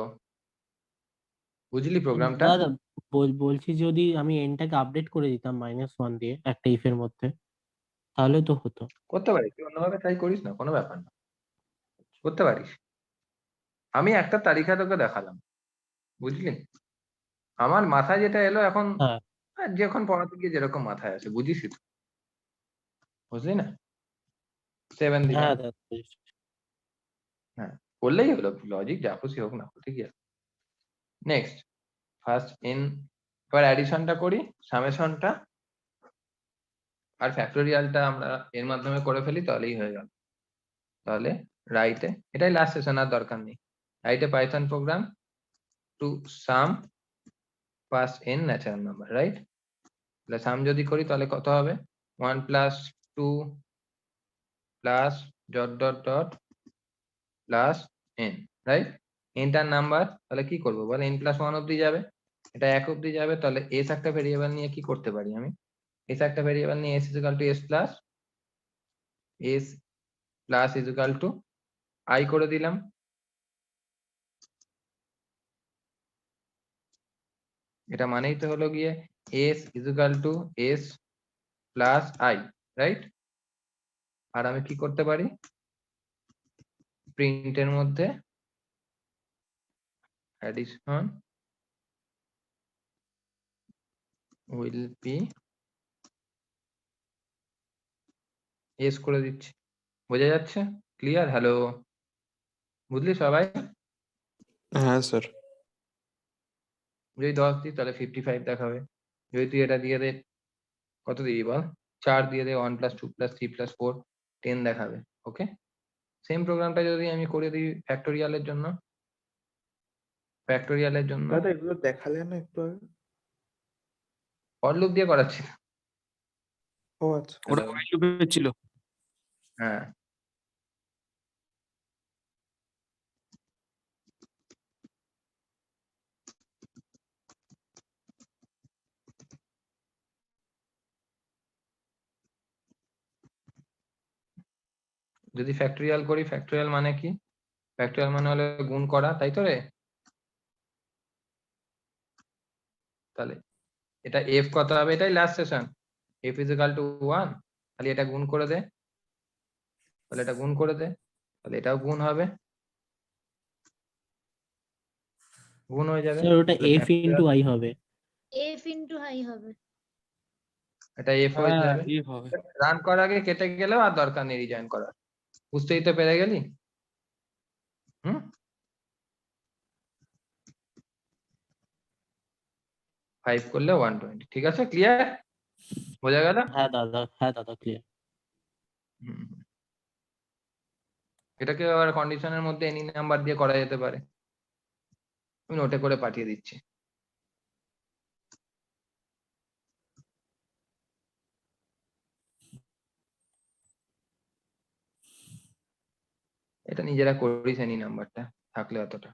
বুঝলি প্রোগ্রামটা? দাদা বলছি যদি আমি এনটাকে আপডেট করে দিতাম -1 দিয়ে একটা ইফের মধ্যে, তাহলে তো হতো। করতে পারিস, তুই অন্যভাবে ট্রাই করিস না, কোনো ব্যাপার না, করতে পারিস। আমি একটা তালিকা তোকে দেখালাম, বুঝলি? আমার মাথায় যেটা এলো এখন, হ্যাঁ যখন পড়াতে গিয়ে যেরকম মাথায় আসে, বুঝিস তো, বুঝলি না? 7 দিলাম, হ্যাঁ দাদা বুঝেছি। হ্যাঁ, করলেই হলো, লজিক যা খুশি হোক না, ঠিকই আছে। নেক্সট, ফার্স্ট ইন, এবার অ্যাডিশনটা করি, সামেশনটা আর ফ্যাক্টোরিয়ালটা আমরা এর মাধ্যমে করে ফেলি, তাহলেই হয়ে গেল। তাহলে রাইটে, এটাই লাস্ট সেশন, আর দরকার নেই, রাইটে Python program to sum first in natural number, right? তাহলে সাম যদি করি তাহলে কত হবে, 1 + 2 plus dot dot dot plus n, right? Enter number, তাহলে কি করবো বল, n + 1 অব্দি যাবে, এটা 1 অব্দি যাবে, তাহলে s একটা ভেরিয়েবল নিয়ে কি করতে পারি আমি, s একটা ভেরিয়েবল নিয়ে s = i করে দিলাম, এটা মানেই তো হলো গিয়ে s = s + i, রাইট? আর আমি কি করতে পারি, প্রিন্টের মধ্যে addition will be s করে দিচ্ছি, বোঝা যাচ্ছে? ক্লিয়ার? হ্যালো, বুঝলি সবাই? হ্যাঁ স্যার। যদি 10 দিই তাহলে 55 দেখাবে, যদি তুই এটা দিয়ে দে, কত দিবি বল, 4 দিয়ে দে, 1 + 2 + 3 + 4 10 দেখাবে, ওকে? সেম প্রোগ্রামটা যদি আমি করে দিই ফ্যাক্টোরিয়ালের জন্য, দাদা এগুলো দেখালে না একটু আগে? ফর লুপ দিয়ে করাচ্ছি। ও আচ্ছা। ওটা while loop এ ছিল। হ্যাঁ, যদি ফ্যাক্টোরিয়াল করি, ফ্যাক্টোরিয়াল মানে কি, ফ্যাক্টোরিয়াল মানে হলো গুণ করা, তাই তো রে? তাহলে এটা f কত হবে, এটাই last session, f is equal to 1, তাহলে এটা গুণ করে দে, তাহলে এটা গুণ করে দে, তাহলে এটাও গুণ হবে, গুণ হয়ে যাবে, স্যার ওটা তাহলে f ইন্টু i হবে। f ইন্টু i হবে। এটা f হয়ে হ্যাঁ যাবে। if হবে। রান করার আগে কেটে গেলেও আর দরকার নেই রিজয়েন করার, বুঝতেই তো পেরে গেলি। হুম, 5 করলে 120, ঠিক আছে, ক্লিয়ার, বোঝা গেল? হ্যাঁ দাদা ক্লিয়ার। হুম, এটাকে আবার কন্ডিশনের মধ্যে এনি নাম্বার দিয়ে করা যেতে পারে, আমি নোটে করে পাঠিয়ে দিচ্ছি। এটা নিজেরা করিস এনি নাম্বারটা থাকলে অতটা।